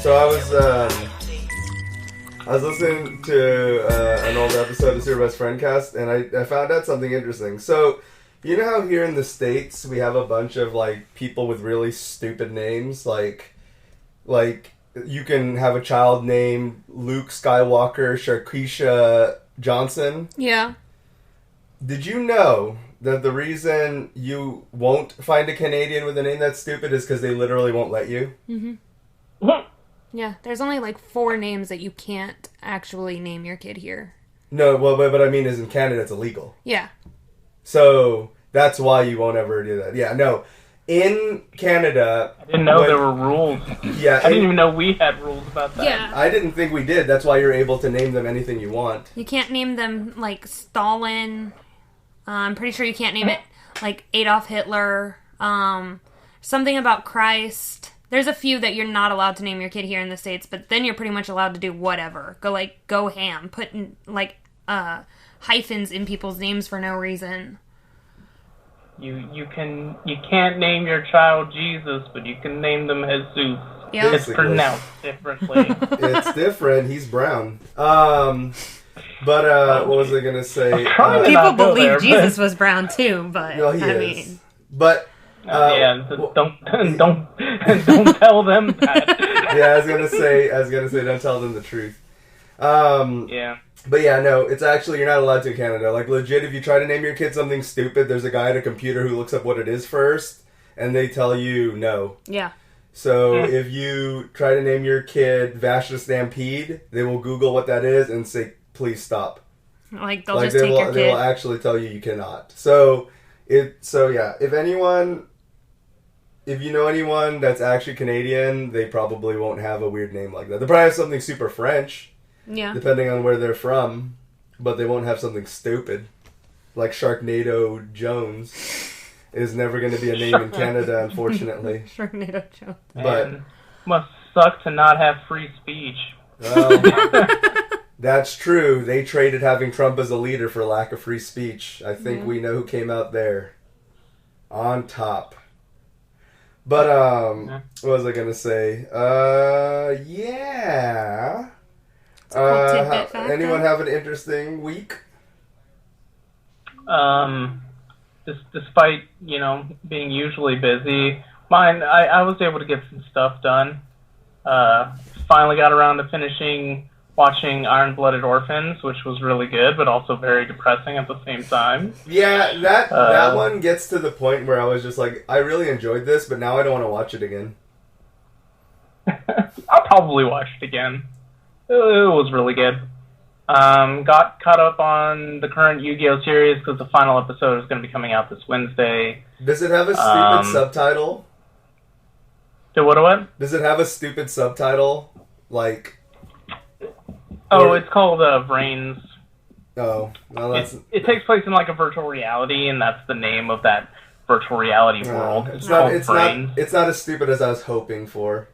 So I was listening to an old episode of Super Best Friend Cast, and I found out something interesting. So, you know how here in the States we have a bunch of like people with really stupid names, like you can have a child named Luke Skywalker Sharkeisha Johnson. Yeah. Did you know that the reason you won't find a Canadian with a name that's stupid is because they literally won't let you? Mm-hmm. Yeah, there's only like 4 names that you can't actually name your kid here. No, well, but I mean, is in Canada it's illegal. Yeah. So that's why you won't ever do that. Yeah, no. In Canada... I didn't know there were rules. Yeah, I didn't even know we had rules about that. Yeah. I didn't think we did. That's why you're able to name them anything you want. You can't name them like Stalin. I'm pretty sure you can't name it like Adolf Hitler. Something about Christ. There's a few that you're not allowed to name your kid here in the States, but then you're pretty much allowed to do whatever. Go ham. Put hyphens in people's names for no reason. You can't name your child Jesus, but you can name them Jesus. Yep. It's pronounced differently. It's different. He's brown. But what was I gonna say? People believe Jesus was brown too, but well, he I is. mean, But don't tell them that. Yeah, I was gonna say, don't tell them the truth. Yeah. But yeah, no, it's actually, you're not allowed to in Canada. Like, legit, if you try to name your kid something stupid, there's a guy at a computer who looks up what it is first, and they tell you no. yeah. So if you try to name your kid Vash the Stampede, they will Google what that is and say, please stop. Like, they'll just take your kid. They will actually tell you cannot. So yeah, if you know anyone that's actually Canadian, they probably won't have a weird name like that. They probably have something super French. Yeah. Depending on where they're from, but they won't have something stupid. Like Sharknado Jones is never going to be a name in Canada, unfortunately. Sharknado Jones. But must suck to not have free speech. Well, that's true. They traded having Trump as a leader for lack of free speech. I think we know who came out there on top. But, what was I going to say? Yeah... anyone have an interesting week? Despite, being usually busy, I was able to get some stuff done. Finally got around to watching Iron-Blooded Orphans, which was really good, but also very depressing at the same time. Yeah, that one gets to the point where I was just like, I really enjoyed this, but now I don't want to watch it again. I'll probably watch it again. It was really good. Got caught up on the current Yu-Gi-Oh! Series because the final episode is going to be coming out this Wednesday. Does it have a stupid subtitle? What? Does it have a stupid subtitle? Like... it's called Brains. Oh, well, that's... It takes place in like a virtual reality, and that's the name of that virtual reality world. It's not as stupid as I was hoping for.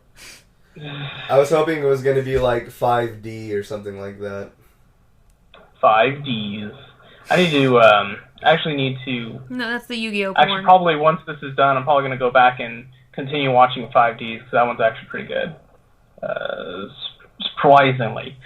I was hoping it was going to be like 5D or something like that. 5Ds. I need to, No, that's the Yu-Gi-Oh! Actually, porn. probably once this is done, I'm probably going to go back and continue watching 5Ds, because that one's actually pretty good. Surprisingly.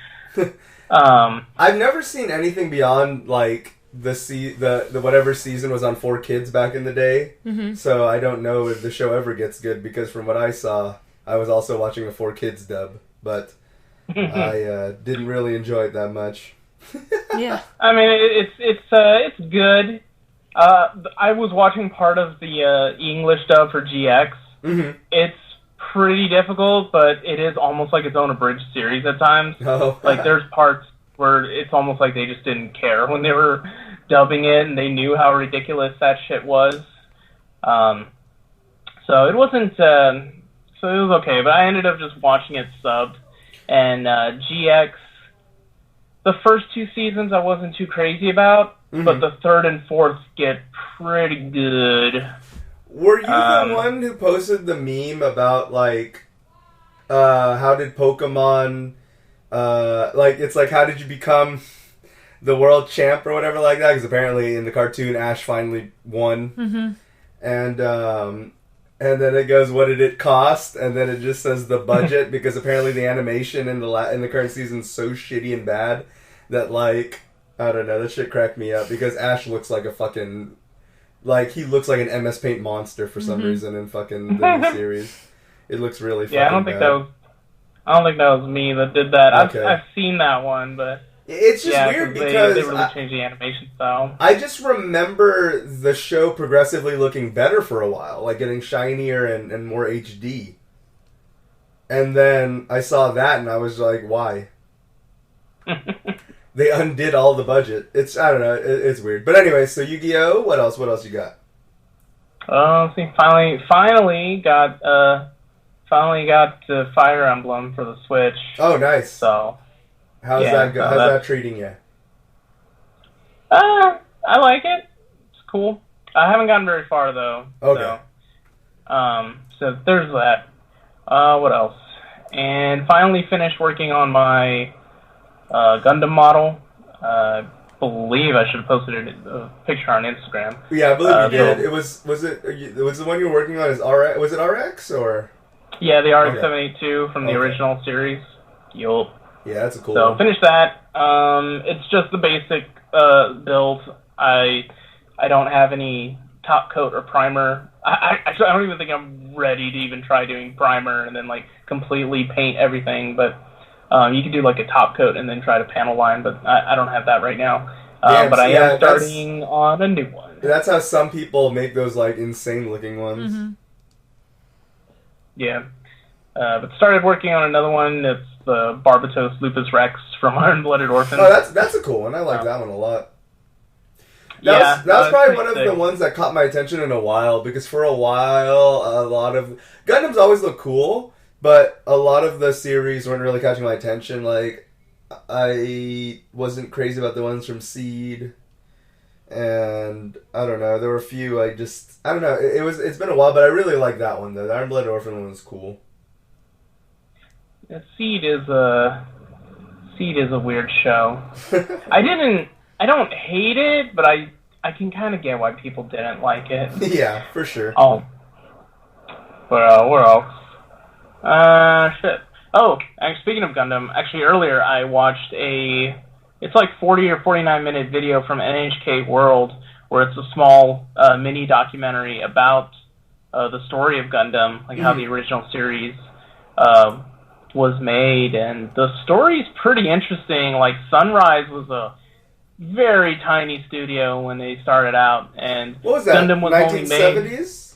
I've never seen anything beyond, like, the whatever season was on 4Kids back in the day. Mm-hmm. So I don't know if the show ever gets good, because from what I saw... I was also watching the 4Kids dub, but I didn't really enjoy it that much. Yeah, I mean it's good. I was watching part of the English dub for GX. Mm-hmm. It's pretty difficult, but it is almost like its own abridged series at times. Oh. Like there's parts where it's almost like they just didn't care when they were dubbing it, and they knew how ridiculous that shit was. So it wasn't. So it was okay, but I ended up just watching it subbed. And GX, the first 2 seasons I wasn't too crazy about, but the 3rd and 4th get pretty good. Were you the one who posted the meme about, like, how did Pokemon, it's like, how did you become the world champ or whatever like that? Because apparently in the cartoon, Ash finally won. Mm-hmm. And and then it goes, what did it cost? And then it just says the budget, because apparently the animation in the current season is so shitty and bad that, like, I don't know, that shit cracked me up, because Ash looks like a fucking, like, he looks like an MS Paint monster for some reason in fucking the new series. It looks really fucking I don't think that was me that did that. Okay. I've seen that one, but it's just weird because they really changed the animation style. I just remember the show progressively looking better for a while, like getting shinier and more HD. And then I saw that and I was like, why? They undid all the budget. I don't know, it's weird. But anyway, so Yu-Gi-Oh! What else you got? See, finally got Fire Emblem for the Switch. Oh, nice. So, how's that treating you? I like it. It's cool. I haven't gotten very far though. Okay. So there's that. What else? And finally finished working on my Gundam model. Believe I should have posted a picture on Instagram. Yeah, I believe you did. Was the one you were working on is RX? Was it RX or? Yeah, the RX-782 from the original series. Yup. Yeah, that's a cool one. one. Finish that. It's just the basic build. I don't have any top coat or primer. I don't even think I'm ready to even try doing primer and then like completely paint everything. But you can do like a top coat and then try to panel line. But I don't have that right now. But I am starting on a new one. That's how some people make those like insane looking ones. Mm-hmm. Yeah. But started working on another one. It's the Barbatos Lupus Rex from Iron Blooded Orphans. Oh, that's a cool one. I like that one a lot. That was probably one of the ones that caught my attention in a while, because for a while, a lot of Gundams always look cool, but a lot of the series weren't really catching my attention. Like, I wasn't crazy about the ones from Seed, and I don't know, there were a few I don't know, it's been a while, but I really like that one though. The Iron Blooded Orphan one was cool. Seed is a weird show. I don't hate it, but I can kind of get why people didn't like it. Yeah, for sure. Oh. Where else? Shit. Oh, and speaking of Gundam, actually earlier I watched it's like 40 or 49 minute video from NHK World, where it's a small mini documentary about the story of Gundam, like how the original series was made, and the story's pretty interesting. Like, Sunrise was a very tiny studio when they started out, and what was that? Gundam was 1970s?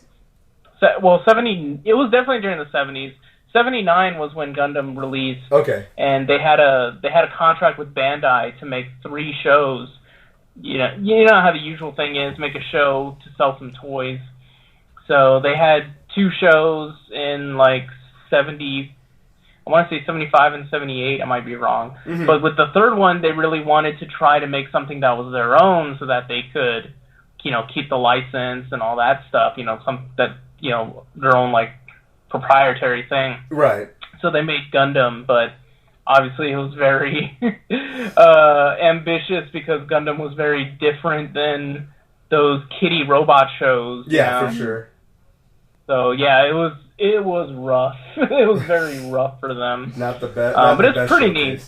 Well, 70. It was definitely during the 70s. 79 was when Gundam released. Okay. And they had a contract with Bandai to make 3 shows. You know how the usual thing is, make a show to sell some toys. So they had 2 shows in like 70. I want to say 75 and 78, I might be wrong. Mm-hmm. But with the third one, they really wanted to try to make something that was their own so that they could, keep the license and all that stuff, their own, like, proprietary thing. Right. So they made Gundam, but obviously it was very ambitious, because Gundam was very different than those kiddie robot shows. Yeah, for sure. So, yeah, it was rough. It was very rough for them. Not the best. But it's pretty neat.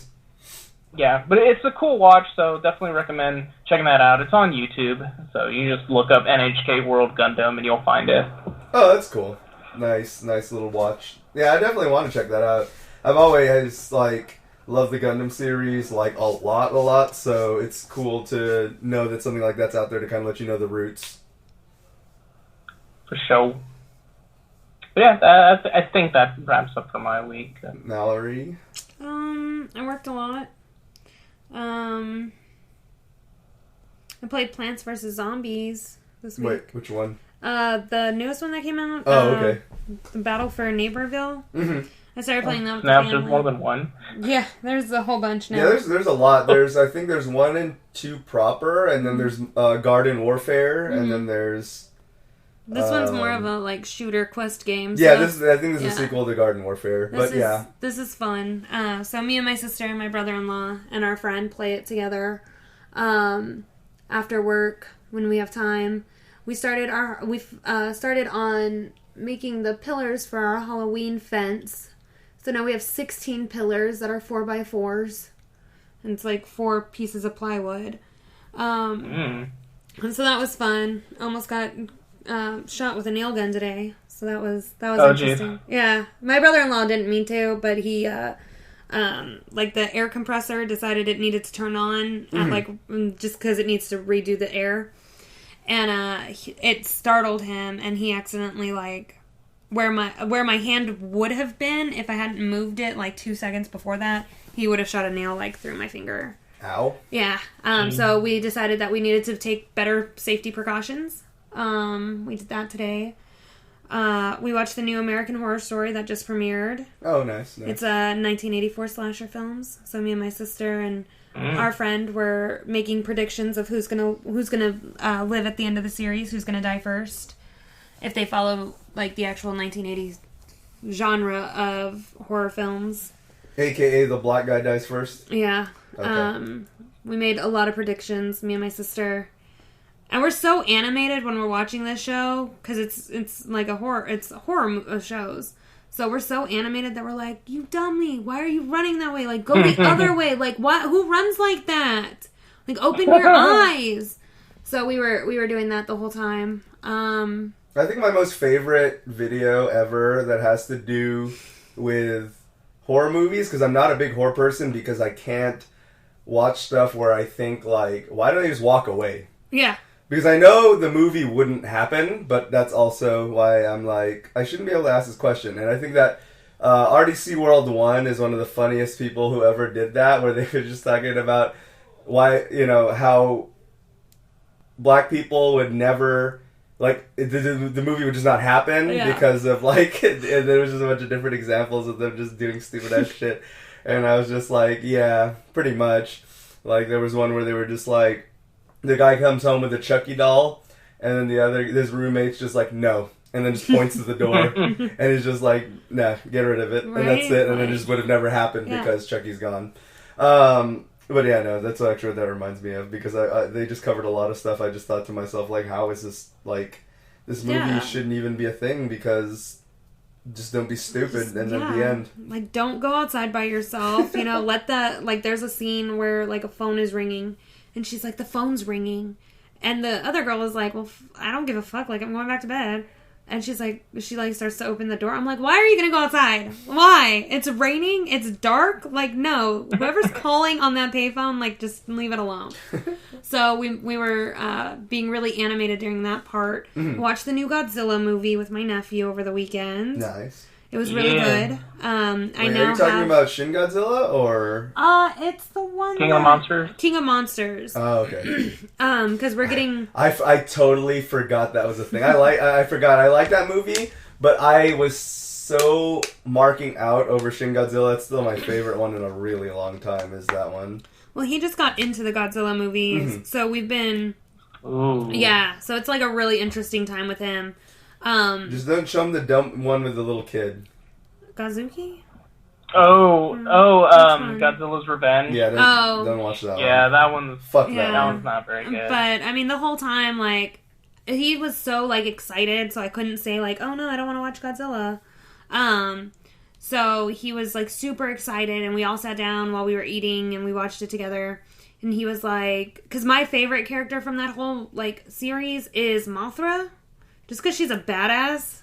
Yeah, but it's a cool watch, so definitely recommend checking that out. It's on YouTube, so you just look up NHK World Gundam and you'll find it. Oh, that's cool. Nice little watch. Yeah, I definitely want to check that out. I've always, loved the Gundam series, a lot, so it's cool to know that something like that's out there to kind of let you know the roots. For sure. But yeah, I think that wraps up for my week. Mallory? I worked a lot. I played Plants vs. Zombies this week. Wait, which one? The newest one that came out. Oh, okay. The Battle for Neighborville. Mm-hmm. I started playing that with now the there's family. more than one. Yeah, there's a whole bunch now. Yeah, there's a lot. I think there's 1 and 2 proper, and then there's Garden Warfare, and then there's... This one's more of a shooter quest game. So yeah, I think this is a sequel to Garden Warfare. This is fun. So me and my sister and my brother-in-law and our friend play it together after work when we have time. We started on making the pillars for our Halloween fence. So now we have 16 pillars that are 4x4s. And it's like 4 pieces of plywood. And so that was fun. Almost got shot with a nail gun today. So that was interesting. Geez. Yeah. My brother-in-law didn't mean to, but he like the air compressor decided it needed to turn on at like just because it needs to redo the air. And it startled him, and he accidentally like where my hand would have been if I hadn't moved it like 2 seconds before that, he would have shot a nail like through my finger. Ow. Yeah. So we decided that we needed to take better safety precautions. We did that today. We watched the new American Horror Story that just premiered. Oh, nice. It's a 1984 slasher films. So me and my sister and our friend were making predictions of who's gonna live at the end of the series, who's gonna die first, if they follow like the actual 1980s genre of horror films. AKA the black guy dies first? Yeah. Okay. We made a lot of predictions, me and my sister. And we're so animated when we're watching this show, because it's like it's horror shows. So we're so animated that we're like, you dummy, why are you running that way? Like, go the other way. Like, what? Who runs like that? Like, open your eyes. So we were doing that the whole time. I think my most favorite video ever that has to do with horror movies, because I'm not a big horror person, because I can't watch stuff where I think, like, why don't I just walk away? Yeah. Because I know the movie wouldn't happen, but that's also why I'm like, I shouldn't be able to ask this question. And I think that RDC World 1 is one of the funniest people who ever did that, where they were just talking about why, how black people would never, like, the movie would just not happen because of, like, and there was just a bunch of different examples of them just doing stupid-ass shit. And I was just like, yeah, pretty much. Like, there was one where they were just like, the guy comes home with a Chucky doll, and then his roommate's just like, no. And then just points to the door, and he's just like, nah, get rid of it. Right? And that's it, and it just would have never happened because Chucky's gone. But yeah, no, that's actually what that reminds me of, because they just covered a lot of stuff. I just thought to myself, like, how is this, like, this movie shouldn't even be a thing, because just don't be stupid, and then the end. Like, don't go outside by yourself, let that, like, there's a scene where, like, a phone is ringing, and she's like, the phone's ringing. And the other girl is like, well, I don't give a fuck. Like, I'm going back to bed. And she's like, she starts to open the door. I'm like, why are you going to go outside? Why? It's raining? It's dark? Like, no. Whoever's calling on that payphone, like, just leave it alone. So we were being really animated during that part. Mm-hmm. Watched the new Godzilla movie with my nephew over the weekend. Nice. It was really good. Wait, are you talking about Shin Godzilla, or? It's the one King of Monsters? King of Monsters. Oh, okay. Because we're getting... I totally forgot that was a thing. I forgot. I like that movie, but I was so marking out over Shin Godzilla. It's still my favorite one in a really long time, is that one. Well, he just got into the Godzilla movies, so we've been... Ooh. Yeah, so it's like a really interesting time with him. Just don't show him the dumb one with the little kid. Gazuki? Godzilla's Revenge. Yeah, don't watch that one. Yeah, that one's... Fuck that. That one's not very good. But, I mean, the whole time, like, he was so, like, excited, so I couldn't say, like, oh, no, I don't want to watch Godzilla. So he was, like, super excited, and we all sat down while we were eating, and we watched it together. And he was like... Because my favorite character from that whole, like, series is Mothra. Just because she's a badass,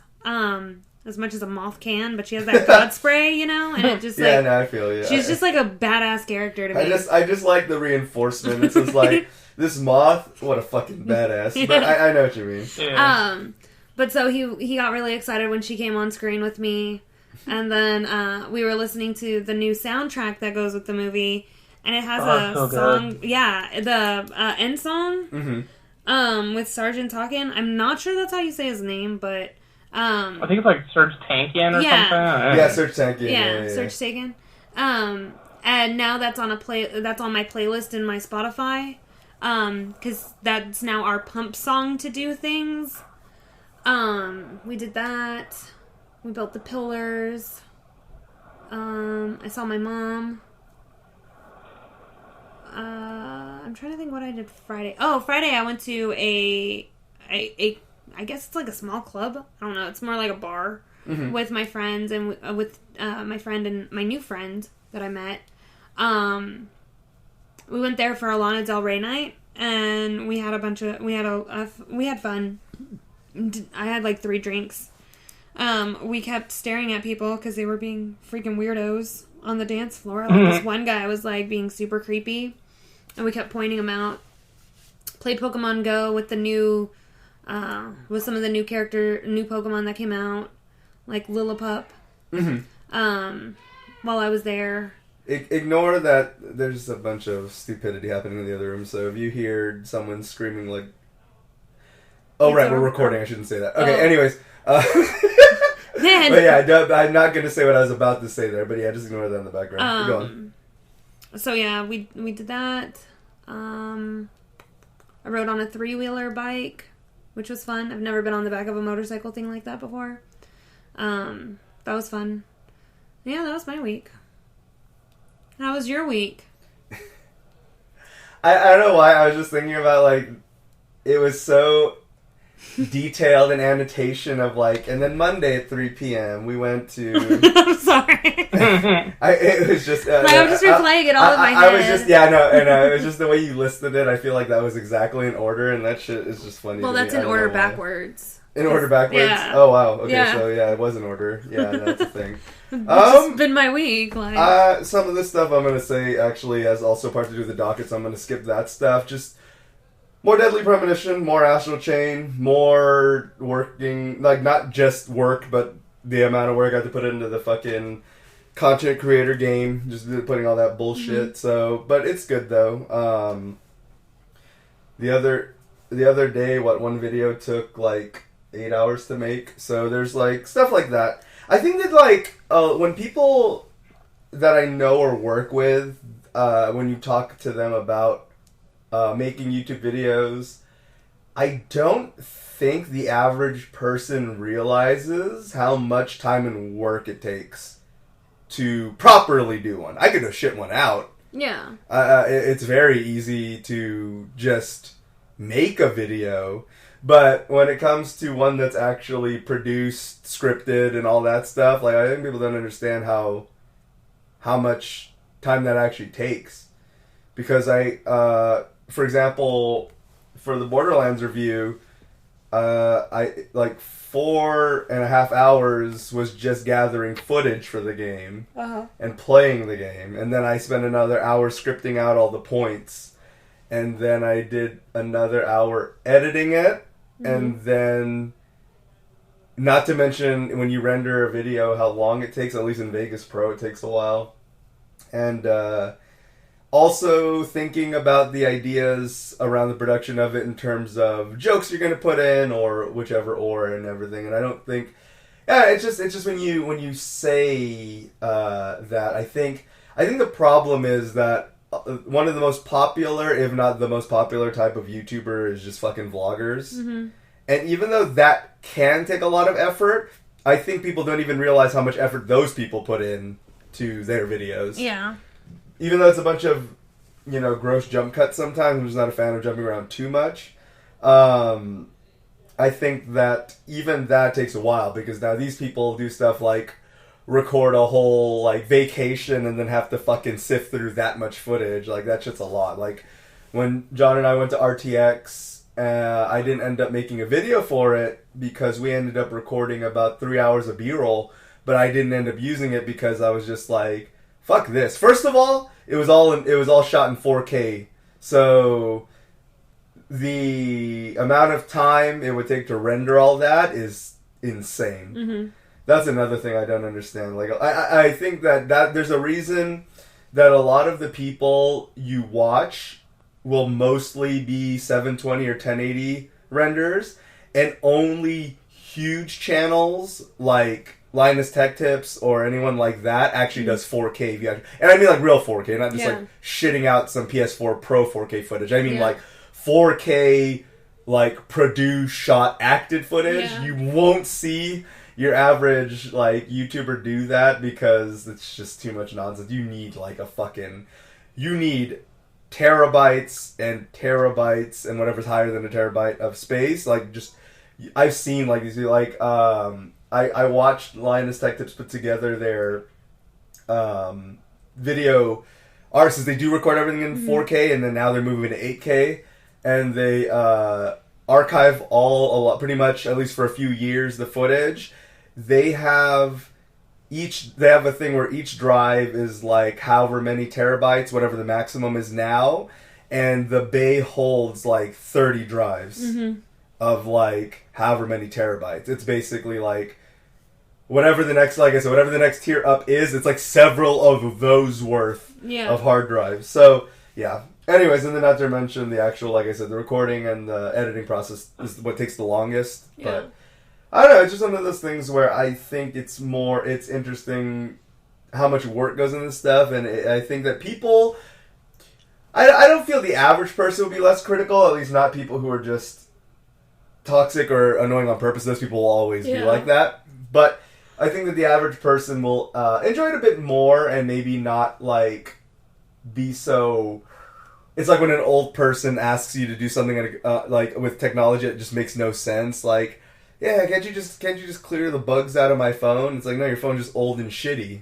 as much as a moth can, but she has that god spray, and it just, like... Yeah, no, I feel you. She's just, like, a badass character to me. I just like the reinforcement. It's just like, this moth, what a fucking badass. But I know what you mean. Yeah. But so he got really excited when she came on screen with me, and then we were listening to the new soundtrack that goes with the movie, and it has a song... Good. Yeah, the end song... Mm-hmm. With Sergeant Talkin. I'm not sure that's how you say his name, but I think it's like Serge Tankian or something. Yeah, Serge Tankian. Yeah, Serge Tankian. And now that's on my playlist in my Spotify. Because that's now our pump song to do things. We did that. We built the pillars. I saw my mom. I'm trying to think what I did Friday. Oh, Friday I went to a I guess it's like a small club. I don't know. It's more like a bar with my friends and with my friend and my new friend that I met. We went there for a Lana Del Rey night, and we had we had fun. I had like 3 drinks. We kept staring at people because they were being freaking weirdos on the dance floor. Like this one guy was like being super creepy, and we kept pointing him out. Played Pokemon Go with the new, with some of the new Pokemon that came out, like Lillipup. While I was there. Ignore that there's a bunch of stupidity happening in the other room, so if you hear someone screaming like... Oh, right, we're recording, I shouldn't say that. Okay, anyways. But yeah, I'm not going to say what I was about to say there, but yeah, just ignore that in the background. Go on. So yeah, we did that. I rode on a 3-wheeler bike, which was fun. I've never been on the back of a motorcycle thing like that before. That was fun. Yeah, that was my week. How was your week? I don't know why, I was just thinking about, like, it was so detailed in annotation of, like, and then Monday at 3 p.m. we went to... I'm sorry. It was just... I'm just replaying it all in my head. I was just... Yeah, no, and it was just the way you listed it, I feel like that was exactly in order, and that shit is just funny. Well, that's in order backwards. In order backwards? Yeah. Oh, wow. Okay, yeah. So yeah, it was in order. Yeah, that's a thing. It's been my week. Like. Some of the stuff I'm going to say actually has also part to do with the docket, so I'm going to skip that stuff. Just more Deadly Premonition, more Astral Chain, more working, like not just work, but the amount of work I have to put into the fucking content creator game, just putting all that bullshit. So, but it's good though. The other day, one video took like 8 hours to make, so there's like stuff like that. I think that like when people that I know or work with, when you talk to them about making YouTube videos, I don't think the average person realizes how much time and work it takes to properly do one. I could just shit one out. Yeah. It's very easy to just make a video, but when it comes to one that's actually produced, scripted, and all that stuff, like I think people don't understand how much time that actually takes. Because for example, for the Borderlands review, I like 4.5 hours was just gathering footage for the game and playing the game, and then I spent another hour scripting out all the points. And then I did another hour editing it. And then, not to mention, when you render a video, how long it takes. At least in Vegas Pro, it takes a while. And also thinking about the ideas around the production of it in terms of jokes you're going to put in, or whichever, and everything. And I don't think... Yeah, it's just when you say that, I think the problem is that one of the most popular, if not the most popular type of YouTuber is just fucking vloggers. And even though that can take a lot of effort, I think people don't even realize how much effort those people put in to their videos. Yeah. Even though it's a bunch of, gross jump cuts sometimes, I'm just not a fan of jumping around too much. I think that even that takes a while, because now these people do stuff like record a whole like vacation and then have to fucking sift through that much footage. Like that shit's a lot. Like when John and I went to RTX, I didn't end up making a video for it because we ended up recording about 3 hours of B-roll, but I didn't end up using it because I was just like, fuck this. First of all, it was all shot in 4K, so the amount of time it would take to render all that is insane. That's another thing I don't understand. Like, I think that there's a reason that a lot of the people you watch will mostly be 720 or 1080 renders, and only huge channels like Linus Tech Tips or anyone like that actually does 4K. And I mean like real 4K, not just like shitting out some PS4 Pro 4K footage. I mean like 4K, like produced, shot, acted footage. You won't see your average like YouTuber do that because it's just too much nonsense. You need like you need terabytes and terabytes and whatever's higher than a terabyte of space. Like just I've seen like these like I watched Linus Tech Tips put together their video artists. They do record everything in 4K, and then now they're moving to 8K, and they archive a lot, pretty much, at least for a few years, the footage. They have a thing where each drive is like however many terabytes, whatever the maximum is now, and the bay holds like 30 drives of like however many terabytes. It's basically like whatever the next, like I said, whatever the next tier up is, it's like several of those worth of hard drives. So, yeah. Anyways, and then not to mention the actual, like I said, the recording and the editing process is what takes the longest. Yeah. But, I don't know, it's just one of those things where I think it's interesting how much work goes into this stuff, and I think that people, I don't feel the average person would be less critical, at least not people who are just toxic or annoying on purpose. Those people will always be like that. But I think that the average person will enjoy it a bit more and maybe not, like, be so... It's like when an old person asks you to do something like with technology that just makes no sense. Like, yeah, can't you just clear the bugs out of my phone? It's like, no, your phone's just old and shitty.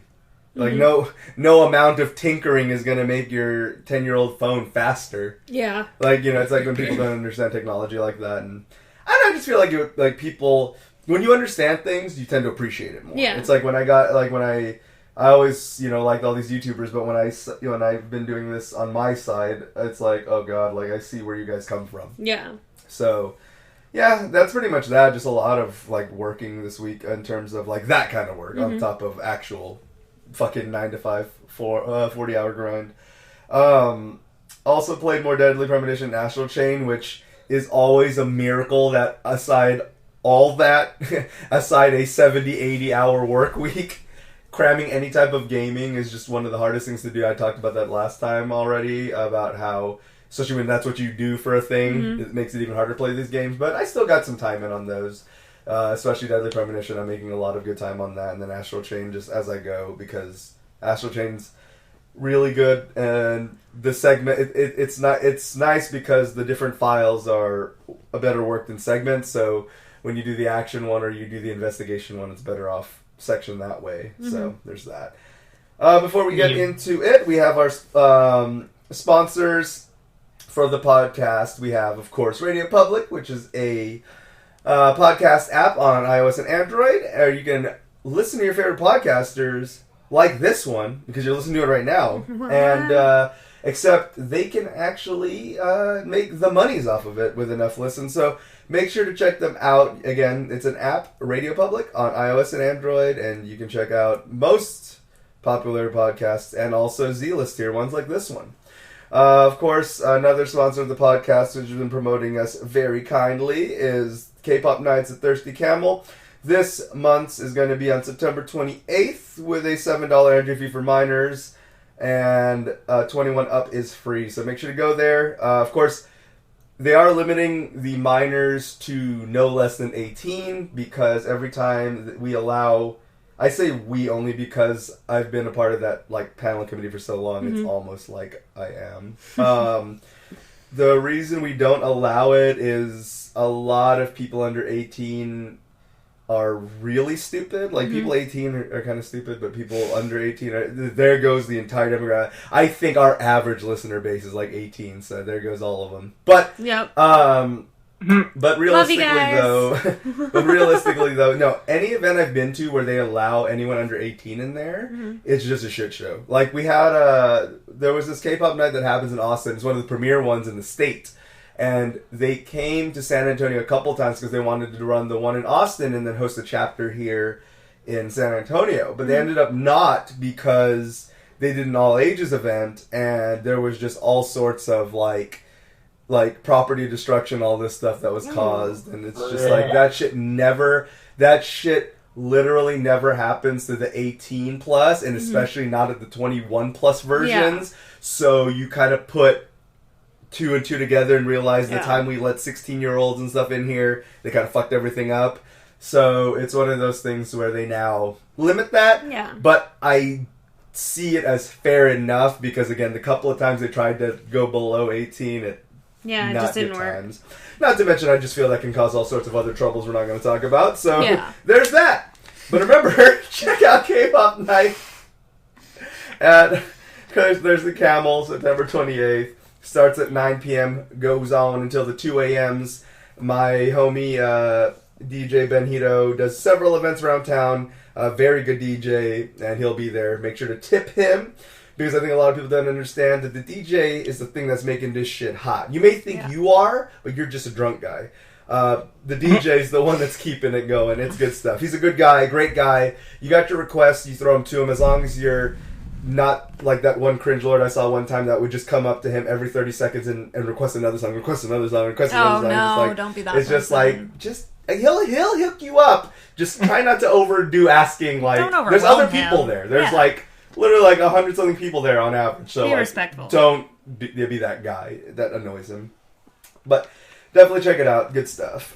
Like, no amount of tinkering is going to make your 10-year-old phone faster. Yeah. Like, you know, it's like when people don't understand technology like that. And I don't know, I just feel like people... When you understand things, you tend to appreciate it more. Yeah. It's like when I always, you know, liked all these YouTubers, but when I've been doing this on my side, it's like, oh god, like I see where you guys come from. Yeah. So, yeah, that's pretty much that. Just a lot of like working this week in terms of like that kind of work on top of actual fucking 9 to 5 40-hour grind. Also played more Deadly Premonition and Astral Chain, which is always a miracle that aside a 70, 80 hour work week, cramming any type of gaming is just one of the hardest things to do. I talked about that last time already, about how, especially when that's what you do for a thing, it makes it even harder to play these games. But I still got some time in on those, especially Deadly Premonition. I'm making a lot of good time on that, and then Astral Chain just as I go, because Astral Chain's really good, and the segment, it's nice because the different files are a better work than segments, so when you do the action one or you do the investigation one, it's better off section that way. So there's that. Before we get into it, we have our sponsors for the podcast. We have, of course, Radio Public, which is a podcast app on iOS and Android. You can listen to your favorite podcasters like this one, because you're listening to it right now. And except they can actually make the monies off of it with enough listens. So make sure to check them out. Again, it's an app, Radio Public, on iOS and Android, and you can check out most popular podcasts and also Z-list tier ones like this one. Of course, another sponsor of the podcast, which has been promoting us very kindly, is K-Pop Nights at Thirsty Camel. This month's is going to be on September 28th with a $7 entry fee for minors, and 21 up is free. So make sure to go there. Of course, they are limiting the minors to no less than 18, because every time that we allow... I say we only because I've been a part of that like panel committee for so long, it's almost like I am. The reason we don't allow it is a lot of people under 18 are really stupid. Like, people 18 are kind of stupid, but people under 18 there goes the entire demographic. I think our average listener base is like 18, so there goes all of them. But but realistically though, no, any event I've been to where they allow anyone under 18 in there, it's just a shit show. Like, we had there was this K-pop night that happens in Austin. It's one of the premier ones in the state. And they came to San Antonio a couple times because they wanted to run the one in Austin and then host a chapter here in San Antonio. But they ended up not, because they did an all-ages event, and there was just all sorts of, like property destruction, all this stuff that was caused. And it's just like, that shit literally never happens to the 18 plus, and especially not at the 21 plus versions. So you kind of put 2 and 2 together and realize the time we let 16-year-olds and stuff in here, they kind of fucked everything up. So it's one of those things where they now limit that. Yeah. But I see it as fair enough, because again, the couple of times they tried to go below 18, it Yeah, it not just didn't good work. times. Not to mention, I just feel that can cause all sorts of other troubles we're not going to talk about. So Yeah. there's that. But remember, check out K-Pop Night because there's the Camel, September 28th. Starts at 9 p.m., goes on until the 2 a.m.s. My homie DJ Benhito does several events around town. Very good DJ, and he'll be there. Make sure to tip him, because I think a lot of people don't understand that the DJ is the thing that's making this shit hot. You may think you are, but you're just a drunk guy. The DJ is the one that's keeping it going. It's good stuff. He's a good guy, great guy. You got your requests, you throw them to him, as long as you're not like that one cringe lord I saw one time that would just come up to him every 30 seconds and request another song, request another song, request another song. Oh, no, like, don't be that It's just person. like, he'll hook you up. Just try not to overdo asking, like, Don't overwhelm there's other him. people there. There's, Yeah. like, literally, like, 100-something people there on average. So, Be like, respectful. Don't be that guy. That annoys him. But definitely check it out. Good stuff.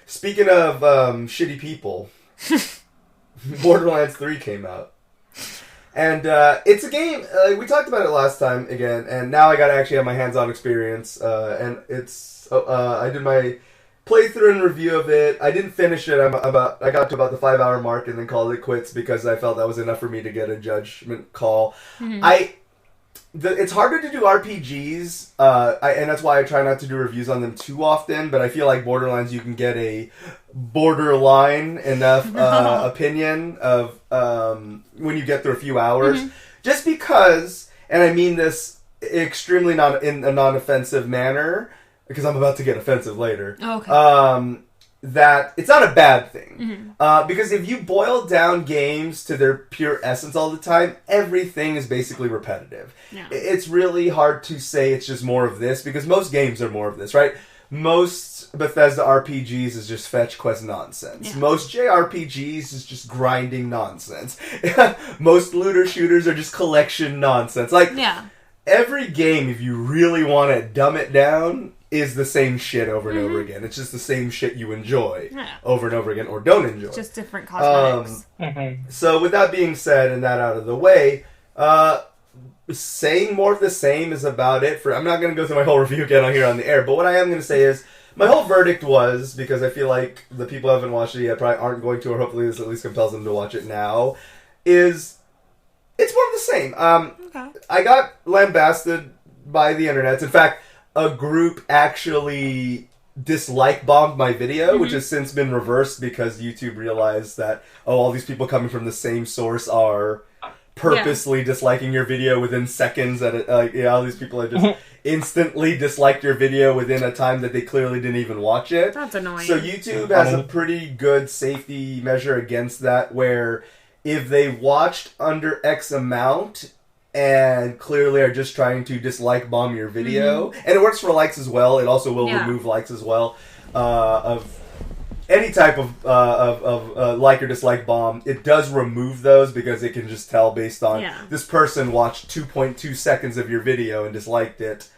Speaking of shitty people, Borderlands 3 came out. And it's a game, we talked about it last time again, and now I gotta actually have my hands-on experience. And it's, I did my playthrough and review of it. I didn't finish it. I got to about the 5-hour mark and then called it quits because I felt that was enough for me to get a judgment call. Mm-hmm. It's harder to do RPGs, and that's why I try not to do reviews on them too often, but I feel like Borderlands, you can get a borderline enough opinion of when you get through a few hours. Mm-hmm. Just because, and I mean this extremely in a non-offensive manner, because I'm about to get offensive later. Okay. That it's not a bad thing. Mm-hmm. Because if you boil down games to their pure essence all the time, everything is basically repetitive. Yeah. It's really hard to say it's just more of this, because most games are more of this, right? Most Bethesda RPGs is just fetch quest nonsense. Yeah. Most JRPGs is just grinding nonsense. Most looter shooters are just collection nonsense. Like, every game, if you really want to dumb it down, is the same shit over and over again. It's just the same shit you enjoy over and over again, or don't enjoy. Just different cosmetics. So with that being said and that out of the way, saying more of the same is about it. I'm not going to go through my whole review again on here on the air, but what I am going to say is, my whole verdict was, because I feel like the people who haven't watched it yet probably aren't going to, or hopefully this at least compels them to watch it now, is it's more of the same. I got lambasted by the internet. In fact, a group actually dislike bombed my video, which has since been reversed because YouTube realized that, all these people coming from the same source are purposely disliking your video within seconds. All these people are just instantly disliked your video within a time that they clearly didn't even watch it. That's annoying. So YouTube has a pretty good safety measure against that, where if they watched under X amount and clearly are just trying to dislike bomb your video, and it works for likes as well. It also will remove likes as well of any type of like or dislike bomb. It does remove those because it can just tell based on this person watched 2.2 seconds of your video and disliked it,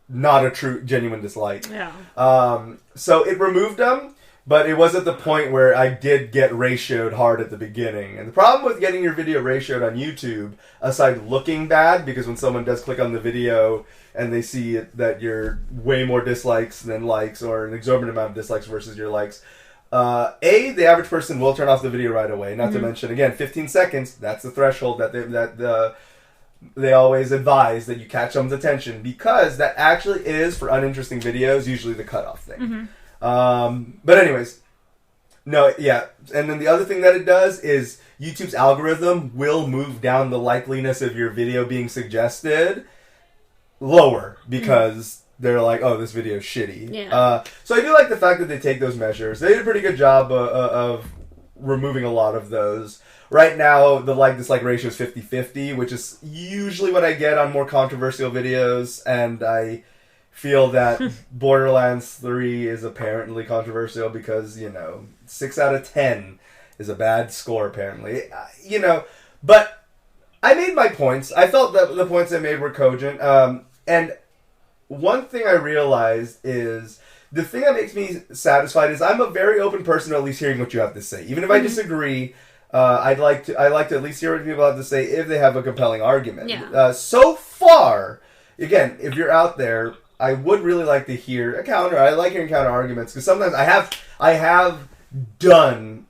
not a true genuine dislike. So it removed them. But it was at the point where I did get ratioed hard at the beginning. And the problem with getting your video ratioed on YouTube, aside looking bad, because when someone does click on the video and they see that you're way more dislikes than likes, or an exorbitant amount of dislikes versus your likes, the average person will turn off the video right away. Not to mention, again, 15 seconds, that's the threshold that they always advise that you catch someone's attention, because that actually is, for uninteresting videos, usually the cutoff thing. But anyways, and then the other thing that it does is YouTube's algorithm will move down the likeliness of your video being suggested lower, because they're like, oh, this video is shitty. So I do like the fact that they take those measures. They did a pretty good job of removing a lot of those. Right now, the like-dislike ratio is 50-50, which is usually what I get on more controversial videos, and I feel that Borderlands 3 is apparently controversial because, 6 out of 10 is a bad score, apparently. But I made my points. I felt that the points I made were cogent. And one thing I realized is, the thing that makes me satisfied is I'm a very open person to at least hearing what you have to say. Even if I disagree, I like to at least hear what people have to say if they have a compelling argument. So far, far, again, if you're out there, I would really like to hear a counter. I like hearing counter arguments because sometimes I have done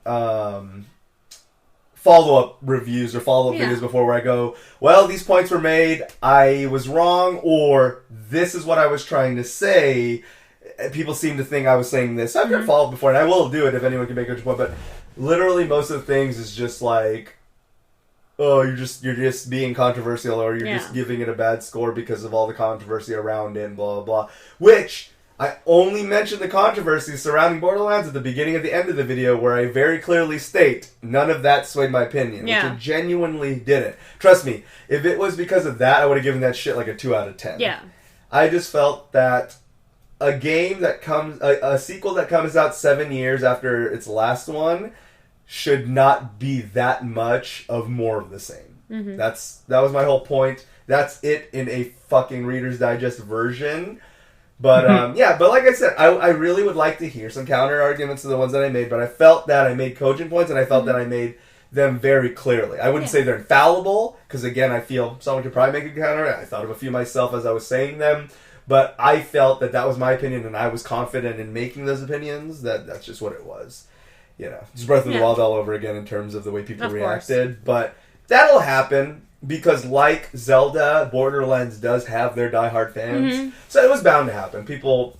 follow-up reviews or follow-up videos before where I go, well, these points were made, I was wrong, or this is what I was trying to say. People seem to think I was saying this. I've done follow-up before, and I will do it if anyone can make a good point, but literally most of the things is just like, oh, you're just being controversial, or you're just giving it a bad score because of all the controversy around it, and blah, blah, blah. Which, I only mentioned the controversy surrounding Borderlands at the beginning and the end of the video, where I very clearly state, none of that swayed my opinion, which it genuinely didn't. Trust me, if it was because of that, I would have given that shit like a 2 out of 10. Yeah. I just felt that a game that comes, a sequel that comes out 7 years after its last one should not be that much of more of the same. Mm-hmm. That was my whole point. That's it in a fucking Reader's Digest version. But, but like I said, I really would like to hear some counter arguments to the ones that I made, but I felt that I made cogent points, and I felt that I made them very clearly. I wouldn't say they're infallible, because again, I feel someone could probably make a counter. I thought of a few myself as I was saying them, but I felt that was my opinion, and I was confident in making those opinions, that's just what it was. You know, just Breath of the Wild all over again in terms of the way people reacted, but that'll happen. Because like Zelda, Borderlands does have their diehard fans. So it was bound to happen. People,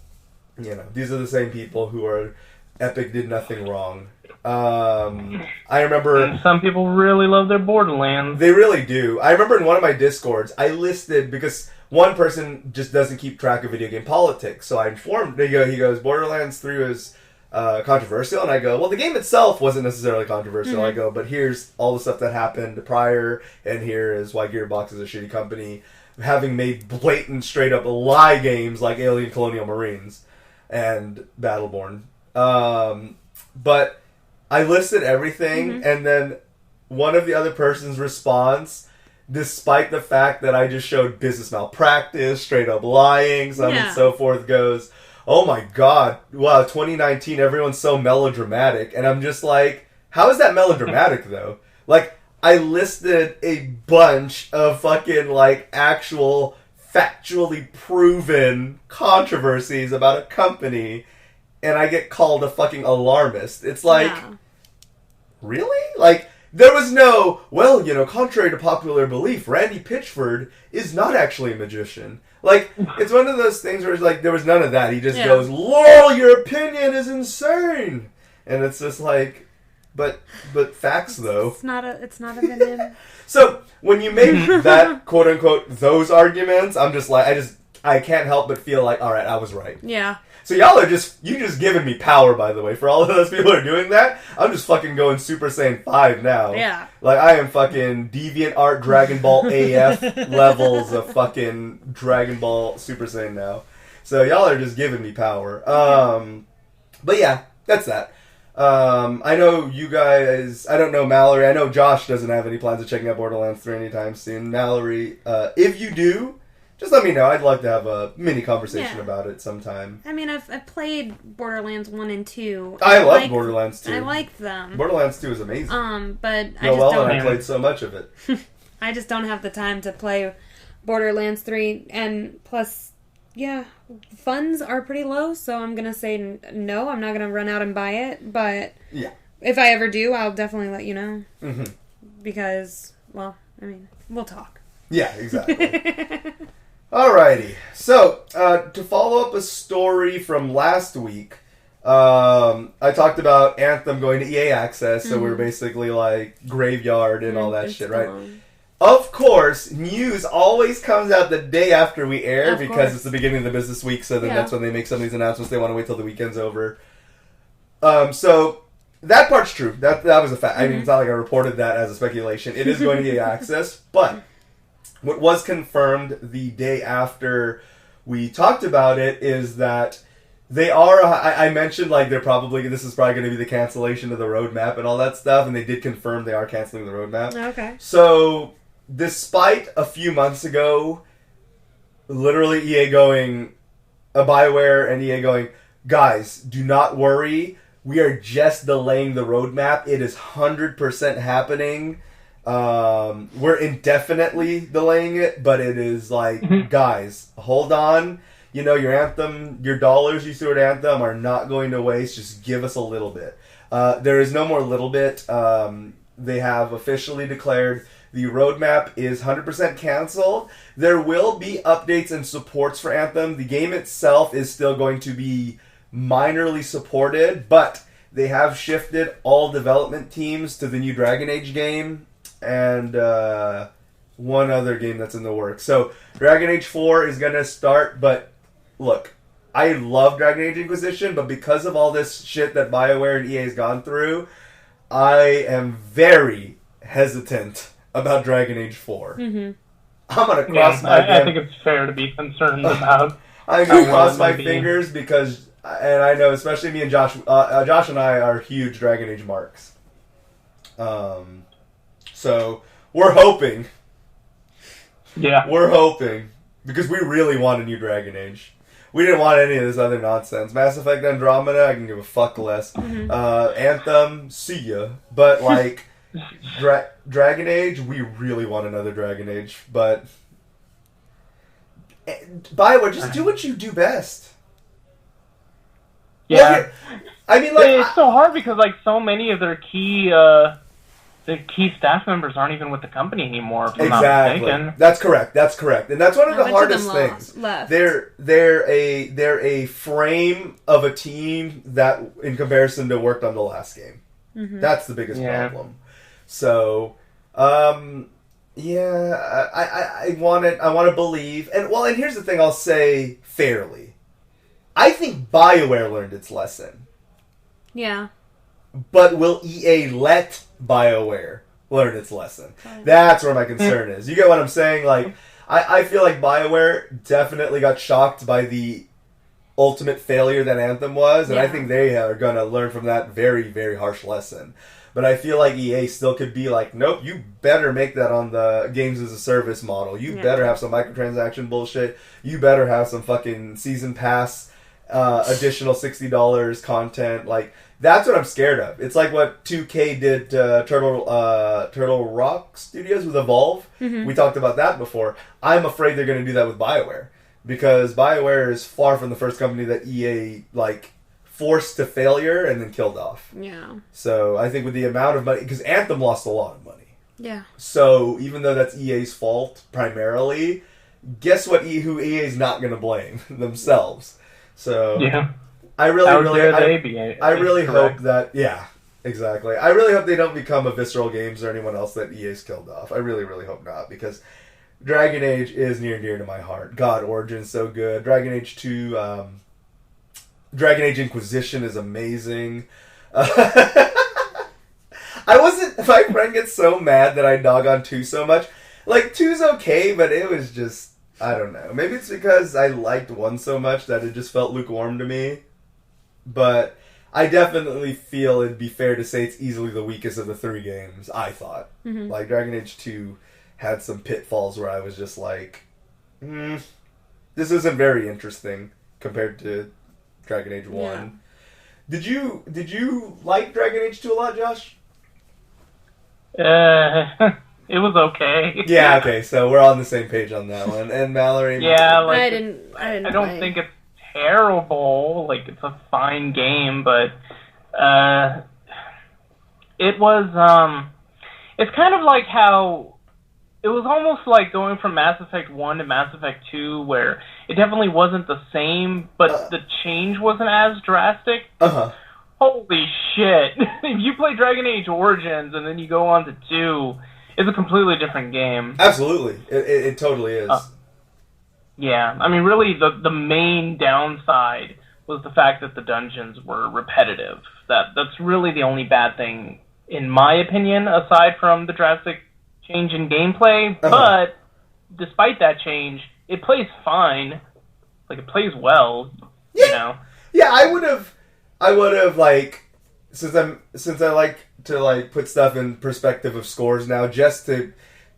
these are the same people who are Epic did nothing wrong. I remember... And some people really love their Borderlands. They really do. I remember in one of my Discords, I listed... Because one person just doesn't keep track of video game politics. So I informed... He goes, Borderlands 3 was... controversial, and I go, well, the game itself wasn't necessarily controversial. I go, but here's all the stuff that happened prior, and here is why Gearbox is a shitty company, having made blatant, straight up lie games like Alien Colonial Marines and Battleborn. But I listed everything, and then one of the other person's response, despite the fact that I just showed business malpractice, straight up lying, so on and so forth, goes, oh my god, wow, 2019, everyone's so melodramatic. And I'm just like, how is that melodramatic, though? Like, I listed a bunch of fucking, like, actual, factually proven controversies about a company, and I get called a fucking alarmist. It's like, really? Like, there was no, well, contrary to popular belief, Randy Pitchford is not actually a magician. Like, it's one of those things where it's like, there was none of that. He just goes, lol, your opinion is insane. And it's just like, but facts, though. It's not a opinion. So, when you make that, quote-unquote, those arguments, I'm just like, I can't help but feel like, alright, I was right. Yeah. So y'all are you just giving me power, by the way. For all of those people who are doing that, I'm just fucking going Super Saiyan 5 now. Yeah. Like, I am fucking DeviantArt Dragon Ball AF levels of fucking Dragon Ball Super Saiyan now. So y'all are just giving me power. But yeah, that's that. I know you guys, I don't know Mallory, I know Josh doesn't have any plans of checking out Borderlands 3 anytime soon. Mallory, if you do, just let me know. I'd like to have a mini conversation about it sometime. I mean, I've played Borderlands 1 and 2. I love Borderlands 2. I like them. Borderlands 2 is amazing. But I played so much of it. I just don't have the time to play Borderlands 3. And plus, funds are pretty low, so I'm going to say no. I'm not going to run out and buy it. But if I ever do, I'll definitely let you know. Mm-hmm. Because, well, I mean, we'll talk. Yeah, exactly. Alrighty, so to follow up a story from last week, I talked about Anthem going to EA Access, so we're basically like graveyard and all that shit, right? Of course, news always comes out the day after we air because it's the beginning of the business week, so then that's when they make some of these announcements. They want to wait till the weekend's over. So that part's true. That was a fact. I mean, it's not like I reported that as a speculation. It is going to EA Access, but what was confirmed the day after we talked about it is that they are, I mentioned like this is probably going to be the cancellation of the roadmap and all that stuff, and they did confirm they are canceling the roadmap. Okay. So, despite a few months ago, literally BioWare and EA going, guys, do not worry, we are just delaying the roadmap, it is 100% happening. We're indefinitely delaying it, but it is like, guys, hold on. You know, your Anthem, your dollars you threw at Anthem are not going to waste. Just give us a little bit. There is no more little bit. They have officially declared the roadmap is 100% canceled. There will be updates and supports for Anthem. The game itself is still going to be minorly supported, but they have shifted all development teams to the new Dragon Age game and one other game that's in the works. So Dragon Age 4 is going to start, but look, I love Dragon Age Inquisition, but because of all this shit that BioWare and EA has gone through, I am very hesitant about Dragon Age 4. Mm-hmm. I'm going to cross my... I think it's fair to be concerned about... I'm going to cross my fingers because... And I know, especially me and Josh... Josh and I are huge Dragon Age marks. So, we're hoping. Yeah. We're hoping. Because we really want a new Dragon Age. We didn't want any of this other nonsense. Mass Effect Andromeda, I can give a fuck less. Mm-hmm. Anthem, see ya. But, like... Dragon Age, we really want another Dragon Age, but BioWare, just do what you do best. Yeah, well, I mean, like it's so hard because like so many of their key staff members aren't even with the company anymore. If I'm not mistaken. That's correct, and that's one of the hardest things. Left. They're a frame of a team that, in comparison to worked on the last game, that's the biggest problem. So, I want to believe, and here's the thing. I'll say fairly, I think BioWare learned its lesson. Yeah. But will EA let BioWare learn its lesson? That's where my concern is. You get what I'm saying? Like, I feel like BioWare definitely got shocked by the ultimate failure that Anthem was, and I think they are gonna learn from that very, very harsh lesson. But I feel like EA still could be like, nope, you better make that on the games as a service model. You better have some microtransaction bullshit. You better have some fucking season pass, additional $60 content. Like, that's what I'm scared of. It's like what 2K did Turtle Rock Studios with Evolve. Mm-hmm. We talked about that before. I'm afraid they're going to do that with BioWare. Because BioWare is far from the first company that EA, like, forced to failure and then killed off. Yeah. So I think with the amount of money, because Anthem lost a lot of money. Yeah. So even though that's EA's fault primarily, guess what? Who EA's not going to blame themselves. So yeah, I really hope that exactly. I really hope they don't become a Visceral Games or anyone else that EA's killed off. I really, really hope not, because Dragon Age is near and dear to my heart. God, Origin's so good. Dragon Age 2. Dragon Age Inquisition is amazing. My friend gets so mad that I dog on 2 so much. Like, 2's okay, but it was just, I don't know. Maybe it's because I liked 1 so much that it just felt lukewarm to me. But I definitely feel it'd be fair to say it's easily the weakest of the 3 games, I thought. Mm-hmm. Like, Dragon Age 2 had some pitfalls where I was just like, this isn't very interesting compared to Dragon Age 1. Yeah. Did you like Dragon Age 2 a lot, Josh? It was okay. Yeah, okay, so we're on the same page on that one. And Mallory? Yeah, like, I don't think it's terrible. Like, it's a fine game, but it was, it's kind of like how it was almost like going from Mass Effect 1 to Mass Effect 2, where it definitely wasn't the same, but the change wasn't as drastic. Holy shit. If you play Dragon Age Origins and then you go on to 2, it's a completely different game. Absolutely. It totally is. Yeah. I mean, really, the main downside was the fact that the dungeons were repetitive. That's really the only bad thing, in my opinion, aside from the drastic change in gameplay. But despite that change, it plays fine. Like, it plays well, you know? Yeah, I would have, like, since I like to, like, put stuff in perspective of scores now, just to,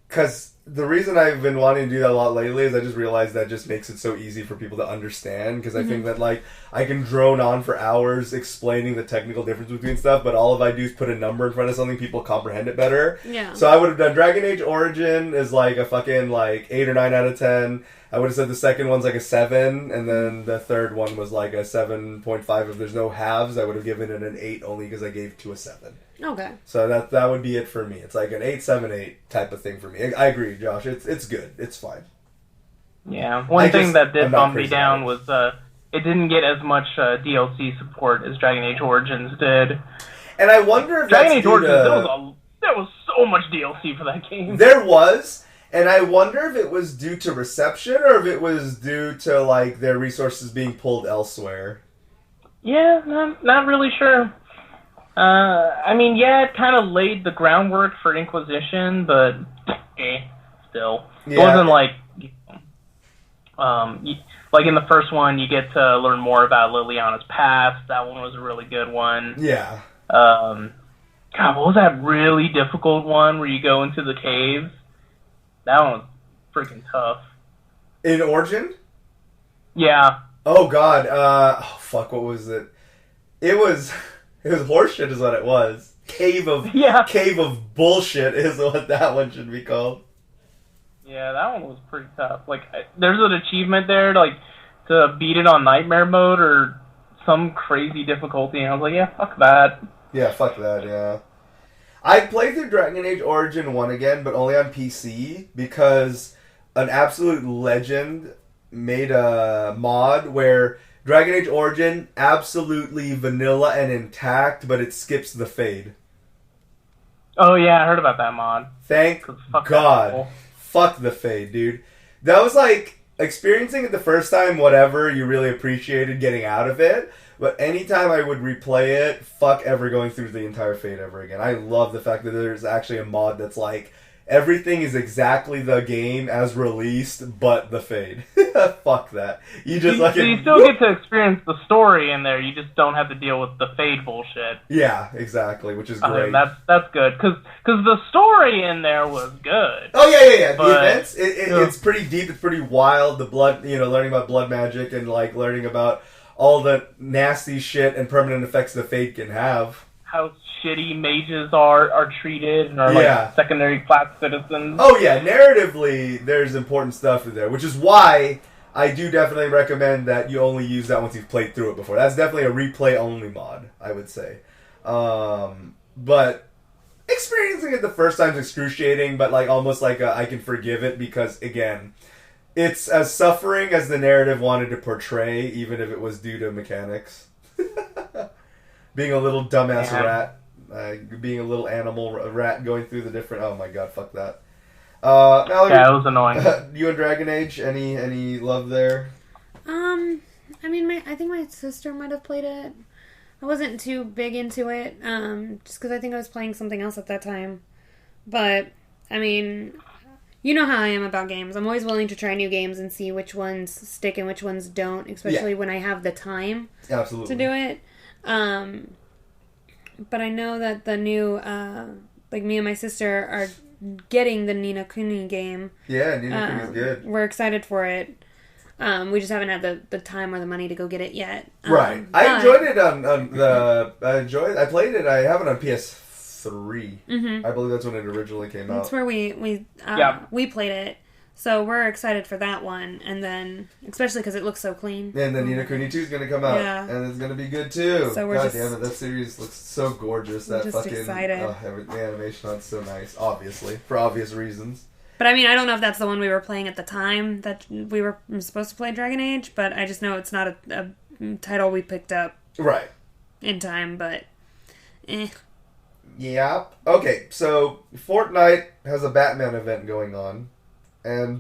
because the reason I've been wanting to do that a lot lately is I just realized that just makes it so easy for people to understand, because I think that, like, I can drone on for hours explaining the technical difference between stuff, but all if I do is put a number in front of something, people comprehend it better. Yeah. So I would have done Dragon Age Origin is like a fucking, like, 8 or 9 out of 10. I would have said the second one's like a 7, and then the third one was like a 7.5. If there's no halves, I would have given it an 8 only because I gave 2 a 7. Okay. So that would be it for me. It's like an 8, 7, 8 type of thing for me. I agree, Josh. It's good. It's fine. Yeah. One thing that did bum me down was it didn't get as much DLC support as Dragon Age Origins did. And I wonder if Dragon Age Origins, there was so much DLC for that game. There was, and I wonder if it was due to reception or if it was due to, like, their resources being pulled elsewhere. Yeah, not really sure. I mean, yeah, it kind of laid the groundwork for Inquisition, but still. It wasn't like, like in the first one, you get to learn more about Liliana's past. That one was a really good one. Yeah. God, what was that really difficult one where you go into the caves? That one was freaking tough. In Origin? Yeah. Oh, God. Fuck, what was it? It was horseshit is what it was. Cave of bullshit is what that one should be called. Yeah, that one was pretty tough. Like, there's an achievement there, to beat it on nightmare mode or some crazy difficulty, and I was like, yeah, fuck that. Yeah, fuck that, yeah. I played through Dragon Age Origin 1 again, but only on PC, because an absolute legend made a mod where Dragon Age Origin, absolutely vanilla and intact, but it skips the fade. Oh yeah, I heard about that mod. Thank God. Fuck the fade, dude. That was like, experiencing it the first time, whatever, you really appreciated getting out of it. But anytime I would replay it, fuck ever going through the entire fade ever again. I love the fact that there's actually a mod that's like, everything is exactly the game as released, but the fade. Fuck that. You just so you still get to experience the story in there. You just don't have to deal with the fade bullshit. Yeah, exactly, which is great. That's good, because the story in there was good. Oh yeah. The events, it's pretty deep. It's pretty wild. The blood, learning about blood magic and like learning about all the nasty shit and permanent effects the fade can have. How shitty mages are treated and are like secondary class citizens. Oh yeah, narratively there's important stuff in there, which is why I do definitely recommend that you only use that once you've played through it before. That's definitely a replay only mod, I would say. But experiencing it the first time is excruciating, but like almost like I can forgive it because again, it's as suffering as the narrative wanted to portray, even if it was due to mechanics. Being a little dumbass rat. Being a little animal rat going through the different... Oh my god, fuck that. Mallory, yeah, it was annoying. You and Dragon Age, any love there? I mean, I think my sister might have played it. I wasn't too big into it, just because I think I was playing something else at that time. But, I mean, you know how I am about games. I'm always willing to try new games and see which ones stick and which ones don't, especially when I have the time to do it. But I know that the new, like me and my sister are getting the Ni no Kuni game. Yeah, Ni no Kuni is good. We're excited for it. We just haven't had the time or the money to go get it yet. Right. I enjoyed it I played it, I have it on PS3. Mm-hmm. I believe that's when it originally came out. That's where we played it. So we're excited for that one, and then, especially because it looks so clean. And then Ni no Kuni 2 is going to come out, and it's going to be good too. So God damn it, that series looks so gorgeous. That just fucking excited. The animation on it's so nice, obviously, for obvious reasons. But I mean, I don't know if that's the one we were playing at the time that we were supposed to play Dragon Age, but I just know it's not a title we picked up in time, but Yep. Okay, so FortnAight has a Batman event going on. And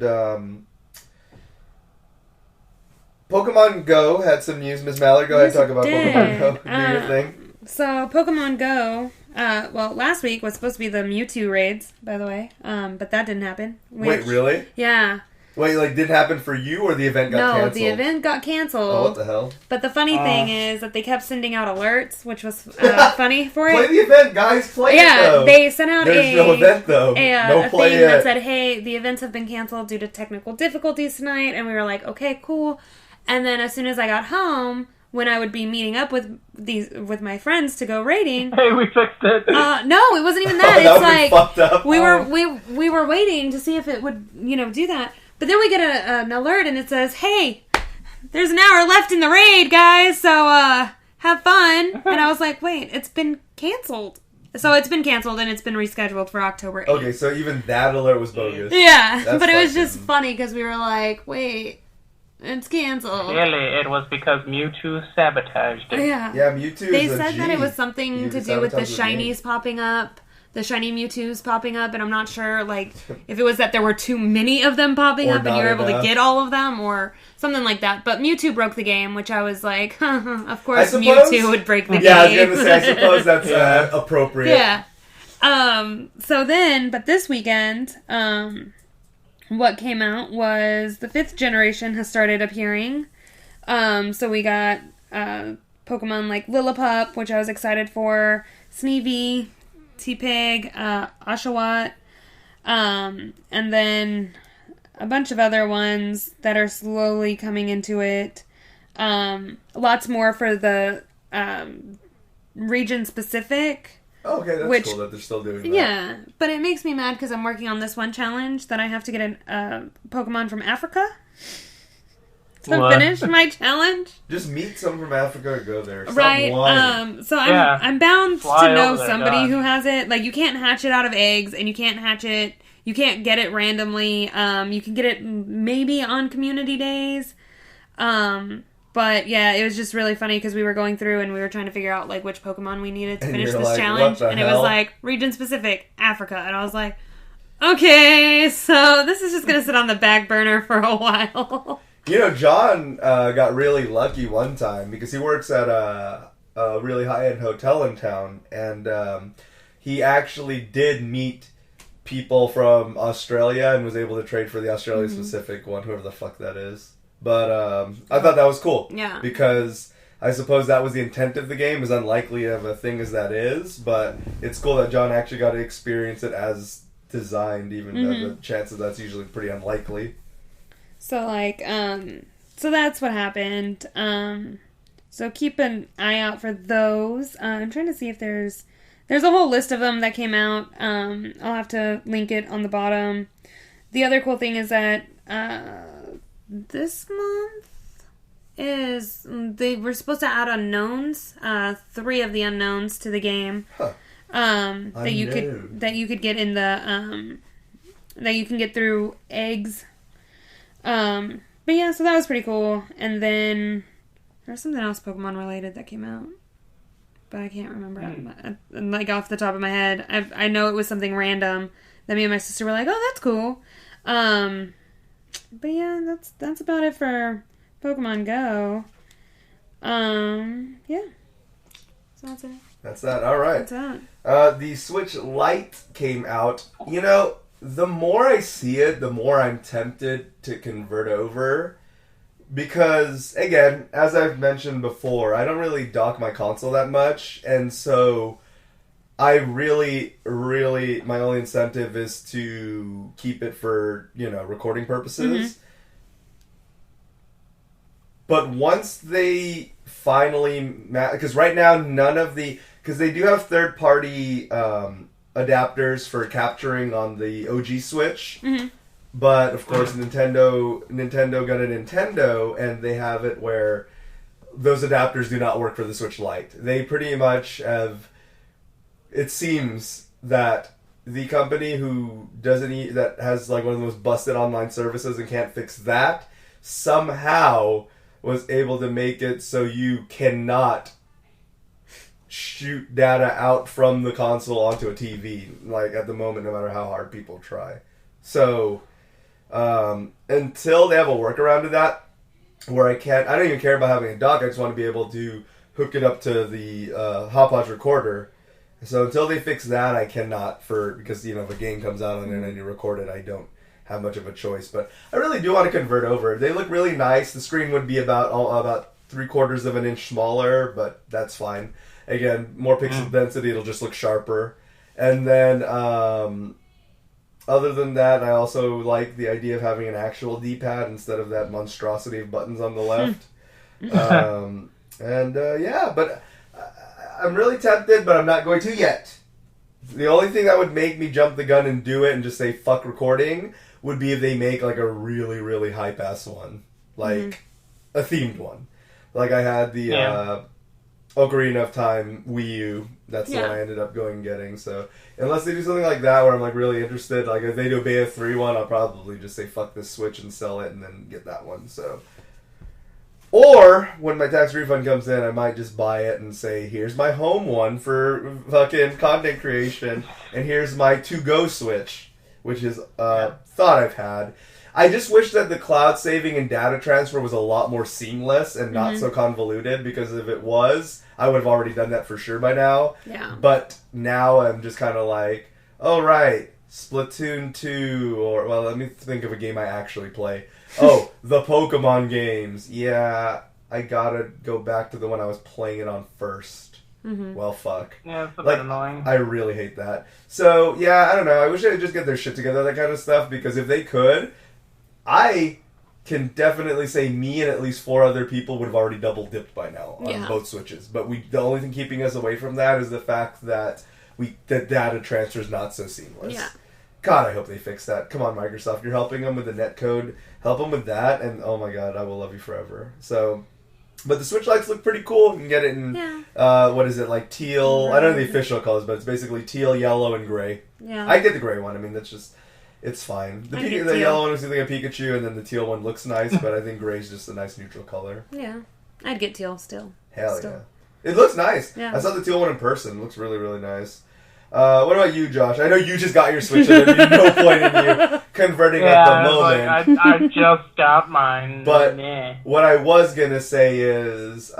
Pokemon Go had some news. Ms. Mallory, go ahead and talk about Pokemon Go. Do your thing. So Pokemon Go, last week was supposed to be the Mewtwo raids, by the way, but that didn't happen. Wait, really? Yeah. Wait, like, did it happen for you or the event got canceled? No, the event got canceled. Oh, what the hell? But the funny thing is that they kept sending out alerts, which was funny for it. Play the event, guys. Play it, though. They sent out There's no event, though. No a play thing it. that said, hey, the events have been canceled due to technical difficulties tonight. And we were like, okay, cool. And then as soon as I got home, when I would be meeting up with my friends to go raiding. Hey, we fixed it. No, it wasn't even that. That It's would've been like fucked up. we were waiting to see if it would, do that. But then we get an alert and it says, "Hey, there's an hour left in the raid, guys. So have fun." And I was like, "Wait, it's been canceled." So it's been canceled and it's been rescheduled for October 8th. Okay, so even that alert was bogus. Yeah, That's but it was fucking- just funny because we were like, "Wait, it's canceled." Clearly, it was because Mewtwo sabotaged it. Yeah. Yeah, Mewtwo They is a said that G. it was something You to do with the sabotage the game. shinies popping up, the shiny Mewtwo's popping up, and I'm not sure, like, if it was that there were too many of them popping Or up and you were not able enough. to get all of them, or something like that. But Mewtwo broke the game, which I was like, of course I suppose- Mewtwo would break the game. Yeah, I was going to say, I suppose that's appropriate. Yeah. So then, but this weekend, what came out was the 5th generation has started appearing. So we got Pokemon like Lillipup, which I was excited for, Sneevee, T-Pig, Oshawott, and then a bunch of other ones that are slowly coming into it. Lots more for the region-specific. Oh, okay, that's Which- cool that they're still doing that. Yeah, but it makes me mad because I'm working on this one challenge that I have to get a Pokemon from Africa to What? finish my challenge. Just meet someone from Africa or go there. Stop Right. lying. So Yeah. I'm bound Fly to know over there, somebody gosh. who has it. Like, you can't hatch it out of eggs, and you can't get it randomly. You can get it maybe on community days. But yeah, it was just really funny because we were going through and we were trying to figure out like which Pokemon we needed to And finish you're this like, challenge, what the and it was hell? like region specific Africa, and I was like, okay, so this is just gonna sit on the back burner for a while. You know, John got really lucky one time because he works at a really high-end hotel in town, and he actually did meet people from Australia and was able to trade for the Australia-specific one, whoever the fuck that is. But I thought that was cool. Yeah. Because I suppose that was the intent of the game, as unlikely of a thing as that is, but it's cool that John actually got to experience it as designed, even though the chances that's usually pretty unlikely. So like, so that's what happened. So keep an eye out for those. I'm trying to see if there's a whole list of them that came out. I'll have to link it on the bottom. The other cool thing is that this month they were supposed to add unknowns, 3 of the unknowns to the game. Huh. That you could get in the that you can get through eggs. But yeah, so that was pretty cool. And then there was something else Pokemon related that came out, but I can't remember. Like off the top of my head, I know it was something random that me and my sister were like, "Oh, that's cool." But yeah, that's about it for Pokemon Go. Yeah. So that's it. That's that. All right. That's that. The Switch Lite came out. You know, the more I see it, the more I'm tempted to convert over. Because, again, as I've mentioned before, I don't really dock my console that much. And so I really, my only incentive is to keep it for, recording purposes. But once they finally... Because right now, none of the... Because they do have third-party adapters for capturing on the OG Switch. But, of course, Nintendo got a Nintendo, and they have it where those adapters do not work for the Switch Lite. They pretty much have... It seems that the company who that has like one of the most busted online services and can't fix that, somehow was able to make it so you cannot shoot data out from the console onto a TV, like at the moment, no matter how hard people try. So, until they have a workaround to that, where I don't even care about having a dock, I just want to be able to hook it up to the Hopodge recorder. So until they fix that, I cannot, because if a game comes out and I need to record it, I don't have much of a choice. But I really do want to convert over. They look really nice. The screen would be about 3/4 of an inch smaller, but that's fine. Again, more pixel density, it'll just look sharper. And then, other than that, I also like the idea of having an actual D-pad instead of that monstrosity of buttons on the left. But I'm really tempted, but I'm not going to yet. The only thing that would make me jump the gun and do it and just say fuck recording would be if they make like a really, really high-pass one. Like a themed one. Like I had the Ocarina of Time Wii U. That's the one I ended up going and getting. So unless they do something like that where I'm like really interested, like if they do a Beta 3 one, I'll probably just say fuck this Switch and sell it and then get that one. So, or when my tax refund comes in, I might just buy it and say, here's my home one for fucking content creation, and here's my to-go Switch, which is thought I've had. I just wish that the cloud saving and data transfer was a lot more seamless and not so convoluted, because if it was, I would have already done that for sure by now. Yeah. But now I'm just kind of like, oh, right, Splatoon 2, or, well, let me think of a game I actually play. Oh, the Pokemon games. Yeah, I gotta go back to the one I was playing it on first. Well, fuck. Yeah, it's a bit annoying. I really hate that. So, yeah, I don't know. I wish they'd just get their shit together, that kind of stuff, because if they could, I can definitely say me and at least 4 other people would have already double dipped by now on both Switches. But the only thing keeping us away from that is the fact that the data transfer is not so seamless. Yeah. God, I hope they fix that. Come on, Microsoft. You're helping them with the netcode. Help them with that, and oh my god, I will love you forever. So, but the Switch lights look pretty cool. You can get it in, what is it, like teal? I don't know the official colors, but it's basically teal, yellow, and gray. Yeah. I get the gray one. I mean, that's just... It's fine. The yellow one is like a Pikachu, and then the teal one looks nice, but I think gray's just a nice neutral color. Yeah. I'd get teal still. Hell yeah. It looks nice. Yeah. I saw the teal one in person. It looks really, really nice. What about you, Josh? I know you just got your Switch, and there'd be no point in you converting at the moment. Like, I just got mine. But what I was going to say is,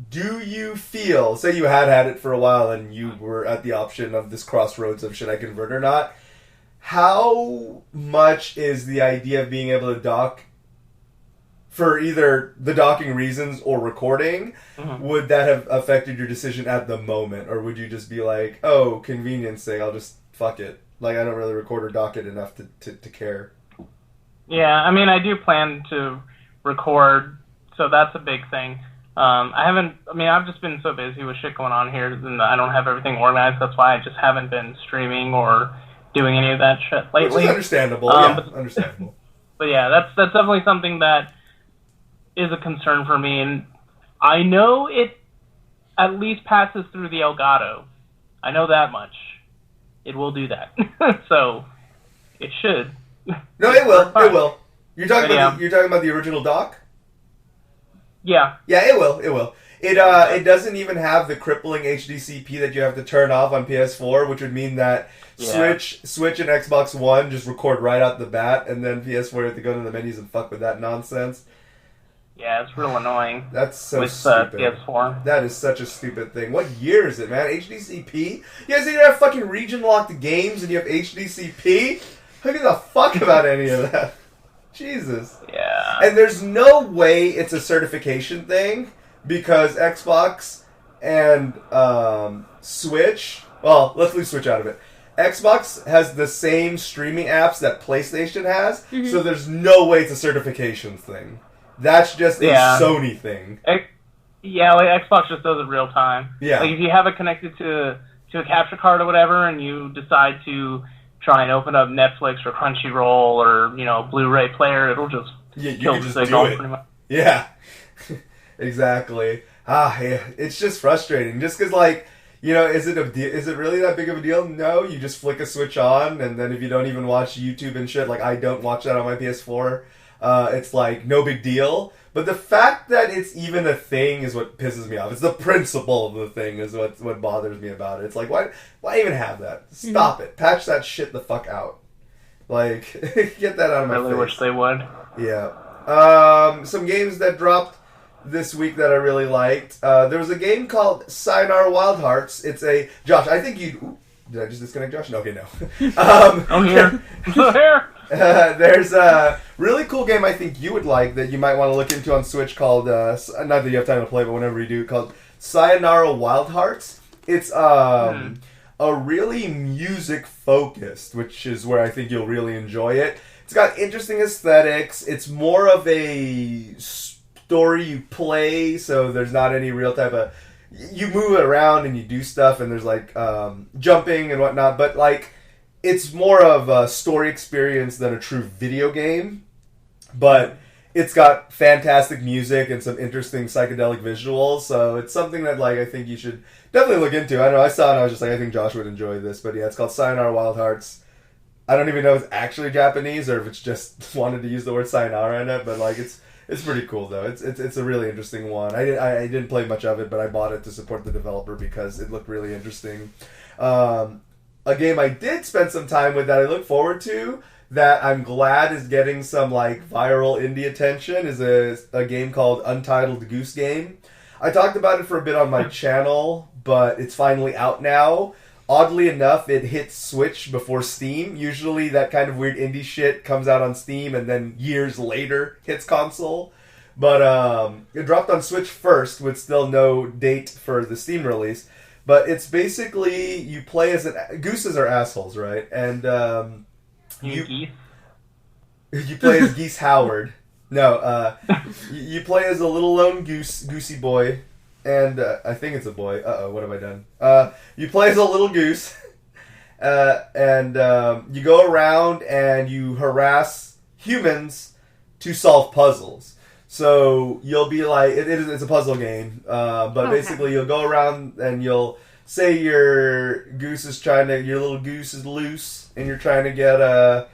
do you feel, say you had it for a while and you were at the option of this crossroads of should I convert or not, how much is the idea of being able to dock for either the docking reasons or recording, would that have affected your decision at the moment? Or would you just be like, oh, convenience sake, I'll just fuck it. Like, I don't really record or dock it enough to care. Yeah, I mean, I do plan to record, so that's a big thing. I've just been so busy with shit going on here, and I don't have everything organized. That's why I just haven't been streaming or doing any of that shit lately. Which is understandable, understandable. But yeah, that's definitely something that is a concern for me, and I know it at least passes through the Elgato. I know that much. It will do that. So, it should. No, it will. It will. You're talking about the original dock? Yeah. Yeah, it will. It will. It doesn't even have the crippling HDCP that you have to turn off on PS4, which would mean that Switch and Xbox One just record right out the bat, and then PS4 you have to go to the menus and fuck with that nonsense. Yeah, it's real annoying. That's so stupid. PS4. That is such a stupid thing. What year is it, man? HDCP? You guys think you have fucking region-locked games and you have HDCP? Who gives a fuck about any of that? Jesus. Yeah. And there's no way it's a certification thing, because Xbox and Switch... Well, let's leave Switch out of it. Xbox has the same streaming apps that PlayStation has, so there's no way it's a certification thing. That's just a Sony thing. Like Xbox just does it real time. Yeah. Like if you have it connected to a capture card or whatever, and you decide to try and open up Netflix or Crunchyroll or Blu-ray player, it'll just kill the signal pretty much. Yeah. Exactly. It's just frustrating. Just because is it really that big of a deal? No, you just flick a switch on, and then if you don't even watch YouTube and shit, like I don't watch that on my PS4. It's like no big deal, but the fact that it's even a thing is what pisses me off. It's the principle of the thing is what bothers me about it. It's like why even have that? Stop it. Patch that shit the fuck out. Like get that out of my face. I really wish they would. Yeah. Some games that dropped this week that I really liked. There was a game called Sayonara Wild Hearts. It's Josh. I think you. Did I just disconnect Josh? No, okay, no. I'm here. I'm still here. There's a really cool game I think you would like that you might want to look into on Switch called, not that you have time to play, but whenever you do, called Sayonara Wild Hearts. It's a really music-focused, which is where I think you'll really enjoy it. It's got interesting aesthetics. It's more of a story you play, so there's not any real type of... You move around and you do stuff, and there's, like, jumping and whatnot, but, like, it's more of a story experience than a true video game. But it's got fantastic music and some interesting psychedelic visuals, so it's something that, like, I think you should definitely look into. I don't know, I saw it and I was just like, I think Josh would enjoy this, but yeah, it's called Sayonara Wild Hearts. I don't even know if it's actually Japanese or if it's just wanted to use the word sayonara in it, but like it's pretty cool though. It's a really interesting one. I didn't play much of it, but I bought it to support the developer because it looked really interesting. A game I did spend some time with that I look forward to, that I'm glad is getting some like viral indie attention, is a game called Untitled Goose Game. I talked about it for a bit on my channel, but it's finally out now. Oddly enough, it hits Switch before Steam. Usually that kind of weird indie shit comes out on Steam and then years later hits console. But it dropped on Switch first with still no date for the Steam release. But it's basically, you play as gooses are assholes, right? And you play as Geese Howard. No, you play as a little lone goosey boy. And I think it's a boy. Uh-oh, what have I done? You play as a little goose, and you go around and you harass humans to solve puzzles. So you'll be like, it's a puzzle game, but basically you'll go around and you'll say your little goose is loose, and you're trying to get a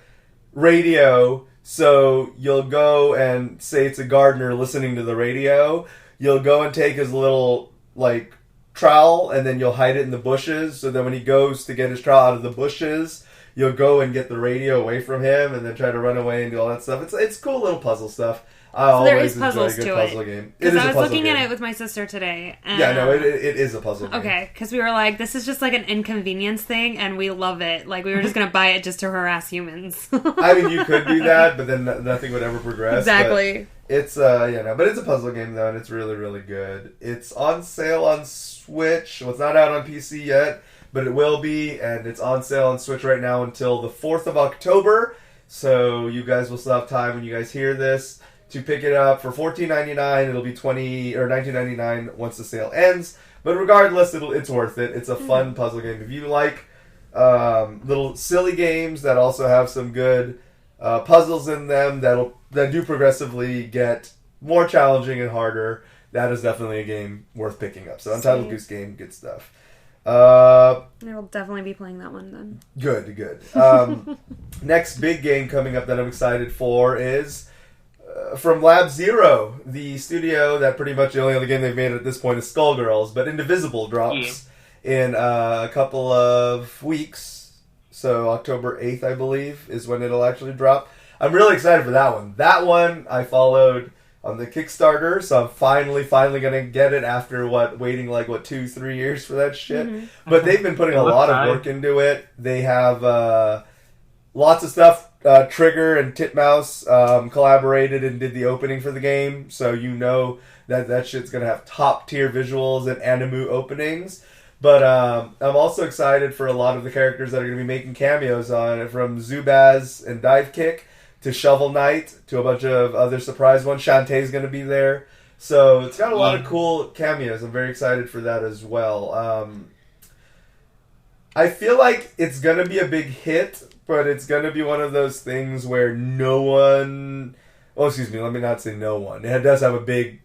radio. So you'll go and say it's a gardener listening to the radio. You'll go and take his little, like, trowel, and then you'll hide it in the bushes, so then when he goes to get his trowel out of the bushes, you'll go and get the radio away from him, and then try to run away and do all that stuff. It's cool little puzzle stuff. I always enjoy a good puzzle game. Because I was looking at it with my sister today. And yeah, no, it is a puzzle game. Okay, because we were like, this is just like an inconvenience thing, and we love it. Like, we were just going to buy it just to harass humans. I mean, you could do that, but then nothing would ever progress. Exactly. It's, but it's a puzzle game, though, and it's really, really good. It's on sale on Switch. Well, it's not out on PC yet, but it will be, and it's on sale on Switch right now until the 4th of October, so you guys will still have time when you guys hear this to pick it up for $14.99. It'll be $19.99 once the sale ends. But regardless, it's worth it. It's a fun puzzle game. If you like little silly games that also have some good puzzles in them that do progressivly get more challenging and harder, that is definitely a game worth picking up. So Untitled Goose Game, good stuff. I will definitely be playing that one then. Good. Next big game coming up that I'm excited for is from Lab Zero, the studio that pretty much the only other game they've made at this point is Skullgirls, but Indivisible drops in a couple of weeks. So October 8th, I believe, is when it'll actually drop. I'm really excited for that one. That one I followed on the Kickstarter, so I'm finally going to get it after waiting 2-3 years for that shit. Mm-hmm. But they've been putting a lot of work into it. They have lots of stuff. Trigger and Titmouse collaborated and did the opening for the game, so you know that shit's gonna have top tier visuals and anime openings. But I'm also excited for a lot of the characters that are gonna be making cameos on it, from Zubaz and Dive Kick to Shovel Knight to a bunch of other surprise ones. Shantae's gonna be there, so it's got a lot of cool cameos. I'm very excited for that as well. I feel like it's gonna be a big hit. But it's going to be one of those things where no one... Oh, excuse me, let me not say no one. It does have a big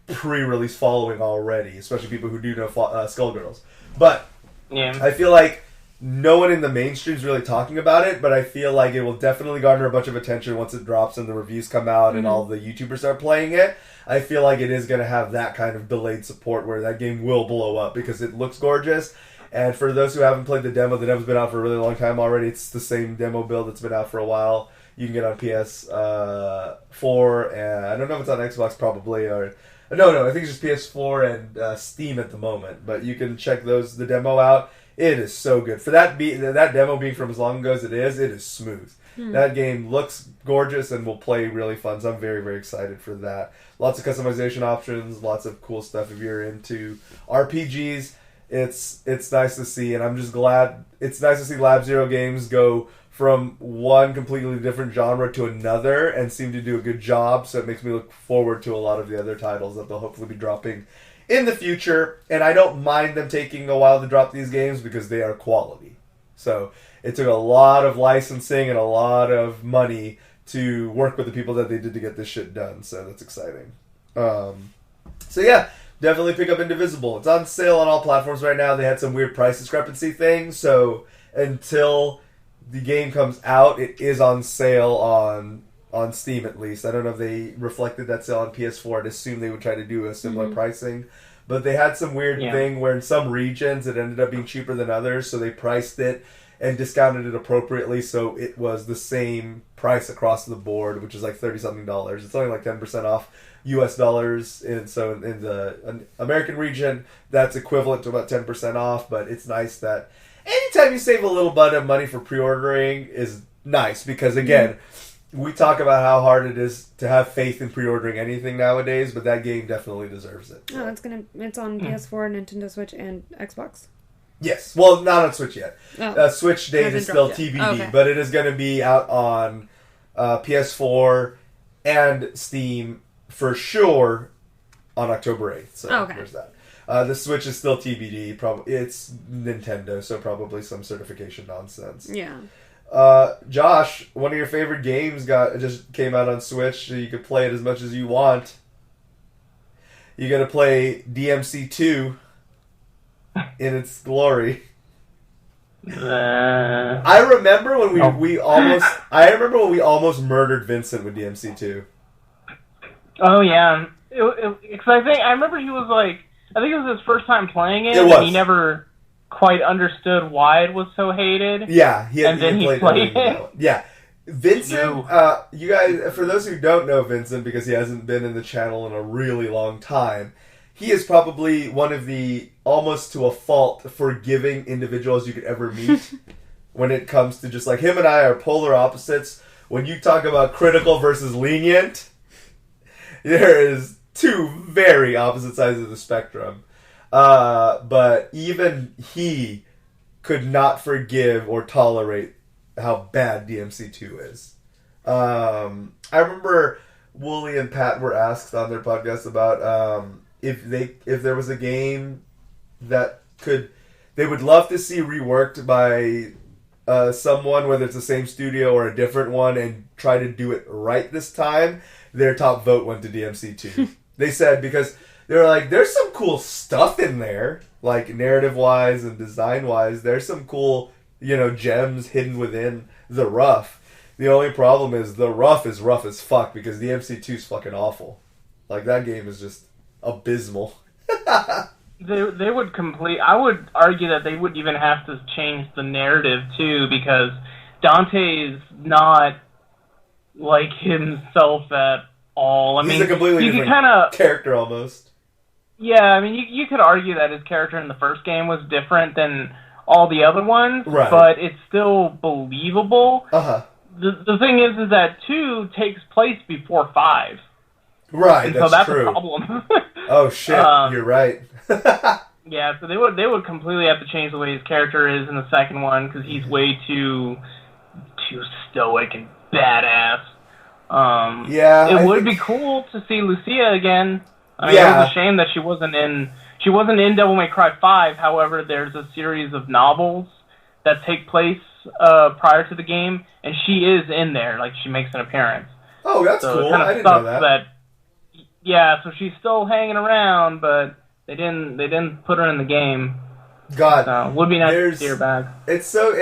pre-release following already, especially people who do know Skullgirls. But I feel like no one in the mainstream is really talking about it, but I feel like it will definitely garner a bunch of attention once it drops and the reviews come out and all the YouTubers start playing it. I feel like it is going to have that kind of delayed support where that game will blow up because it looks gorgeous. And for those who haven't played the demo's been out for a really long time already. It's the same demo build that's been out for a while. You can get on PS4, and I don't know if it's on Xbox probably, or... No, I think it's just PS4 and Steam at the moment. But you can check the demo out. It is so good. For that demo being from as long ago as it is smooth. That game looks gorgeous and will play really fun, so I'm very, very excited for that. Lots of customization options, lots of cool stuff if you're into RPGs. It's nice to see, and I'm just glad. It's nice to see Lab Zero games go from one completely different genre to another and seem to do a good job, so it makes me look forward to a lot of the other titles that they'll hopefully be dropping in the future. And I don't mind them taking a while to drop these games because they are quality. So it took a lot of licensing and a lot of money to work with the people that they did to get this shit done, so that's exciting. So yeah, definitely pick up Indivisible. It's on sale on all platforms right now. They had some weird price discrepancy things, so until the game comes out, it is on sale on Steam at least. I don't know if they reflected that sale on PS4. I'd assume they would try to do a similar pricing. But they had some weird thing where in some regions it ended up being cheaper than others, so they priced it and discounted it appropriately, so it was the same price across the board, which is like $30-something. It's only like 10% off US dollars, and so in the American region, that's equivalent to about 10% off, but it's nice that anytime you save a little bit of money for pre-ordering is nice, because again, we talk about how hard it is to have faith in pre-ordering anything nowadays, but that game definitely deserves it. Oh, it's on PS4, Nintendo Switch, and Xbox. Yes. Well, not on Switch yet. Switch date is still yet. TBD, Okay. but it is going to be out on PS4 and Steam for sure on October 8th. So there's that. The Switch is still TBD. Probably it's Nintendo, so probably some certification nonsense. Yeah. Josh, one of your favorite games just came out on Switch, so you could play it as much as you want. You got to play DMC2 in its glory. I remember when we almost murdered Vincent with DMC2. Oh yeah, because I remember he was like, I think it was his first time playing it. It was. And he never quite understood why it was so hated. Yeah, he played it. Yeah, Vincent. You guys, for those who don't know Vincent, because he hasn't been in the channel in a really long time, he is probably one of the almost to a fault forgiving individuals you could ever meet. When it comes to just like him and I are polar opposites. When you talk about critical versus lenient, there is two very opposite sides of the spectrum. But even he could not forgive or tolerate how bad DMC2 is. I remember Wooly and Pat were asked on their podcast about if there was a game that they would love to see reworked by someone, whether it's the same studio or a different one, and try to do it right this time. Their top vote went to DMC2. They said because they were like, there's some cool stuff in there, like narrative-wise and design-wise. There's some cool, gems hidden within the rough. The only problem is the rough is rough as fuck because DMC2 is fucking awful. Like, that game is just abysmal. They would I would argue that they wouldn't even have to change the narrative, too, because Dante is not like himself at all. He's a completely different character, almost. Yeah, I mean, you could argue that his character in the first game was different than all the other ones, right, but it's still believable. Uh-huh. The thing is that 2 takes place before 5. Right, and that's so that's true. a problem. Oh, shit, you're right. Yeah, so they would completely have to change the way his character is in the second one, because he's way too stoic and badass. It would be cool to see Lucia again. I mean, it was a shame that she wasn't in Devil May Cry 5. However, there's a series of novels that take place prior to the game, and she is in there. Like, she makes an appearance. Oh, that's cool. I didn't know that. Yeah, so she's still hanging around, but they didn't put her in the game. God, so, would be nice to see her back. It's so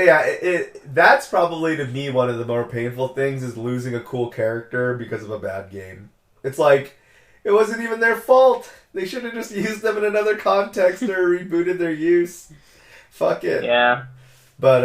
that's probably to me one of the more painful things is losing a cool character because of a bad game. It's like it wasn't even their fault. They should have just used them in another context or rebooted their use. Fuck it. Yeah. But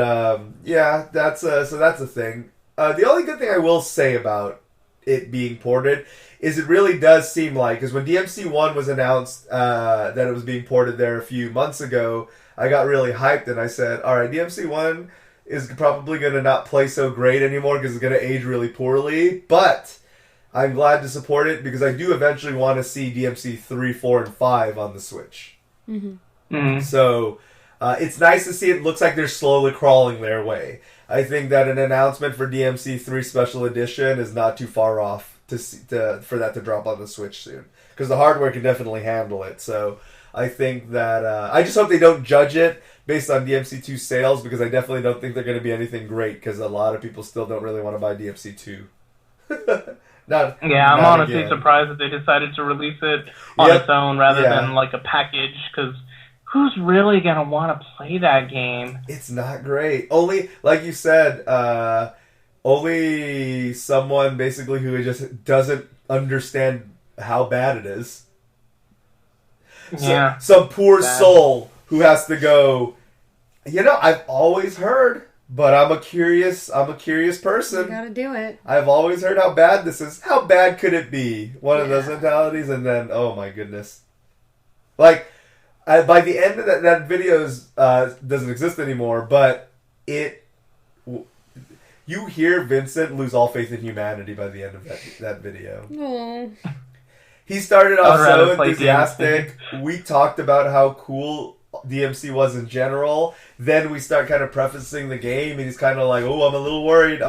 that's a thing. The only good thing I will say about it being ported is it really does seem like, because when DMC1 was announced that it was being ported there a few months ago, I got really hyped and I said, all right, DMC1 is probably going to not play so great anymore because it's going to age really poorly, but I'm glad to support it because I do eventually want to see DMC 3, 4, and 5 on the Switch. So it's nice to see. It looks like they're slowly crawling their way. I think that an announcement for DMC 3 Special Edition is not too far off for that to drop on the Switch soon. Because the hardware can definitely handle it. So I think that... I just hope they don't judge it based on DMC 2 sales, because I definitely don't think they're going to be anything great, because a lot of people still don't really want to buy DMC 2. I'm honestly surprised that they decided to release it on its own rather than like a package, because who's really going to want to play that game? It's not great. Only, like you said, only someone basically who just doesn't understand how bad it is. Yeah. Some poor soul who has to go, I've always heard, but I'm a curious person. You gotta do it. I've always heard how bad this is. How bad could it be? One of those mentalities, and then, oh my goodness. Like, by the end of that video doesn't exist anymore, but you hear Vincent lose all faith in humanity by the end of that video. Aww. He started off so enthusiastic. We talked about how cool DMC was in general. Then we start kind of prefacing the game, and he's kind of like, oh, I'm a little worried.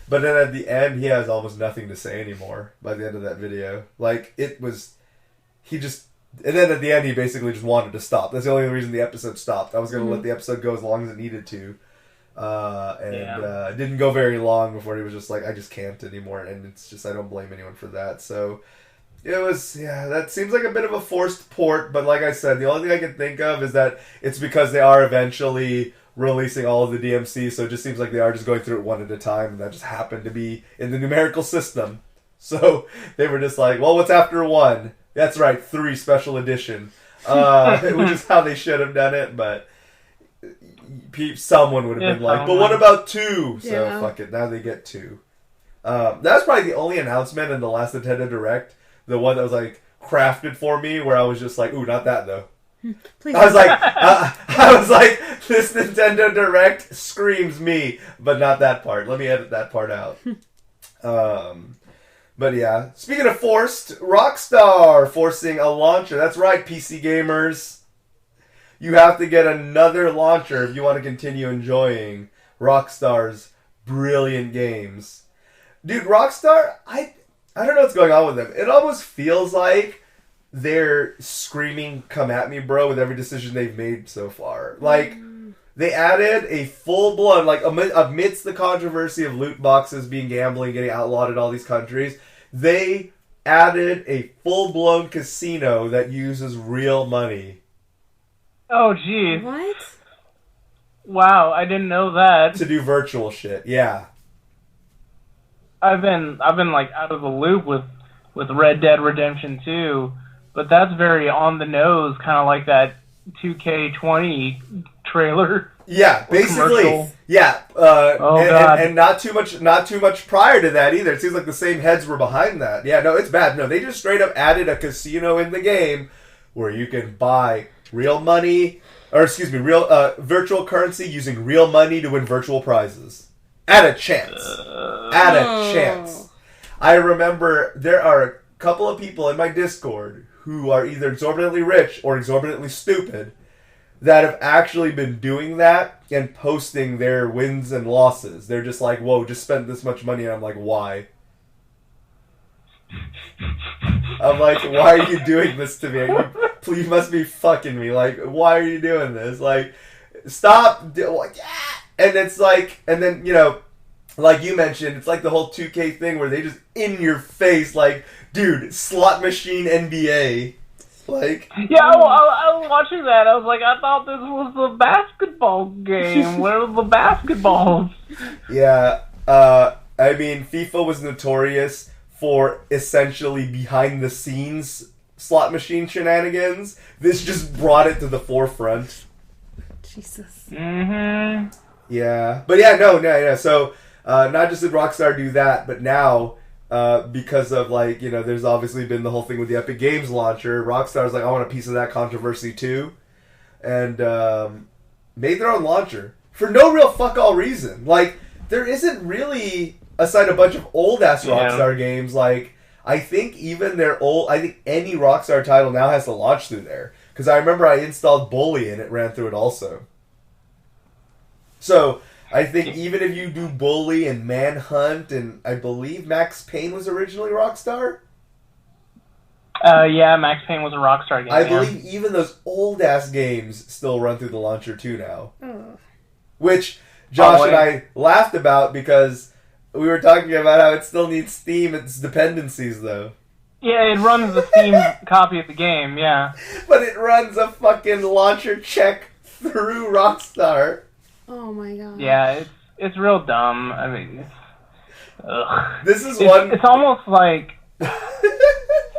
But then at the end, he has almost nothing to say anymore by the end of that video. Like, and then at the end, he basically just wanted to stop. That's the only reason the episode stopped. I was going to let the episode go as long as it needed to. It didn't go very long before he was just like, I just can't anymore. And it's just, I don't blame anyone for that. So it was, that seems like a bit of a forced port. But like I said, the only thing I can think of is that it's because they are eventually releasing all of the DMC. So it just seems like they are just going through it one at a time. And that just happened to be in the numerical system. So they were just like, well, what's after 1? That's right, 3 Special Edition. Which is how they should have done it, but someone would have been like, but what about 2? So fuck it, now they get 2. That was probably the only announcement in the last Nintendo Direct, the one that was like crafted for me, where I was just like, ooh, not that though. Please. I was like, this Nintendo Direct screams me, but not that part. Let me edit that part out. But yeah, speaking of forced, Rockstar forcing a launcher. That's right, PC gamers. You have to get another launcher if you want to continue enjoying Rockstar's brilliant games. Dude, Rockstar, I don't know what's going on with them. It almost feels like they're screaming, come at me, bro, with every decision they've made so far. Like, they added a full-blown, like, amidst the controversy of loot boxes being gambling, getting outlawed in all these countries, they added a full-blown casino that uses real money. Oh, geez. What? Wow, I didn't know that. To do virtual shit, yeah. I've been like out of the loop with Red Dead Redemption 2, but that's very on the nose, kind of like that 2K20 trailer. Yeah, basically. Commercial. Yeah. God. And not too much prior to that either. It seems like the same heads were behind that. Yeah, no, it's bad. No, they just straight up added a casino in the game where you can buy real money, real virtual currency using real money to win virtual prizes. At a chance. I remember there are a couple of people in my Discord who are either exorbitantly rich or exorbitantly stupid that have actually been doing that and posting their wins and losses. They're just like, whoa, just spent this much money. And I'm like, why? I'm like, why are you doing this to me? You must be fucking me. Like, why are you doing this? Like, stop. And it's like, and then, like you mentioned, it's like the whole 2K thing where they just in your face, like, dude, slot machine NBA. Like, yeah, I was watching that. I was like, I thought this was a basketball game. Where are the basketballs? Yeah, I mean, FIFA was notorious for essentially behind-the-scenes slot machine shenanigans. This just brought it to the forefront. Jesus. Mm-hmm. Yeah, but yeah. So, not just did Rockstar do that, but now, because of, like, there's obviously been the whole thing with the Epic Games launcher, Rockstar's like, I want a piece of that controversy too. and made their own launcher for no real fuck all reason. Like, there isn't really, aside a bunch of old ass Rockstar games, like, I think any Rockstar title now has to launch through there. Because I remember I installed Bully and it ran through it also. So, I think even if you do Bully and Manhunt, and I believe Max Payne was originally Rockstar? Yeah, Max Payne was a Rockstar game. I believe even those old-ass games still run through the launcher too now. Oh. Which Josh and I laughed about because we were talking about how it still needs Steam, its dependencies, though. Yeah, it runs the Steam copy of the game, yeah. But it runs a fucking launcher check through Rockstar. Oh my god. Yeah, it's real dumb. I mean, It's almost like...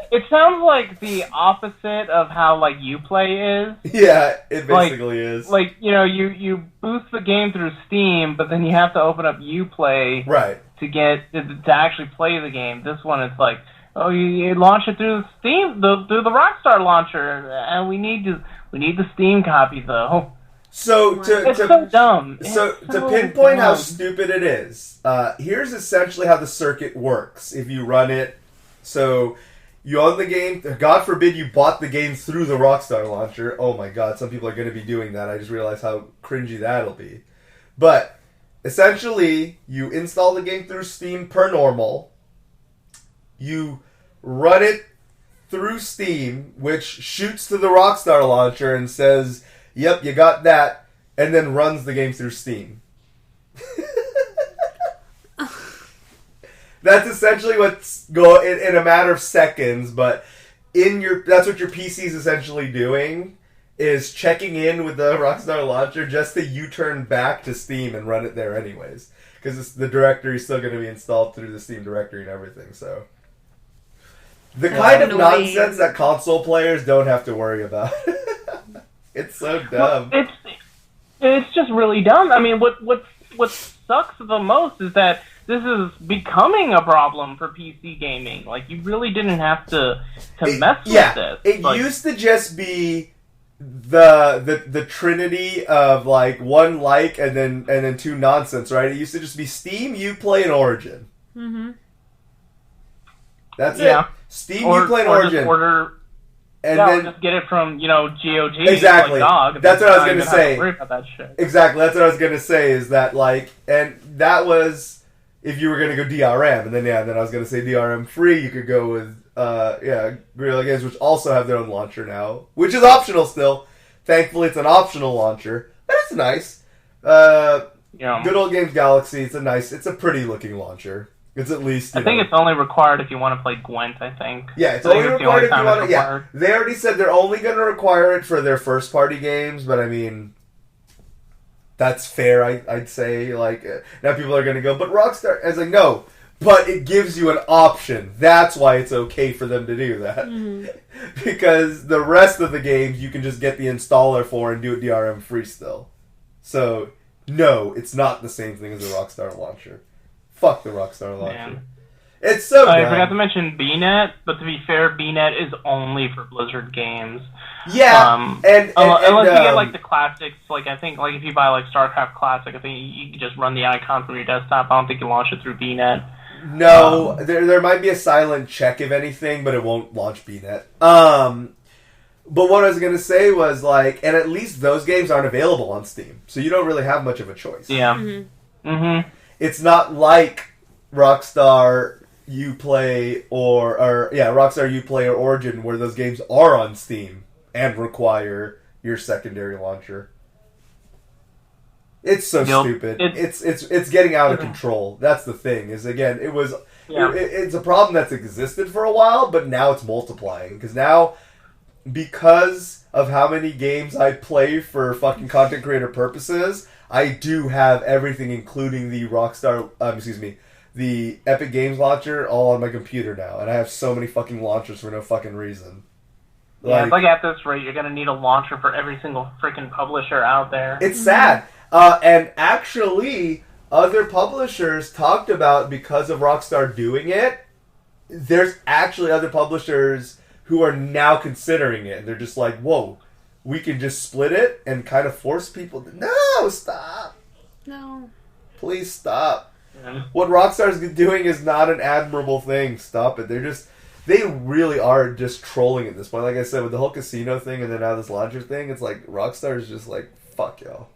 It sounds like the opposite of how, like, Uplay is. Yeah, it basically is. Like, you know, you boost the game through Steam, but then you have to open up Uplay to actually play the game. This one, it's like, oh, you launch it through Steam, through the Rockstar launcher, and we need the Steam copy, though. So it's so dumb. To pinpoint how stupid it is, here's essentially how the circuit works. If you run it, so you own the game. God forbid you bought the game through the Rockstar launcher. Oh my god, some people are going to be doing that. I just realized how cringy that'll be. But essentially, you install the game through Steam per normal. You run it through Steam, which shoots to the Rockstar launcher and says, yep, you got that, and then runs the game through Steam. That's essentially what's going in a matter of seconds, but that's what your PC is essentially doing, is checking in with the Rockstar launcher just to U-turn back to Steam and run it there anyways. Because the directory is still going to be installed through the Steam directory and everything, so... The kind of nonsense that console players don't have to worry about. It's so dumb. Well, it's just really dumb. I mean, what sucks the most is that this is becoming a problem for PC gaming. Like, you really didn't have to mess with this. It used to just be the trinity of like one and then two nonsense, right? It used to just be Steam, Uplay, and Origin. Mm-hmm. That's it. Steam, Uplay, and Origin. And then just get it from, GOG. Exactly. That's what I was going to say. Worry about that shit. Exactly. That's what I was going to say, is that, like, and that was if you were going to go DRM. And then I was going to say DRM free, you could go with, Guerrilla Games, which also have their own launcher now, which is optional still. Thankfully, it's an optional launcher. But it's nice. Good Old Games Galaxy, it's a pretty looking launcher. It's at least, I think it's only required if you want to play Gwent, I think. Yeah, it's only required if you want to... Yeah, they already said they're only going to require it for their first-party games, but I mean... That's fair, I'd say. Like, now people are going to go, but Rockstar... I was like, no, but it gives you an option. That's why it's okay for them to do that. Mm-hmm. Because the rest of the games you can just get the installer for and do it DRM free still. So, no, it's not the same thing as a Rockstar launcher. Fuck the Rockstar launcher. Man. It's so I forgot to mention BNet, but to be fair, BNet is only for Blizzard games. Yeah, unless you get like the classics, like I think, like if you buy like StarCraft Classic, I think you can just run the icon from your desktop. I don't think you launch it through BNet. No, there might be a silent check if anything, but it won't launch BNet. But what I was gonna say was like, and at least those games aren't available on Steam, so you don't really have much of a choice. Yeah. Mm-hmm. Mm-hmm. It's not like Rockstar Uplay Rockstar Uplay or Origin, where those games are on Steam and require your secondary launcher. It's so stupid. It's getting out of control. That's the thing. Is again, it's a problem that's existed for a while, but now it's multiplying because of how many games I play for fucking content creator purposes. I do have everything, including the the Epic Games launcher, all on my computer now, and I have so many fucking launchers for no fucking reason. Yeah, it's like at this rate, you're gonna need a launcher for every single freaking publisher out there. It's sad, and actually, other publishers talked about, because of Rockstar doing it, there's actually other publishers who are now considering it, and they're just like, whoa. we can just split it and kind of force people to... No, stop. No. Please stop. What Rockstar's doing is not an admirable thing. Stop it. They really are just trolling at this point. Like I said, with the whole casino thing and then now this launcher thing, it's like Rockstar's just like, fuck y'all.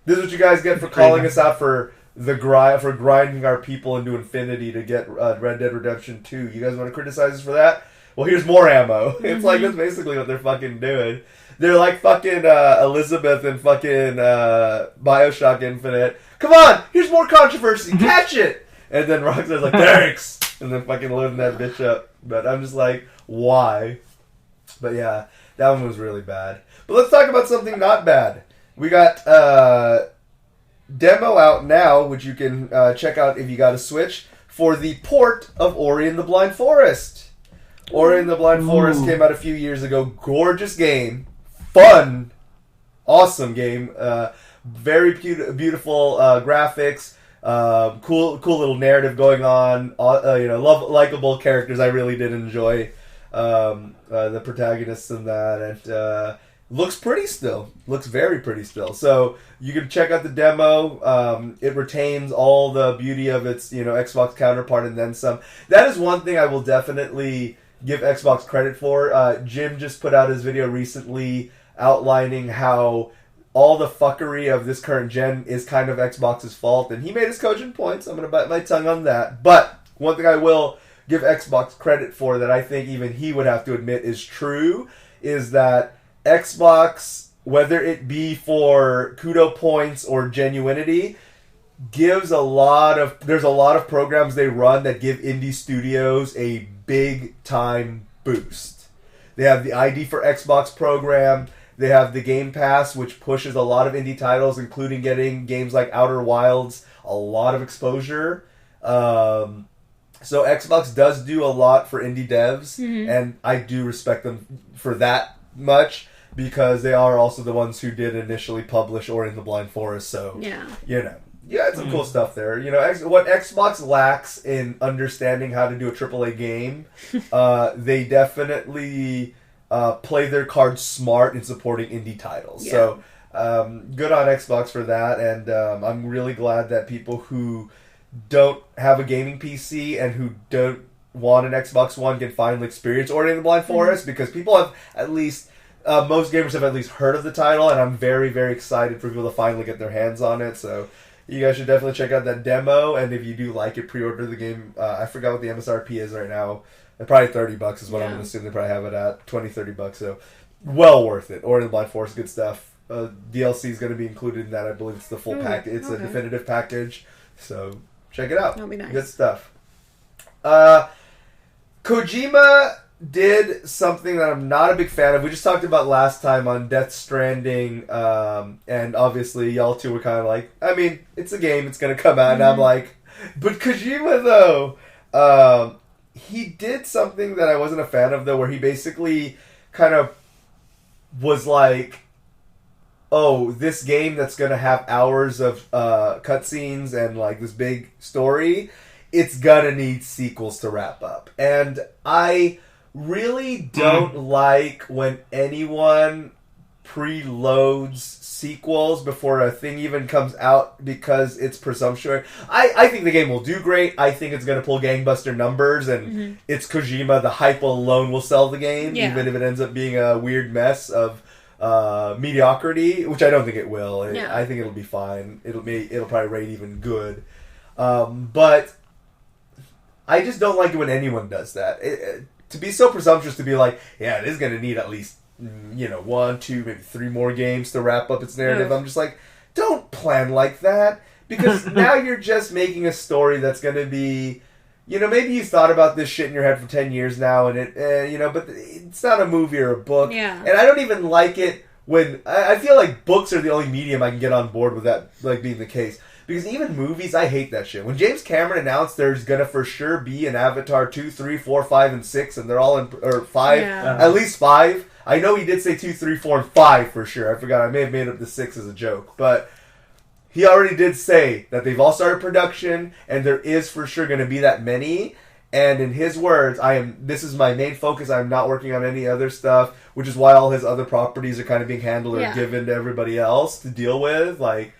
This is what you guys get for calling us out for grinding our people into infinity to get Red Dead Redemption 2. You guys want to criticize us for that? Well, here's more ammo. It's like, that's basically what they're fucking doing. They're like fucking Elizabeth and fucking Bioshock Infinite. Come on, here's more controversy. Catch it! And then Rockstar's like, thanks! And then fucking loading that bitch up. But I'm just like, why? But yeah, that one was really bad. But let's talk about something not bad. We got demo out now, which you can check out if you got a Switch, for the port of Ori and the Blind Forest. Ori and the Blind Forest came out a few years ago. Gorgeous game. Fun. Awesome game. Very beautiful graphics. Cool little narrative going on. Likable characters. I really did enjoy the protagonists in that, and looks pretty still. Looks very pretty still. So you can check out the demo. It retains all the beauty of its Xbox counterpart and then some. That is one thing I will definitely give Xbox credit for. Jim just put out his video recently outlining how all the fuckery of this current gen is kind of Xbox's fault, and he made his cogent points. I'm going to bite my tongue on that. But one thing I will give Xbox credit for that I think even he would have to admit is true is that Xbox, whether it be for kudo points or genuinity, there's a lot of programs they run that give indie studios a big time boost. They have the ID for Xbox program. They have the Game Pass, which pushes a lot of indie titles, including getting games like Outer Wilds a lot of exposure. So Xbox does do a lot for indie devs, and I do respect them for that much, because they are also the ones who did initially publish Ori and the Blind Forest. So, it's some cool stuff there. What Xbox lacks in understanding how to do a AAA game, they definitely play their cards smart in supporting indie titles. Yeah. So, good on Xbox for that, and I'm really glad that people who don't have a gaming PC and who don't want an Xbox One can finally experience Ori and the Blind Forest, because people have at least... most gamers have at least heard of the title, and I'm very, very excited for people to finally get their hands on it. So you guys should definitely check out that demo, and if you do like it, pre-order the game. I forgot what the MSRP is right now. Probably $30 is what I'm going to assume they probably have it at. $20-$30. So well worth it. Ori and the Blind Forest, good stuff. DLC is going to be included in that. I believe it's the full package. It's a definitive package. So check it out. That'll be nice. Good stuff. Kojima did something that I'm not a big fan of. We just talked about last time on Death Stranding, and obviously y'all two were kind of like, I mean, it's a game, it's going to come out, and I'm like, but Kojima, though, he did something that I wasn't a fan of, though, where he basically kind of was like, oh, this game that's going to have hours of cutscenes and like this big story, it's going to need sequels to wrap up. And I really don't like when anyone preloads sequels before a thing even comes out because it's presumptuous. I think the game will do great. I think it's going to pull gangbuster numbers, and it's Kojima. The hype alone will sell the game, even if it ends up being a weird mess of mediocrity, which I don't think it will. I think it'll be fine. It'll probably rate even good. But I just don't like it when anyone does that. To be so presumptuous to be like, yeah, it is going to need at least, 1, 2, maybe 3 more games to wrap up its narrative. I'm just like, don't plan like that. Because now you're just making a story that's going to be, maybe you thought about this shit in your head for 10 years now, and but it's not a movie or a book. Yeah. And I don't even like it when, I feel like books are the only medium I can get on board with that, like, being the case. Because even movies, I hate that shit. When James Cameron announced there's going to for sure be an Avatar 2, 3, 4, 5, and 6, and they're all in, or 5, at least 5. I know he did say 2, 3, 4, and 5 for sure. I forgot. I may have made up the 6 as a joke. But he already did say that they've all started production, and there is for sure going to be that many. And in his words, this is my main focus. I'm not working on any other stuff, which is why all his other properties are kind of being handled or given to everybody else to deal with, like,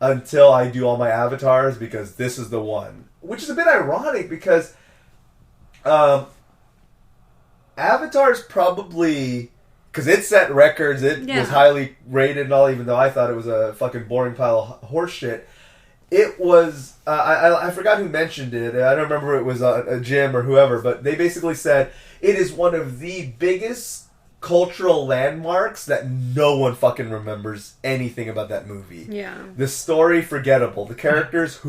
until I do all my avatars, because this is the one. Which is a bit ironic, because Avatar's probably... Because it set records, it was highly rated and all, even though I thought it was a fucking boring pile of horse shit. It was, I forgot who mentioned it. I don't remember if it was a Jim or whoever, but they basically said it is one of the biggest cultural landmarks that no one fucking remembers anything about that movie. Yeah. The story, forgettable. The characters,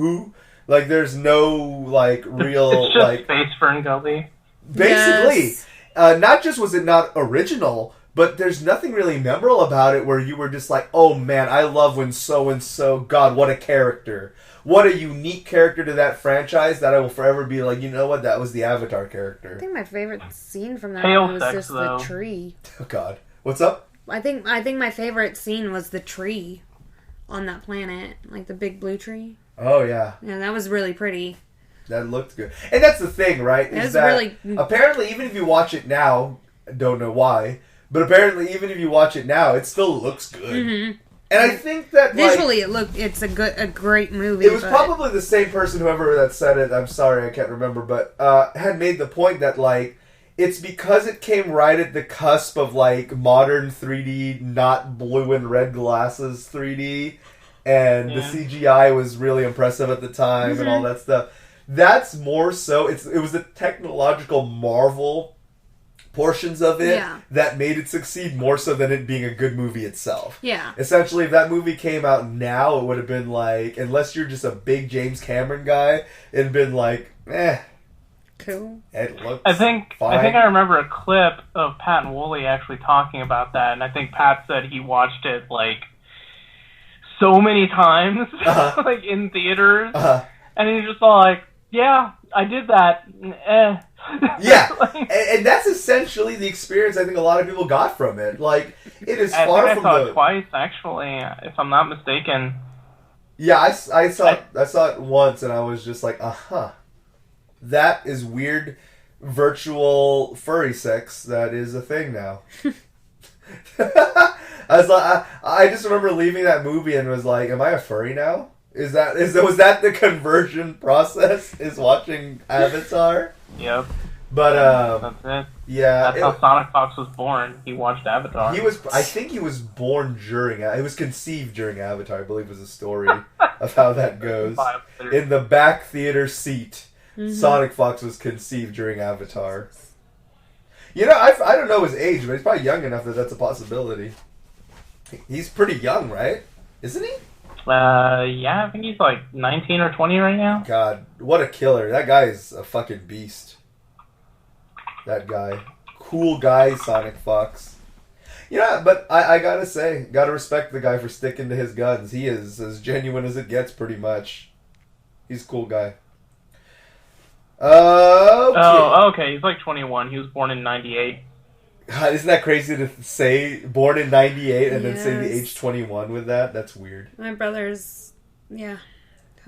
like, there's no, like, real, it's just like... Space Fern Gully. Basically. Yes. Not just was it not original... But there's nothing really memorable about it where you were just like, oh man, I love when so-and-so, God, what a character. What a unique character to that franchise that I will forever be like, you know what, that was the Avatar character. I think my favorite scene from that movie was just the tree. Oh God. What's up? I think my favorite scene was the tree on that planet. Like the big blue tree. Oh yeah. Yeah, that was really pretty. That looked good. And that's the thing, right? Is that really... Apparently, even if you watch it now, I don't know why... But apparently, even if you watch it now, it still looks good. Mm-hmm. And I think that visually, it's a great movie. It was probably the same person, whoever that said it. I'm sorry, I can't remember, but had made the point that like it's because it came right at the cusp of like modern 3D, not blue and red glasses 3D, and the CGI was really impressive at the time and all that stuff. That's more so. It was the technological marvel portions of it that made it succeed more so than it being a good movie itself. Yeah. Essentially, if that movie came out now, it would have been like, unless you're just a big James Cameron guy, it'd been like, cool. It looks fine. I think I remember a clip of Pat and Woolley actually talking about that, and I think Pat said he watched it like so many times, like in theaters, and he just all like, yeah, I did that. Yeah, and that's essentially the experience I think a lot of people got from it. Like, it is far from I saw it twice, actually, if I'm not mistaken. Yeah, I saw it once, and I was just like, that is weird virtual furry sex that is a thing now. I just remember leaving that movie and was like, am I a furry now? Was that the conversion process? Is watching Avatar? Yep. But that's it. Yeah, that's how Sonic Fox was born. He watched Avatar. I think he was born during. It was conceived during Avatar. I believe was the story of how that goes. In the back theater seat, Sonic Fox was conceived during Avatar. You know, I don't know his age, but he's probably young enough that that's a possibility. He's pretty young, right? Isn't he? Yeah, I think he's like 19 or 20 right now. God, what a killer. That guy is a fucking beast. That guy. Cool guy, Sonic Fox. Yeah, but I gotta say, gotta respect the guy for sticking to his guns. He is as genuine as it gets, pretty much. He's a cool guy. Okay. Oh, okay. He's like 21. He was born in 98. God, isn't that crazy to say born in 98 and then say the age 21 with that? That's weird. My brother's, he'll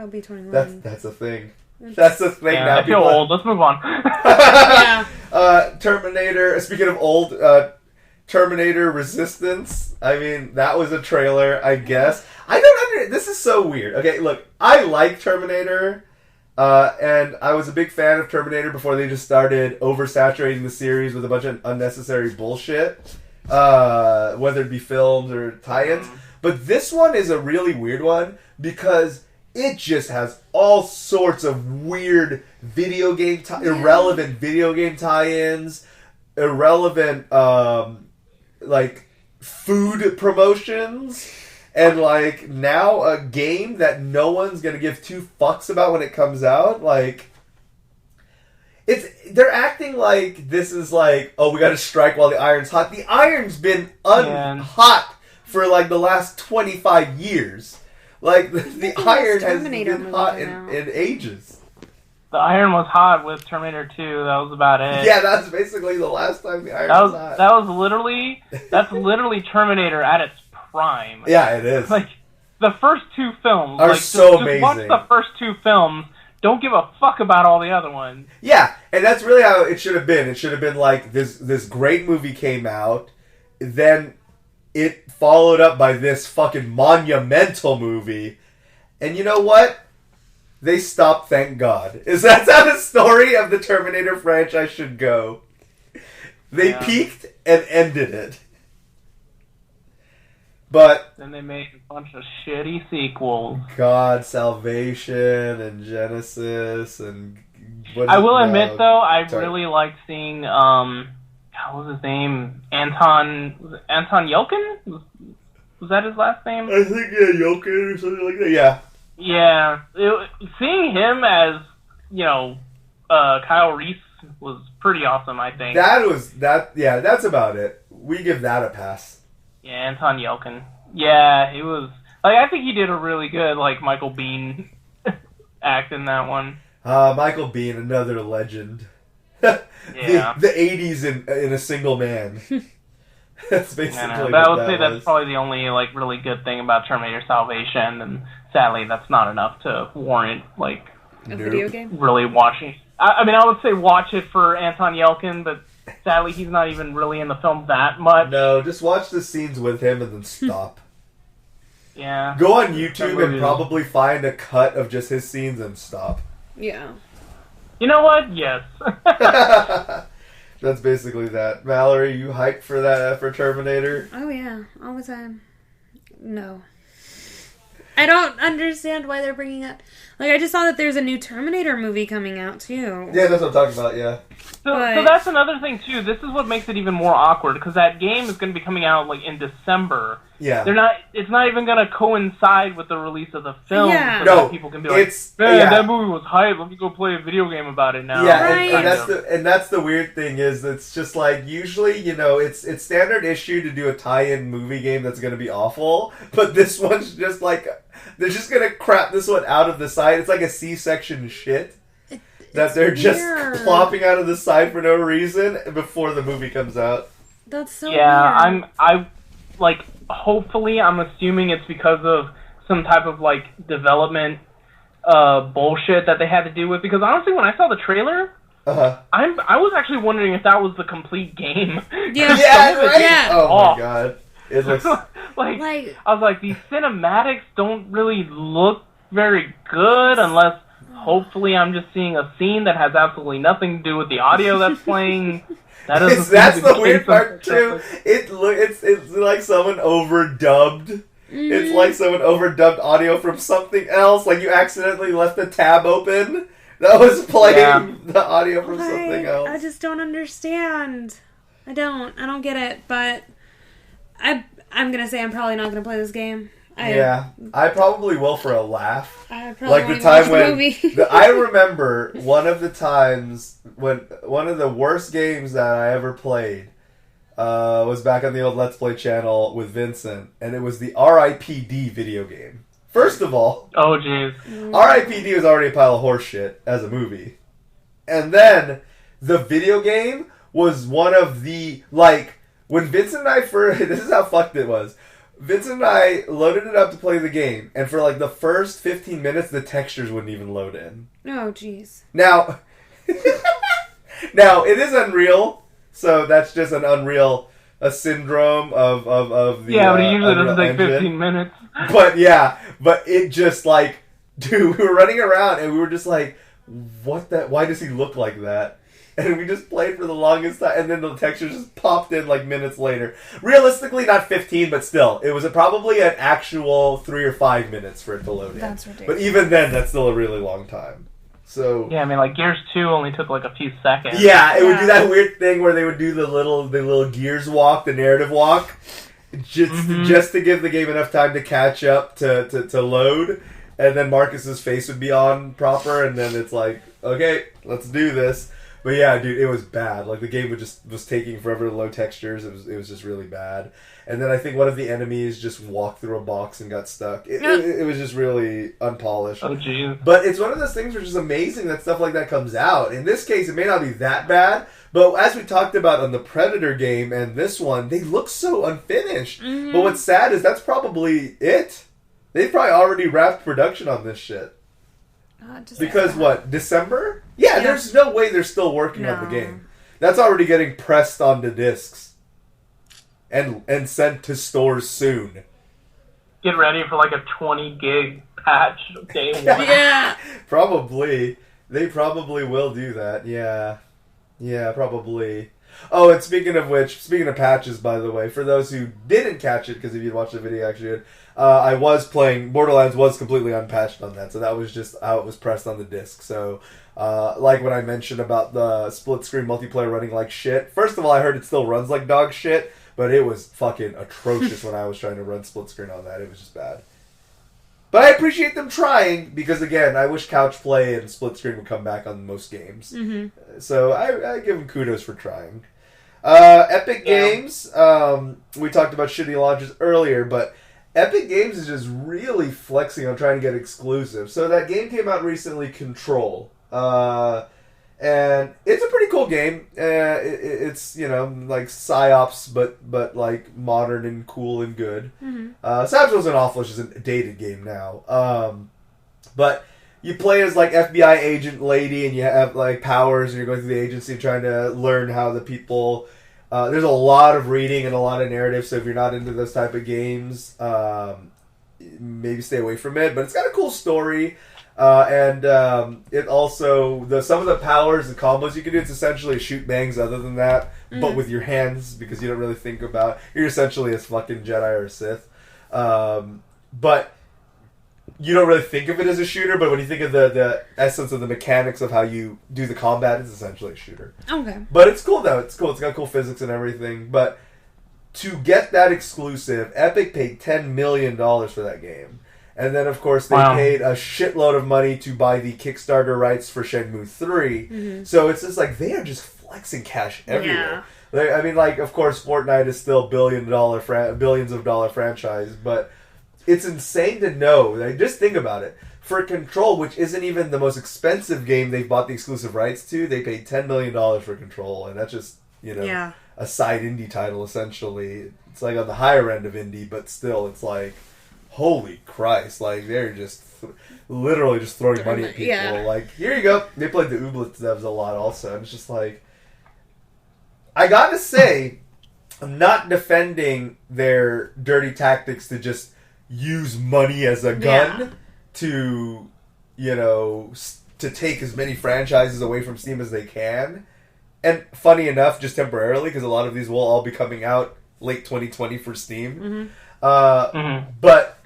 be 21. That's a thing. That's the thing now. I feel old. Let's move on. Terminator, speaking of old, Terminator Resistance. I mean, that was a trailer, I guess. This is so weird. Okay, look, I like Terminator. And I was a big fan of Terminator before they just started oversaturating the series with a bunch of unnecessary bullshit, whether it be films or tie-ins. But this one is a really weird one because it just has all sorts of weird video game, irrelevant video game tie-ins, irrelevant, like, food promotions. And, like, now a game that no one's going to give two fucks about when it comes out, like, they're acting like this is like, oh, we got to strike while the iron's hot. The iron's been hot for, like, the last 25 years. Like, the iron has been hot in ages. The iron was hot with Terminator 2. That was about it. Yeah, that's basically the last time the iron was hot. That's literally Terminator at its prime. Yeah, it is. Like, the first two films are so amazing. Watch the first two films. don't give a fuck about all the other ones. Yeah, and that's really how it should have been. It should have been like this great movie came out, then it followed up by this fucking monumental movie. And you know what? They stopped, thank God. That's how the story of the Terminator franchise should go. They peaked and ended it. But then they made a bunch of shitty sequels. God, Salvation and Genesis and I will admit though, I really liked seeing what was his name? Anton Yelkin? Was that his last name? I think Yelkin or something like that. Yeah. Yeah. Seeing him as, Kyle Reese was pretty awesome, I think. That's about it. We give that a pass. Yeah, Anton Yelkin. Yeah, it was... I think he did a really good, Michael Biehn act in that one. Michael Biehn, another legend. Yeah. The 80s in a single man. That's basically but I would say that's probably the only, really good thing about Terminator Salvation, and sadly that's not enough to warrant, a video game? Really watching. I would say watch it for Anton Yelkin, but sadly he's not even really in the film that much. No, just watch the scenes with him and then stop. Yeah. Go on YouTube and probably find a cut of just his scenes and stop. Yeah. You know what? Yes. That's basically that. Mallory, you hyped for that for Terminator? Oh yeah, all the time. No. I don't understand why they're bringing up... I just saw that there's a new Terminator movie coming out, too. Yeah, that's what I'm talking about, yeah. So that's another thing, too. This is what makes it even more awkward, because that game is going to be coming out, in December. Yeah. It's not even going to coincide with the release of the film. Yeah. So No, that people can be that movie was hype. Let me go play a video game about it now. Yeah, Right. and that's the weird thing is it's just usually, it's standard issue to do a tie-in movie game that's going to be awful, but this one's just they're just going to crap this one out of the side. It's like a C-section shit that they're just plopping out of the side for no reason before the movie comes out. That's so weird. Hopefully, I'm assuming it's because of some type of, development bullshit that they had to do with, because honestly, when I saw the trailer, I was actually wondering if that was the complete game. Yeah, right? Oh my god. It looks... I was like, these cinematics don't really look very good unless hopefully I'm just seeing a scene that has absolutely nothing to do with the audio that's playing. That's the weird part too. It's like someone overdubbed. Mm-hmm. It's like someone overdubbed audio from something else. Like you accidentally left the tab open that was playing the audio from something else. I just don't understand. I don't get it. But I'm gonna say I'm probably not gonna play this game. I probably will for a laugh. I probably like the time when movie. I remember one of the times when one of the worst games that I ever played was back on the old Let's Play channel with Vincent, and it was the R.I.P.D. video game. First of all, oh jeez, R.I.P.D. was already a pile of horse shit as a movie, and then the video game was one of the when Vincent and I first. This is how fucked it was. Vincent and I loaded it up to play the game, and for the first 15 minutes, the textures wouldn't even load in. Oh, jeez. Now, it is Unreal, so that's just an a syndrome of the yeah, but it usually Unreal doesn't take engine. 15 minutes. But it just dude, we were running around, and we were just why does he look like that? And we just played for the longest time, and then the textures just popped in minutes later. Realistically, not 15, but still. It was probably an actual 3 or 5 minutes for it to load in. That's ridiculous. But even then, that's still a really long time. So yeah, Gears 2 only took a few seconds. Yeah, it would do that weird thing where they would do the little Gears walk, the narrative walk, just to give the game enough time to catch up to load, and then Marcus's face would be on proper, and then it's okay, let's do this. But yeah, dude, it was bad. The game was taking forever to load textures. It was just really bad. And then I think one of the enemies just walked through a box and got stuck. It was just really unpolished. Oh, jeez. But it's one of those things which is amazing that stuff like that comes out. In this case, it may not be that bad, but as we talked about on the Predator game and this one, they look so unfinished. Mm-hmm. But what's sad is that's probably it. They've probably already wrapped production on this shit. Because what? December? Yeah, there's no way they're still working on the game. That's already getting pressed onto discs and sent to stores soon. Get ready for like a 20 gig patch day one. Yeah. Probably. They probably will do that. Yeah. Yeah, probably. Oh, and speaking of patches, by the way, for those who didn't catch it, because if you'd watched the video, actually, I was playing, Borderlands was completely unpatched on that, so that was just how it was pressed on the disc. So, like when I mentioned about the split-screen multiplayer running like shit, first of all, I heard it still runs like dog shit, but it was fucking atrocious when I was trying to run split-screen on that. It was just bad. But I appreciate them trying, because again, I wish couch play and split screen would come back on most games. Mm-hmm. So I give them kudos for trying. Epic Games, we talked about shitty launches earlier, but Epic Games is just really flexing on trying to get exclusive. So that game came out recently, Control. And it's a pretty cool game. It's, you know, like PsyOps, but like modern and cool and good. Mm-hmm. PsyOps wasn't awful, it's just a dated game now. But you play as like FBI agent lady, and you have like powers, and you're going through the agency trying to learn how the people. There's a lot of reading and a lot of narrative, so if you're not into those type of games, maybe stay away from it. But it's got a cool story. And it also, some of the powers and combos you can do, it's essentially shoot bangs other than that, but with your hands, because you don't really think about, you're essentially a fucking Jedi or a Sith. But you don't really think of it as a shooter, but when you think of the essence of the mechanics of how you do the combat, it's essentially a shooter. Okay. But But it's cool though, it's cool, it's got cool physics and everything, but to get that exclusive, Epic paid $10 million for that game. And then, of course, they paid a shitload of money to buy the Kickstarter rights for Shenmue 3. Mm-hmm. So it's just like, they are just flexing cash everywhere. Yeah. I mean, like, of course, FortnAight is still billions of dollar franchise, but it's insane to know. Like, just think about it. For Control, which isn't even the most expensive game they've bought the exclusive rights to, they paid $10 million for Control, and that's just, you know, a side indie title, essentially. It's like on the higher end of indie, but still, it's like... Holy Christ, like, they're just literally just throwing money at people. Yeah. Like, here you go. They played the Ooblets devs a lot also. And it's just like, I gotta say, I'm not defending their dirty tactics to just use money as a gun to, you know, to take as many franchises away from Steam as they can. And funny enough, just temporarily, because a lot of these will all be coming out late 2020 for Steam. Mm-hmm. But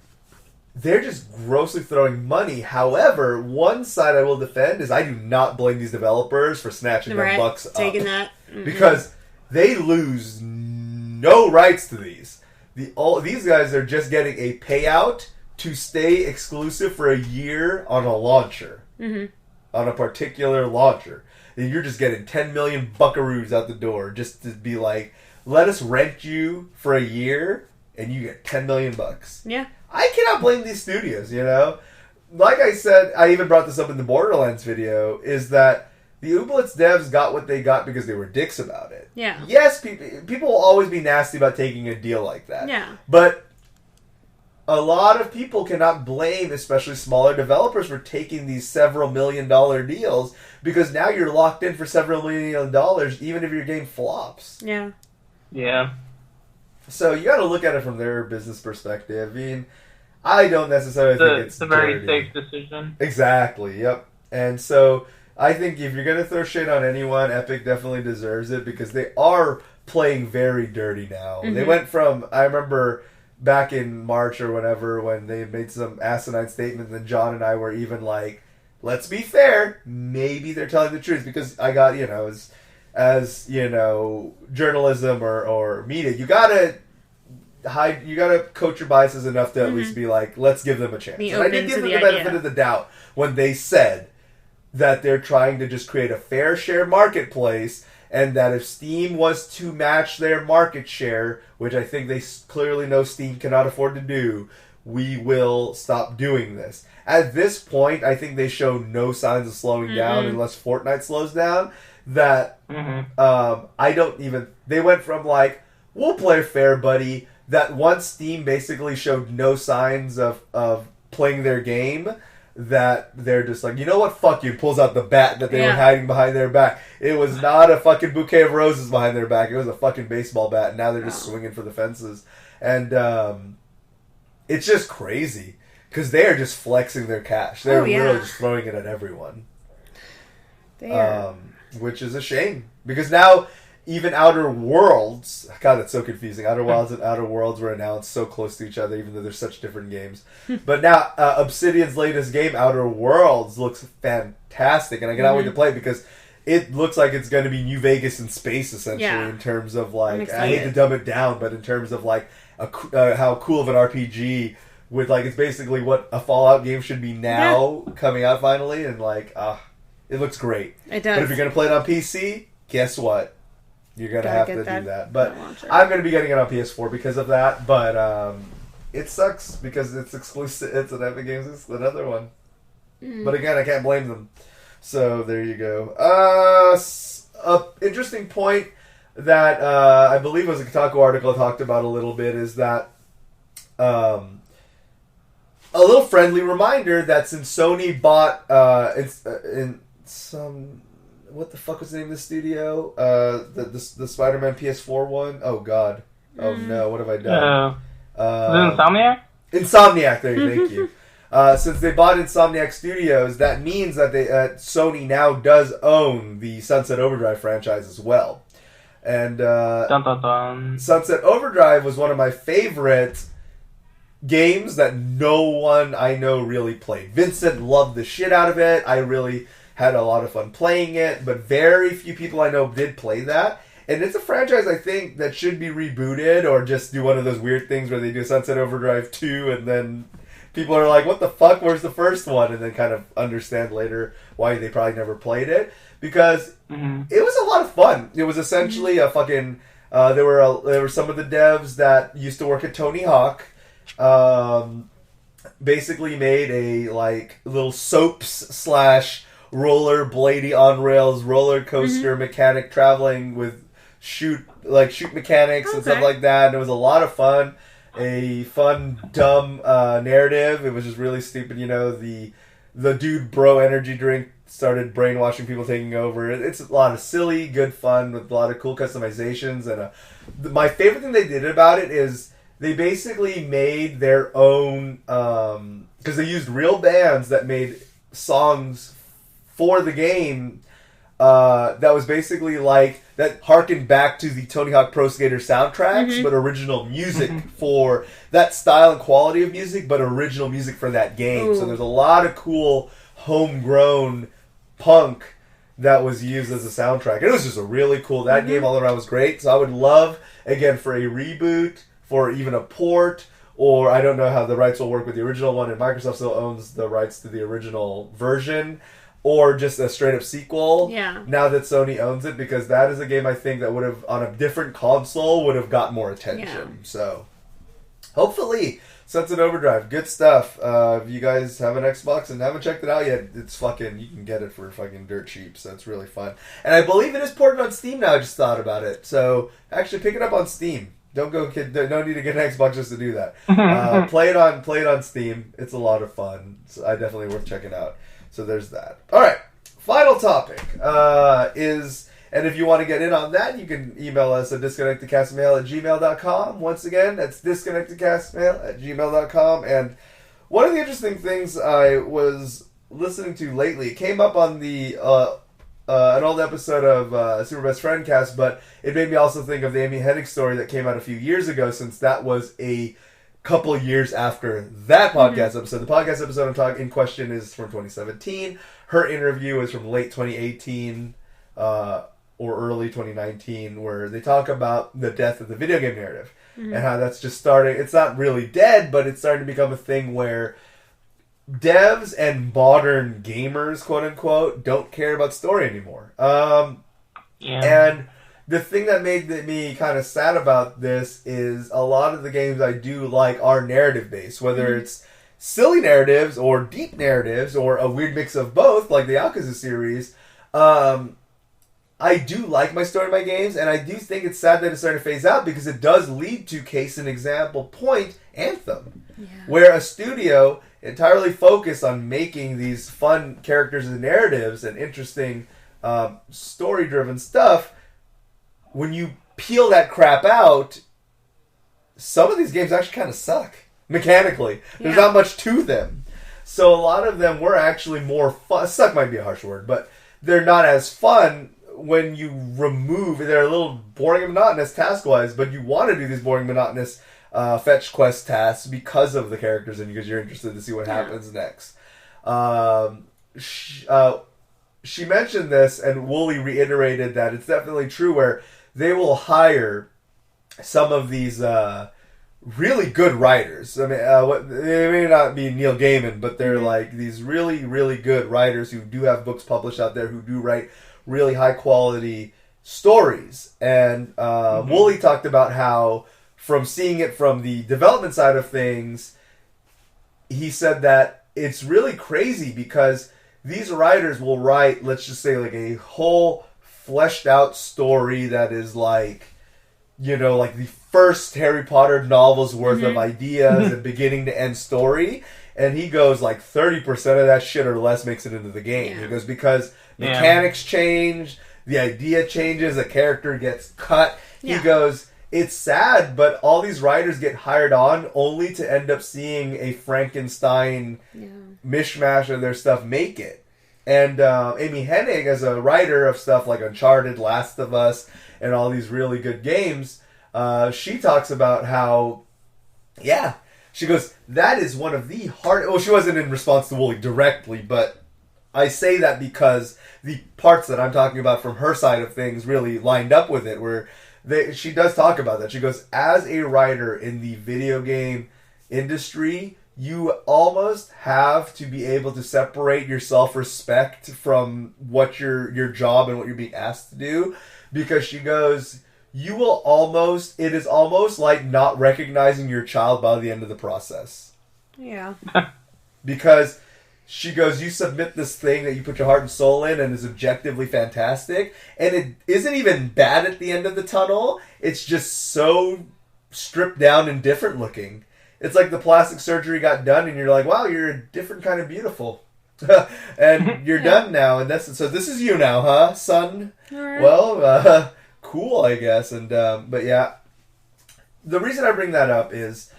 they're just grossly throwing money. However, one side I will defend is I do not blame these developers for snatching their bucks up. Taking that. Mm-hmm. Because they lose no rights to these. These guys are just getting a payout to stay exclusive for a year on a launcher. Mm-hmm. On a particular launcher. And you're just getting 10 million buckaroos out the door just to be like, let us rent you for a year and you get 10 million bucks. Yeah. I cannot blame these studios, you know? Like I said, I even brought this up in the Borderlands video, is that the Ooblets devs got what they got because they were dicks about it. Yeah. Yes, people will always be nasty about taking a deal like that. Yeah. But a lot of people cannot blame, especially smaller developers, for taking these several $million deals, because now you're locked in for several $1 million, even if your game flops. Yeah. Yeah. So you got to look at it from their business perspective. I mean, I don't necessarily think it's a very dirty. safe decision. Exactly. Yep. And so I think if you're gonna throw shade on anyone, Epic definitely deserves it because they are playing very dirty now. Mm-hmm. They went from, I remember back in March or whenever when they made some asinine statements, and John and I were even like, let's be fair, maybe they're telling the truth, because I got, you know, as you know, journalism or media, you gotta coach your biases enough to at least be like, let's give them a chance. And I did give them the benefit of the doubt when they said that they're trying to just create a fair share marketplace, and that if Steam was to match their market share, which I think they clearly know Steam cannot afford to do, we will stop doing this. At this point, I think they show no signs of slowing down unless FortnAight slows down. That they went from like, we'll play fair, buddy, that once Steam basically showed no signs of playing their game, that they're just like, you know what, fuck you, pulls out the bat that they were Yeah. hiding behind their back. It was not a fucking bouquet of roses behind their back. It was a fucking baseball bat, and now they're just swinging for the fences. And it's just crazy, because they are just flexing their cash. They're literally just throwing it at everyone. They are. Which is a shame, because now even Outer Worlds, God, that's so confusing. Outer Wilds and Outer Worlds were announced so close to each other, even though they're such different games. But now Obsidian's latest game, Outer Worlds, looks fantastic, and I cannot wait to play it, because it looks like it's going to be New Vegas in space, essentially, in terms of, like, I hate to dumb it down, but in terms of, like, how cool of an RPG with, like, it's basically what a Fallout game should be now, coming out finally, and, like, it looks great. It does. But if you're going to play it on PC, guess what? You're going to have to do that. But launcher. I'm going to be getting it on PS4 because of that. But it sucks because it's exclusive. It's an Epic Games, another one. But again, I can't blame them. So there you go. A interesting point that I believe was a Kotaku article I talked about a little bit is that a little friendly reminder that since Sony bought in some... What the fuck was the name of the studio? The Spider-Man PS4 one? Oh, God. Oh, no. What have I done? Was it Insomniac? Insomniac. There you thank you. Since they bought Insomniac Studios, that means that Sony now does own the Sunset Overdrive franchise as well. And Dun, dun, dun. Sunset Overdrive was one of my favorite games that no one I know really played. Vincent loved the shit out of it. I really... had a lot of fun playing it, but very few people I know did play that. And it's a franchise, I think, that should be rebooted or just do one of those weird things where they do Sunset Overdrive 2 and then people are like, what the fuck, where's the first one? And then kind of understand later why they probably never played it. Because it was a lot of fun. It was essentially a fucking... there were some of the devs that used to work at Tony Hawk. Basically made a, like, little soaps / roller bladey on rails roller coaster mechanic traveling with shoot mechanics and stuff like that, and it was a lot of fun. A fun dumb narrative. It was just really stupid, you know. The dude bro energy drink started brainwashing people, taking over. It's a lot of silly good fun with a lot of cool customizations, and my favorite thing they did about it is they basically made their own because they used real bands that made songs for the game that was basically like that harkened back to the Tony Hawk Pro Skater soundtracks, but original music for that style and quality of music, but original music for that game. Ooh. So there's a lot of cool homegrown punk that was used as a soundtrack. And it was just a really cool, that game all around was great. So I would love, again, for a reboot, for even a port, or I don't know how the rights will work with the original one, and Microsoft still owns the rights to the original version, or just a straight-up sequel, now that Sony owns it, because that is a game I think that would have, on a different console, would have got more attention. Yeah. So, hopefully, Sunset Overdrive, good stuff. If you guys have an Xbox and haven't checked it out yet, it's fucking, you can get it for fucking dirt cheap, so it's really fun. And I believe it is ported on Steam now, I just thought about it. So, actually, pick it up on Steam. No need to get an Xbox just to do that. Play it on Steam. It's a lot of fun. So definitely worth checking out. So there's that. All right. Final topic is, and if you want to get in on that, you can email us at disconnectedcastmail@gmail.com. Once again, that's disconnectedcastmail@gmail.com. And one of the interesting things I was listening to lately, it came up on the an old episode of Super Best Friend Cast, but it made me also think of the Amy Hennig story that came out a few years ago, since that was a couple years after that podcast episode. The podcast episode I'm talking in question is from 2017. Her interview is from late 2018 or early 2019, where they talk about the death of the video game narrative and how that's just starting. It's not really dead, but it's starting to become a thing where devs and modern gamers, quote unquote, don't care about story anymore. And the thing that made me kind of sad about this is a lot of the games I do like are narrative based, whether it's silly narratives or deep narratives or a weird mix of both, like the Yakuza series. I do like my story in my games, and I do think it's sad that it's starting to phase out, because it does lead to, case in example point, Anthem, where a studio entirely focused on making these fun characters and narratives and interesting story-driven stuff, when you peel that crap out, some of these games actually kind of suck mechanically. There's not much to them. So a lot of them were actually more fun. Suck might be a harsh word, but they're not as fun when you remove. They're a little boring and monotonous task-wise, but you want to do these boring, monotonous fetch quest tasks because of the characters and because you're interested to see what happens next. She mentioned this, and Wooly reiterated that it's definitely true, where they will hire some of these really good writers. I mean, they may not be Neil Gaiman, but they're like these really, really good writers who do have books published out there, who do write really high-quality stories. And Wooly talked about how, from seeing it from the development side of things, he said that it's really crazy because these writers will write, let's just say, like a whole fleshed out story that is like, you know, like the first Harry Potter novel's worth of ideas and beginning to end story. And he goes like 30% of that shit or less makes it into the game. He goes, because mechanics change, the idea changes, a character gets cut. He goes, it's sad, but all these writers get hired on only to end up seeing a Frankenstein mishmash of their stuff make it. And Amy Hennig, as a writer of stuff like Uncharted, Last of Us, and all these really good games, she talks about how, she goes, that is one of the hard... Well, she wasn't in response to Wooly directly, but I say that because the parts that I'm talking about from her side of things really lined up with it, where she does talk about that. She goes, as a writer in the video game industry, you almost have to be able to separate your self-respect from what your job and what you're being asked to do, because she goes, it is almost like not recognizing your child by the end of the process. Yeah. Because she goes, you submit this thing that you put your heart and soul in and is objectively fantastic, and it isn't even bad at the end of the tunnel. It's just so stripped down and different looking. It's like the plastic surgery got done and you're like, wow, you're a different kind of beautiful. And you're done now. And so this is you now, huh, son? Right. Well, cool, I guess. And, but yeah, the reason I bring that up is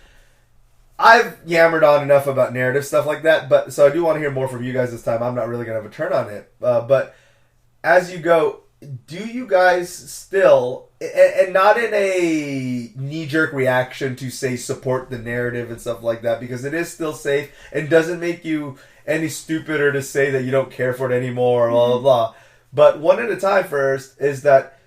I've yammered on enough about narrative stuff like that, but so I do want to hear more from you guys this time. I'm not really going to have a turn on it. But as you go, do you guys still, and not in a knee-jerk reaction to, say, support the narrative and stuff like that, because it is still safe and doesn't make you any stupider to say that you don't care for it anymore, blah, blah, blah. But one at a time first is that,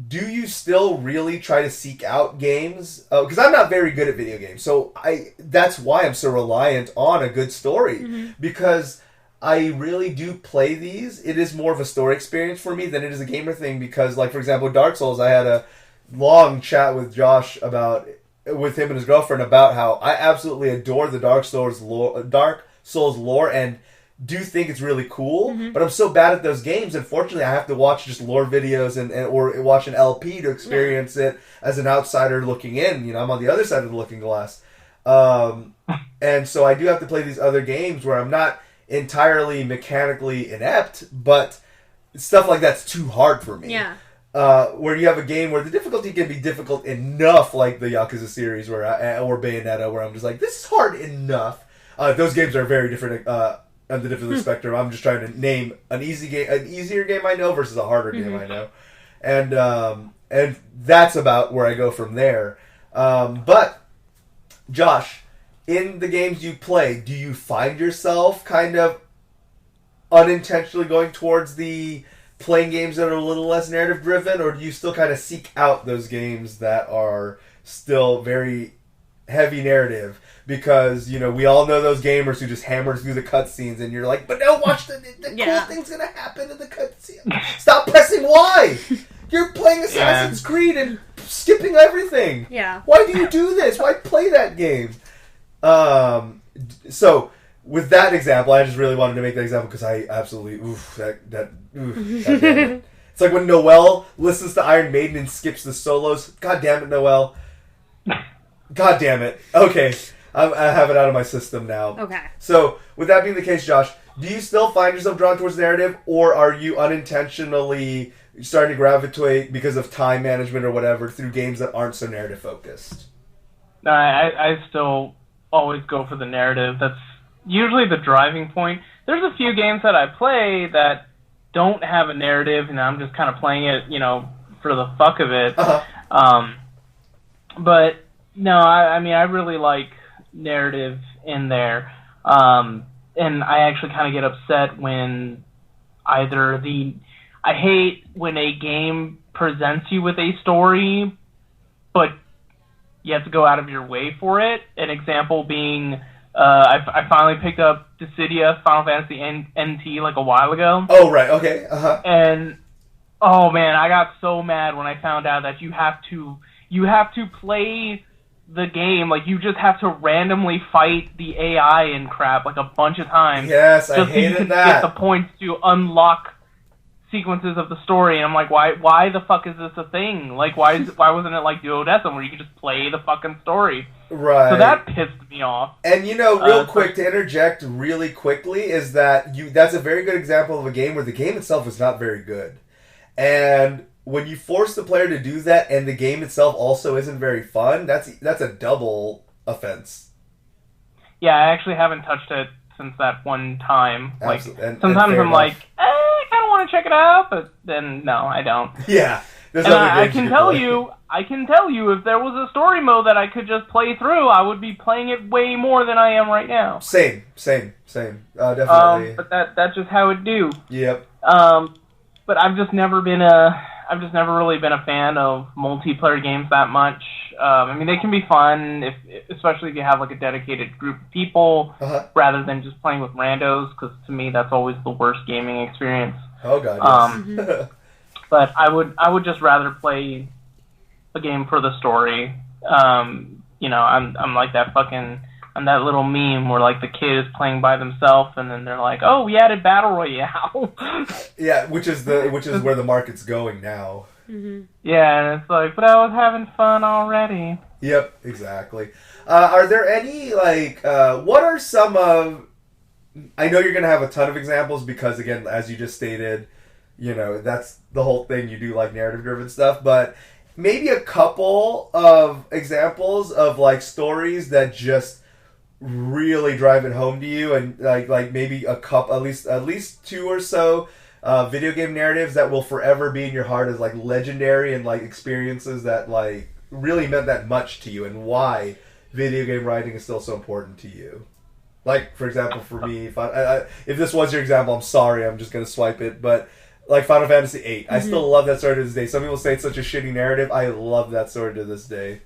do you still really try to seek out games? Because I'm not very good at video games, so that's why I'm so reliant on a good story, because I really do play these. It is more of a story experience for me than it is a gamer thing, because, like, for example, Dark Souls, I had a long chat with Josh with him and his girlfriend about how I absolutely adore the Dark Souls lore and do think it's really cool, but I'm so bad at those games, unfortunately I have to watch just lore videos or watch an LP to experience it as an outsider looking in. You know, I'm on the other side of the looking glass. And so I do have to play these other games where I'm not entirely mechanically inept, but stuff like that's too hard for me. Yeah. Where you have a game where the difficulty can be difficult enough, like the Yakuza series or Bayonetta, where I'm just like, this is hard enough. Those games are very different on the different spectrum. I'm just trying to name an easier game I know versus a harder game I know, and that's about where I go from there. But Josh, in the games you play, do you find yourself kind of unintentionally going towards the playing games that are a little less narrative driven, or do you still kind of seek out those games that are still very heavy narrative? Because, you know, we all know those gamers who just hammer through the cutscenes, and you're like, but no, watch the cool thing's gonna happen in the cutscene. Stop pressing Y! You're playing Assassin's Creed and skipping everything. Yeah. Why do you do this? Why play that game? So, with that example, I just really wanted to make that example because I absolutely, God damn it. It's like when Noelle listens to Iron Maiden and skips the solos. God damn it, Noelle. God damn it. Okay. I have it out of my system now. Okay. So, with that being the case, Josh, do you still find yourself drawn towards narrative, or are you unintentionally starting to gravitate because of time management or whatever through games that aren't so narrative focused? No, I still always go for the narrative. That's usually the driving point. There's a few games that I play that don't have a narrative, and I'm just kind of playing it, for the fuck of it. But no, I mean, I really like narrative in there. And I actually kind of get upset when I hate when a game presents you with a story, but you have to go out of your way for it. An example being, I finally picked up Dissidia Final Fantasy NT like a while ago. Oh, right, okay, And, oh man, I got so mad when I found out that you have to play the game, like you just have to randomly fight the AI and crap like a bunch of times. Yes, I hated that. Get the points to unlock sequences of the story, and I'm like, why the fuck is this a thing? Like, why wasn't it like Duodecim where you could just play the fucking story? Right. So that pissed me off. And real quick, to interject really quickly, is that's a very good example of a game where the game itself is not very good. And when you force the player to do that and the game itself also isn't very fun, that's a double offense. Yeah, I actually haven't touched it since that one time. Absolutely. Like, sometimes I'm like, I kind of want to check it out, but then no, I don't. Yeah. And I can tell you, if there was a story mode that I could just play through, I would be playing it way more than I am right now. Same. Definitely. But that's just how it do. Yep. But I've just never really been a fan of multiplayer games that much. I mean, they can be fun, especially if you have like a dedicated group of people, rather than just playing with randos. Because to me, that's always the worst gaming experience. Oh god. Yes. But I would just rather play a game for the story. I'm like I'm that little meme where like the kid is playing by themselves, and then they're like, "Oh, we added battle royale." Yeah, which is where the market's going now. Mm-hmm. Yeah, and it's like, but I was having fun already. Yep, exactly. Are there any what are some of? I know you're gonna have a ton of examples because, again, as you just stated, that's the whole thing. You do like narrative-driven stuff, but maybe a couple of examples of like stories that just really drive it home to you, and like maybe a couple, at least two or so video game narratives that will forever be in your heart as like legendary and like experiences that like really meant that much to you, and why video game writing is still so important to you. Like, for example, for me, if this was your example, I'm sorry, I'm just gonna swipe it, but like Final Fantasy VIII, I still love that story to this day. Some people say it's such a shitty narrative. I love that story to this day.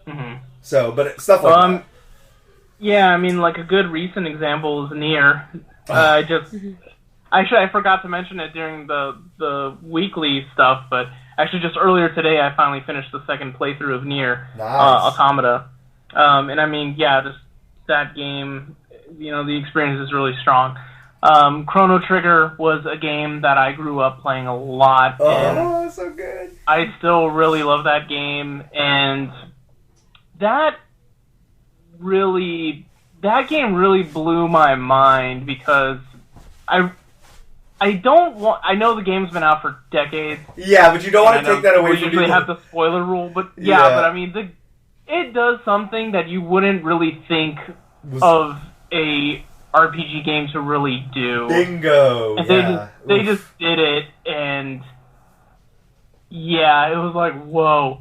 Mm-hmm. So, but stuff like that. Yeah, I mean, like a good recent example is Nier. Actually, I forgot to mention it during the weekly stuff, but actually just earlier today I finally finished the second playthrough of Nier Automata. And I mean, yeah, just that game, the experience is really strong. Chrono Trigger was a game that I grew up playing a lot. Oh, so good. I still really love that game, and that game really blew my mind because I know the game's been out for decades. Yeah, but you don't want to take that away from you. We usually have the spoiler rule, but but I mean, it does something that you wouldn't really think of a RPG game to really do. Bingo! And they just did it, and yeah, it was like, whoa.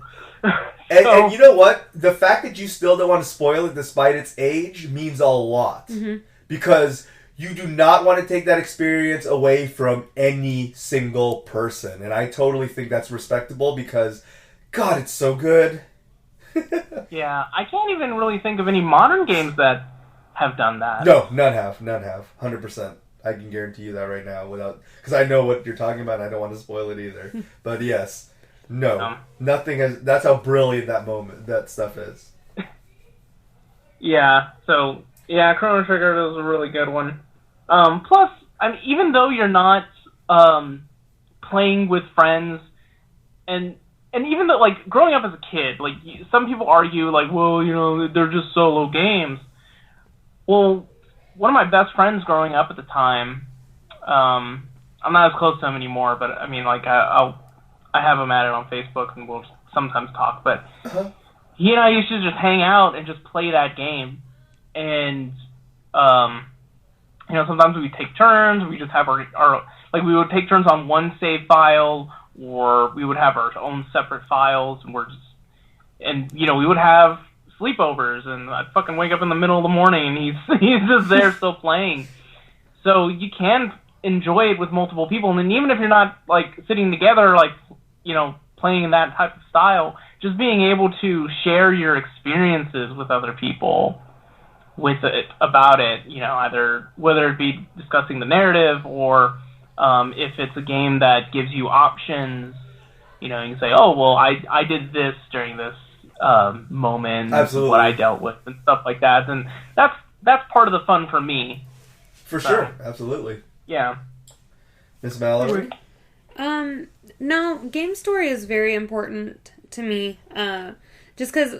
And you know what? The fact that you still don't want to spoil it despite its age means a lot. Mm-hmm. Because you do not want to take that experience away from any single person. And I totally think that's respectable because, God, it's so good. Yeah, I can't even really think of any modern games that have done that. No, none have. 100%. I can guarantee you that right now because I know what you're talking about and I don't want to spoil it either. But yes. No, nothing has. That's how brilliant that stuff is. Yeah. So yeah, Chrono Trigger was a really good one. Plus, I mean, even though you're not playing with friends, and and even though, like, growing up as a kid, like, some people argue, like, well, you know, they're just solo games. Well, one of my best friends growing up at the time, I'm not as close to him anymore, but, I mean, like, I have him at it on Facebook, and we'll sometimes talk, but he and I used to just hang out and just play that game, and, you know, sometimes we take turns, we just have our like, we would take turns on one save file, or we would have our own separate files, and you know, we would have sleepovers, and I'd fucking wake up in the middle of the morning, and he's just there still playing. So you can enjoy it with multiple people, and then even if you're not, like, sitting together, like, you know, playing in that type of style, just being able to share your experiences with other people about it, you know, either whether it be discussing the narrative, or if it's a game that gives you options, you know, you can say, oh, well, I did this during this moment, Absolutely. What I dealt with, and stuff like that, and that's part of the fun for me. For sure, absolutely. Yeah. Miss Mallory? No, game story is very important to me, just because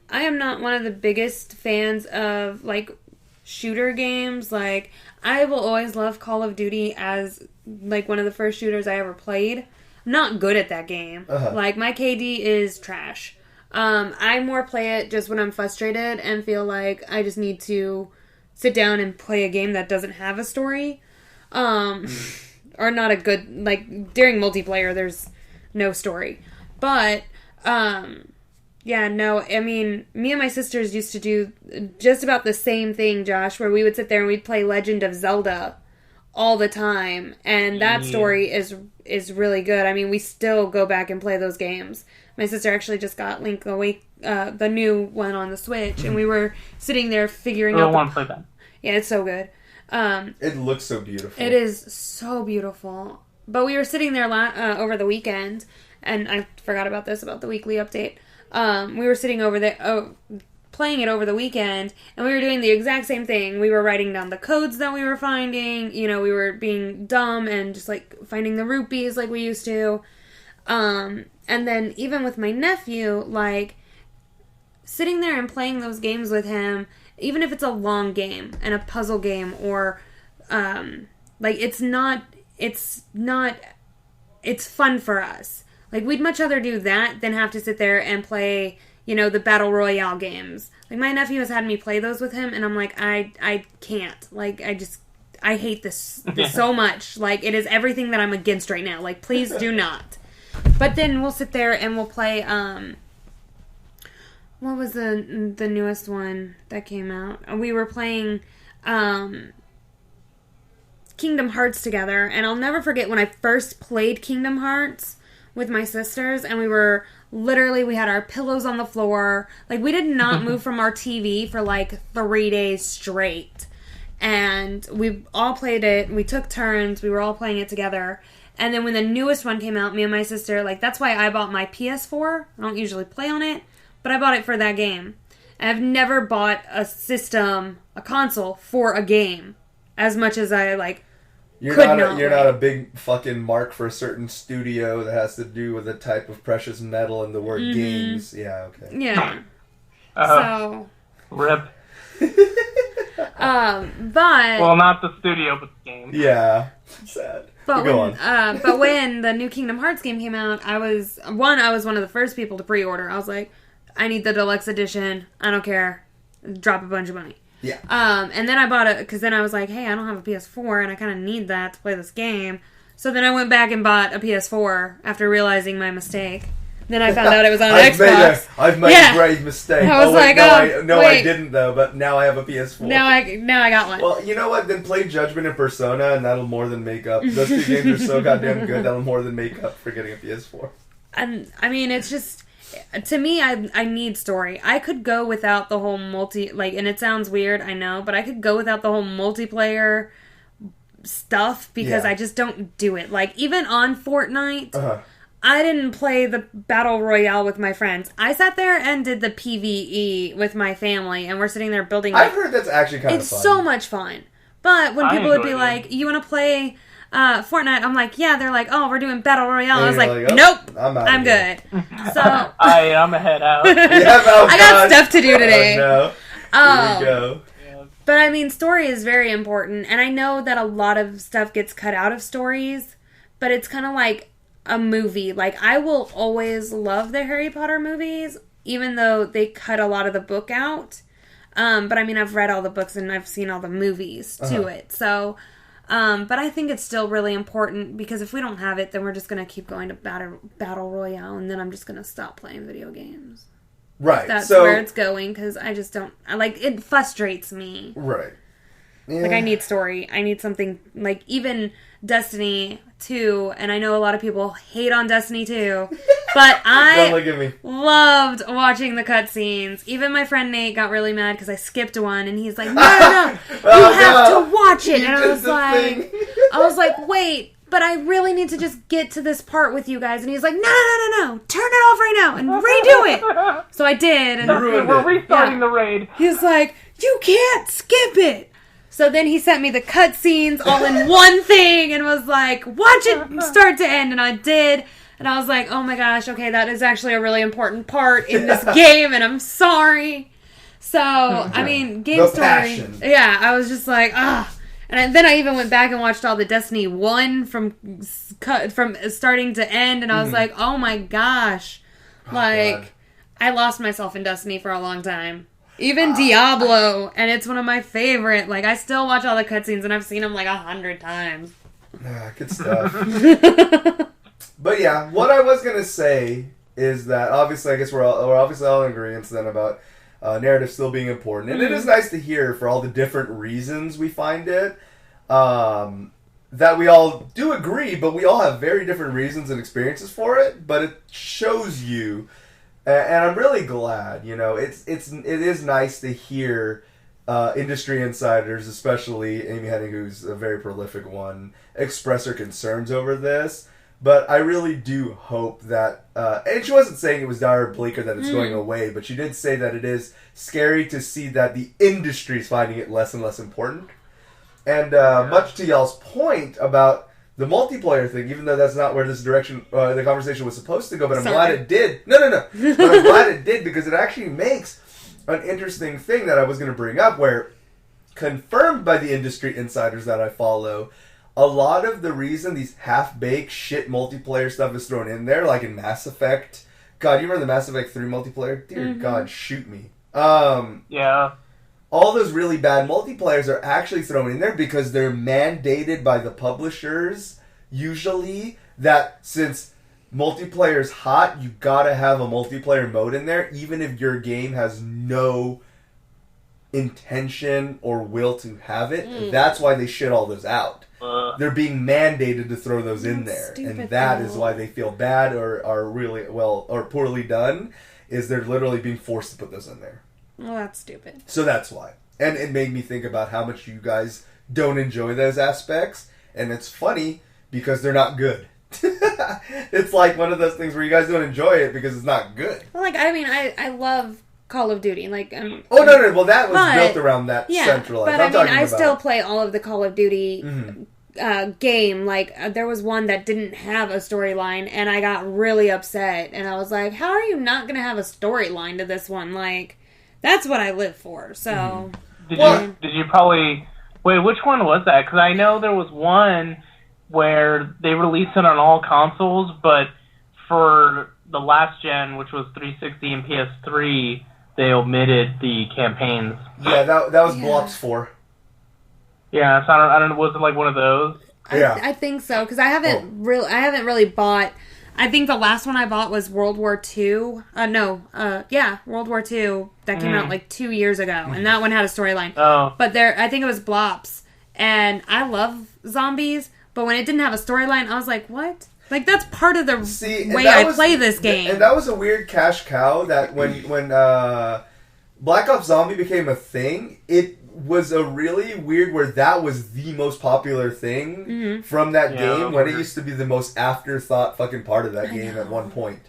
I am not one of the biggest fans of, like, shooter games. Like, I will always love Call of Duty as, like, one of the first shooters I ever played. I'm not good at that game. Like, my KD is trash. I more play it just when I'm frustrated and feel like I just need to sit down and play a game that doesn't have a story. Or not a good, like, during multiplayer, there's no story. But, yeah, no, I mean, me and my sisters used to do just about the same thing, Josh, where we would sit there and we'd play Legend of Zelda all the time, and that story is really good. I mean, we still go back and play those games. My sister actually just got Link Awake, the new one on the Switch, and we were sitting there figuring out. I want to play that. Yeah, it's so good. It looks so beautiful. It is so beautiful. But we were sitting there over the weekend, and I forgot about this, about the weekly update. We were sitting over there, playing it over the weekend, and we were doing the exact same thing. We were writing down the codes that we were finding. You know, we were being dumb and just, like, finding the rupees like we used to. And then even with my nephew, like, sitting there and playing those games with him, even if it's a long game and a puzzle game, or, like, it's fun for us. Like, we'd much rather do that than have to sit there and play, you know, the Battle Royale games. Like, my nephew has had me play those with him, and I'm like, I can't. Like, I hate this so much. Like, it is everything that I'm against right now. Like, please do not. But then we'll sit there and we'll play, what was the newest one that came out? We were playing, Kingdom Hearts together, and I'll never forget when I first played Kingdom Hearts with my sisters, and we had our pillows on the floor. Like, we did not move from our TV for, like, 3 days straight. And we all played it, we took turns, we were all playing it together. And then when the newest one came out, me and my sister, like, that's why I bought my PS4. I don't usually play on it, but I bought it for that game. And I've never bought a console for a game as much as I, like, You're could not a big fucking mark for a certain studio that has to do with a type of precious metal in the word games. Yeah, okay. Yeah. So. RIP. But. Well, not the studio, but the game. Yeah. Sad. But Go when, on. But when the new Kingdom Hearts game came out, I was one of the first people to pre-order. I was like, I need the deluxe edition. I don't care. Drop a bunch of money. Yeah. And then I bought it, because then I was like, hey, I don't have a PS4, and I kind of need that to play this game. So then I went back and bought a PS4 after realizing my mistake. Then I found out it was on Xbox. I've made a grave mistake. I was like, I didn't though, but now I have a PS4. Now I got one. Well, you know what? Then play Judgment and Persona, and that'll more than make up. Those two games are so goddamn good, that'll more than make up for getting a PS4. And, I mean, it's just, to me, I need story. I could go without the whole and it sounds weird, I know, but I could go without the whole multiplayer stuff, because I just don't do it. Like, even on FortnAight, I didn't play the Battle Royale with my friends. I sat there and did the PvE with my family, and we're sitting there building. I've heard that's actually kind of fun. It's so much fun. But when people would be like, you want to play Fortnite. I'm like, yeah. They're like, oh, we're doing Battle Royale. And I was you're like, oh, nope, I'm good. So I'm gonna head out. I got stuff to do today. Oh, no. Here we go. But I mean, story is very important, and I know that a lot of stuff gets cut out of stories, but it's kind of like a movie. Like, I will always love the Harry Potter movies, even though they cut a lot of the book out. But I mean, I've read all the books and I've seen all the movies to it. So, but I think it's still really important, because if we don't have it, then we're just going to keep going to Battle Royale, and then I'm just going to stop playing video games. Right. That's so, where it's going, because I just don't... it frustrates me. Right. Yeah. Like, I need story. I need something... Like, even Destiny 2, and I know a lot of people hate on Destiny 2, but Don't look at me. loved watching the cutscenes. Even my friend Nate got really mad because I skipped one, and he's like, no, you have to watch it. And I was like, wait... But I really need to just get to this part with you guys. And he's like, no. Turn it off right now and redo it. So I did. And we're restarting the raid. He's like, you can't skip it. So then he sent me the cutscenes all in one thing and was like, watch it start to end. And I did. And I was like, oh my gosh, okay, that is actually a really important part in this game. And I'm sorry. So, I mean, game story. Passion. Yeah, I was just like, ah. And then I even went back and watched all the Destiny 1 from starting to end, and I was like, oh my gosh. God. I lost myself in Destiny for a long time. Even Diablo, and it's one of my favorite. Like, I still watch all the cutscenes, and I've seen them 100 times. Good stuff. But yeah, what I was going to say is that, obviously, I guess we're obviously all in agreement then about... narrative still being important. And it is nice to hear for all the different reasons we find it, that we all do agree, but we all have very different reasons and experiences for it, but it shows you, and I'm really glad, it is nice to hear industry insiders, especially Amy Hennig, who's a very prolific one, express her concerns over this. But I really do hope that... and she wasn't saying it was dire or bleak or that it's going away, but she did say that it is scary to see that the industry is finding it less and less important. And much to y'all's point about the multiplayer thing, even though that's not where this direction, the conversation was supposed to go, but I'm glad it did. No. But I'm glad it did, because it actually makes an interesting thing that I was going to bring up, where, confirmed by the industry insiders that I follow... A lot of the reason these half-baked shit multiplayer stuff is thrown in there, like in Mass Effect. God, you remember the Mass Effect 3 multiplayer? Dear God, shoot me. Yeah. All those really bad multiplayers are actually thrown in there because they're mandated by the publishers, usually, that since multiplayer's hot, you gotta have a multiplayer mode in there, even if your game has no intention or will to have it. That's why they shit all those out. They're being mandated to throw those in there, and that is why they feel bad or are really or poorly done. Is they're literally being forced to put those in there. Well, that's stupid. So that's why, and it made me think about how much you guys don't enjoy those aspects, and it's funny because they're not good. It's like one of those things where you guys don't enjoy it because it's not good. Well, I love Call of Duty. No. Well, that was built around that centralized. But I still play all of the Call of Duty game. There was one that didn't have a storyline, and I got really upset. And I was like, "How are you not going to have a storyline to this one? That's what I live for." So, did you probably wait? Which one was that? Because I know there was one where they released it on all consoles, but for the last gen, which was 360 and PS3. They omitted the campaigns. Yeah, that was Blops 4. Yeah, so I don't know. Was it like one of those? I think so, because I haven't really bought. I think the last one I bought was World War II. World War II. That came out 2 years ago, and that one had a storyline. Oh, but I think it was Blops, and I love zombies, but when it didn't have a storyline, I was like, what? That's part of the way I play this game. And that was a weird cash cow that when Black Ops Zombie became a thing, it was a really weird where that was the most popular thing from that game when it used to be the most afterthought fucking part of that game at one point.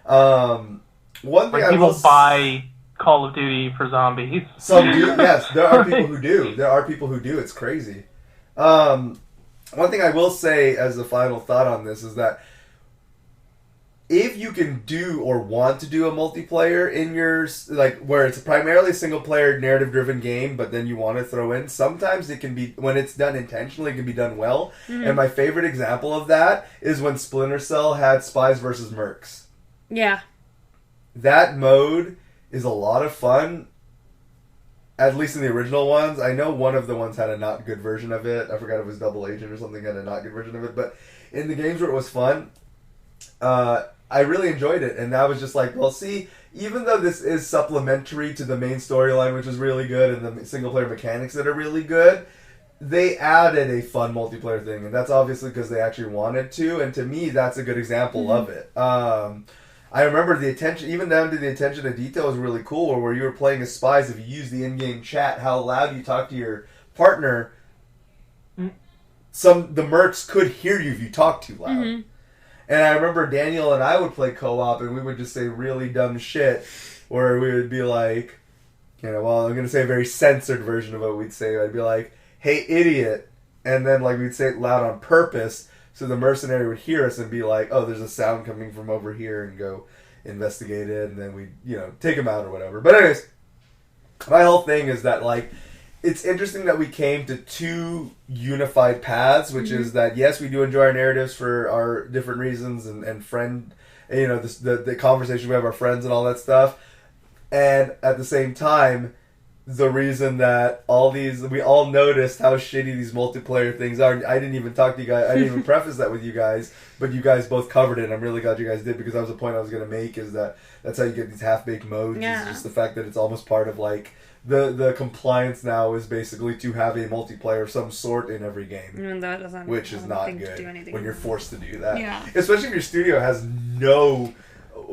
One thing people buy Call of Duty for zombies. Some do, yes. There are people who do. It's crazy. One thing I will say as a final thought on this is that if you can do or want to do a multiplayer in your, like, where it's primarily a single-player, narrative-driven game, but then you want to throw in, sometimes it can be, when it's done intentionally, it can be done well. Mm-hmm. And my favorite example of that is when Splinter Cell had Spies versus Mercs. Yeah. That mode is a lot of fun, at least in the original ones. I know one of the ones had a not good version of it. I forgot if it was Double Agent or something had a not good version of it. But in the games where it was fun, I really enjoyed it. And I was just like, well, see, even though this is supplementary to the main storyline, which is really good, and the single-player mechanics that are really good, they added a fun multiplayer thing. And that's obviously because they actually wanted to. And to me, that's a good example of it. I remember the attention, even down to the attention to detail was really cool, where you were playing as spies, if you use the in-game chat, how loud you talk to your partner, the mercs could hear you if you talk too loud. Mm-hmm. And I remember Daniel and I would play co-op, and we would just say really dumb shit, where we would be like, I'm going to say a very censored version of what we'd say. I'd be like, hey, idiot. And then we'd say it loud on purpose, so the mercenary would hear us and be like, oh, there's a sound coming from over here, and go investigate it, and then we'd, take him out or whatever. But anyways, my whole thing is that, it's interesting that we came to two unified paths, which is that, yes, we do enjoy our narratives for our different reasons and friend, the conversation we have with our friends and all that stuff. And at the same time, the reason that we all noticed how shitty these multiplayer things are. I didn't even talk to you guys. I didn't even preface that with you guys, but you guys both covered it. And I'm really glad you guys did, because that was the point I was going to make, is that that's how you get these half-baked modes. Yeah. It's just the fact that it's almost part of the compliance now is basically to have a multiplayer of some sort in every game. That doesn't, which is not good when you're forced to do that. Yeah. Especially if your studio has no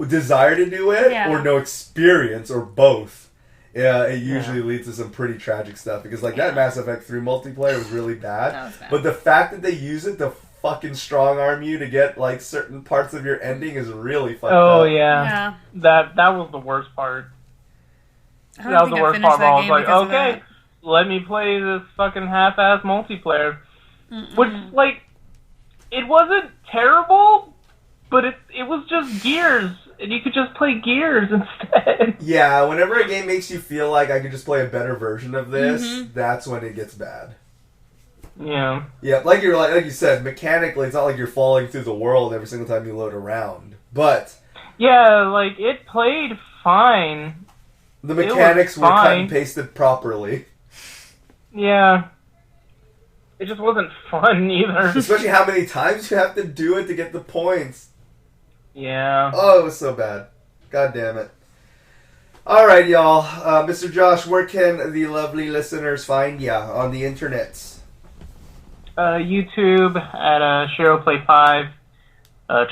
desire to do it or no experience or both. Yeah, it usually leads to some pretty tragic stuff, because that Mass Effect 3 multiplayer was really bad. That was bad. But the fact that they use it to fucking strong arm you to get certain parts of your ending is really fucked up. Oh yeah. That was the worst part. That was the worst part. I was like, okay, let me play this fucking half-ass multiplayer. Which, it wasn't terrible, but it was just Gears. And you could just play Gears instead. Yeah, whenever a game makes you feel like I could just play a better version of this, that's when it gets bad. Yeah. Yeah, like you said, mechanically, it's not like you're falling through the world every single time you load around. But yeah, it played fine. The mechanics were cut and pasted properly. Yeah. It just wasn't fun either. Especially how many times you have to do it to get the points. Yeah. Oh, it was so bad. God damn it. Alright, y'all. Mr. Josh, where can the lovely listeners find ya on the internets? YouTube at ShiroPlay5,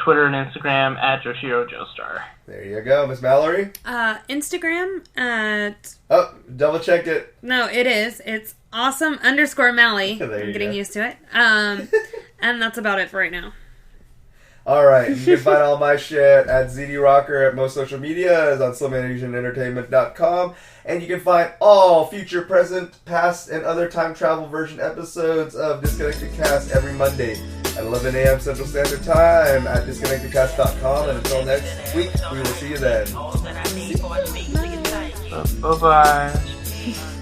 Twitter and Instagram at JoshiroJoestar. There you go. Miss Mallory? Instagram at... Oh, double check it. No, it is. It's awesome_Mally. I'm getting used to it. And that's about it for right now. Alright, you can find all my shit at ZDRocker at most social media, is on SlimAndAsianEntertainment.com, and you can find all future, present, past, and other time travel version episodes of Disconnected Cast every Monday at 11 a.m. Central Standard Time at DisconnectedCast.com, and until next week, we will see you then. Bye-bye.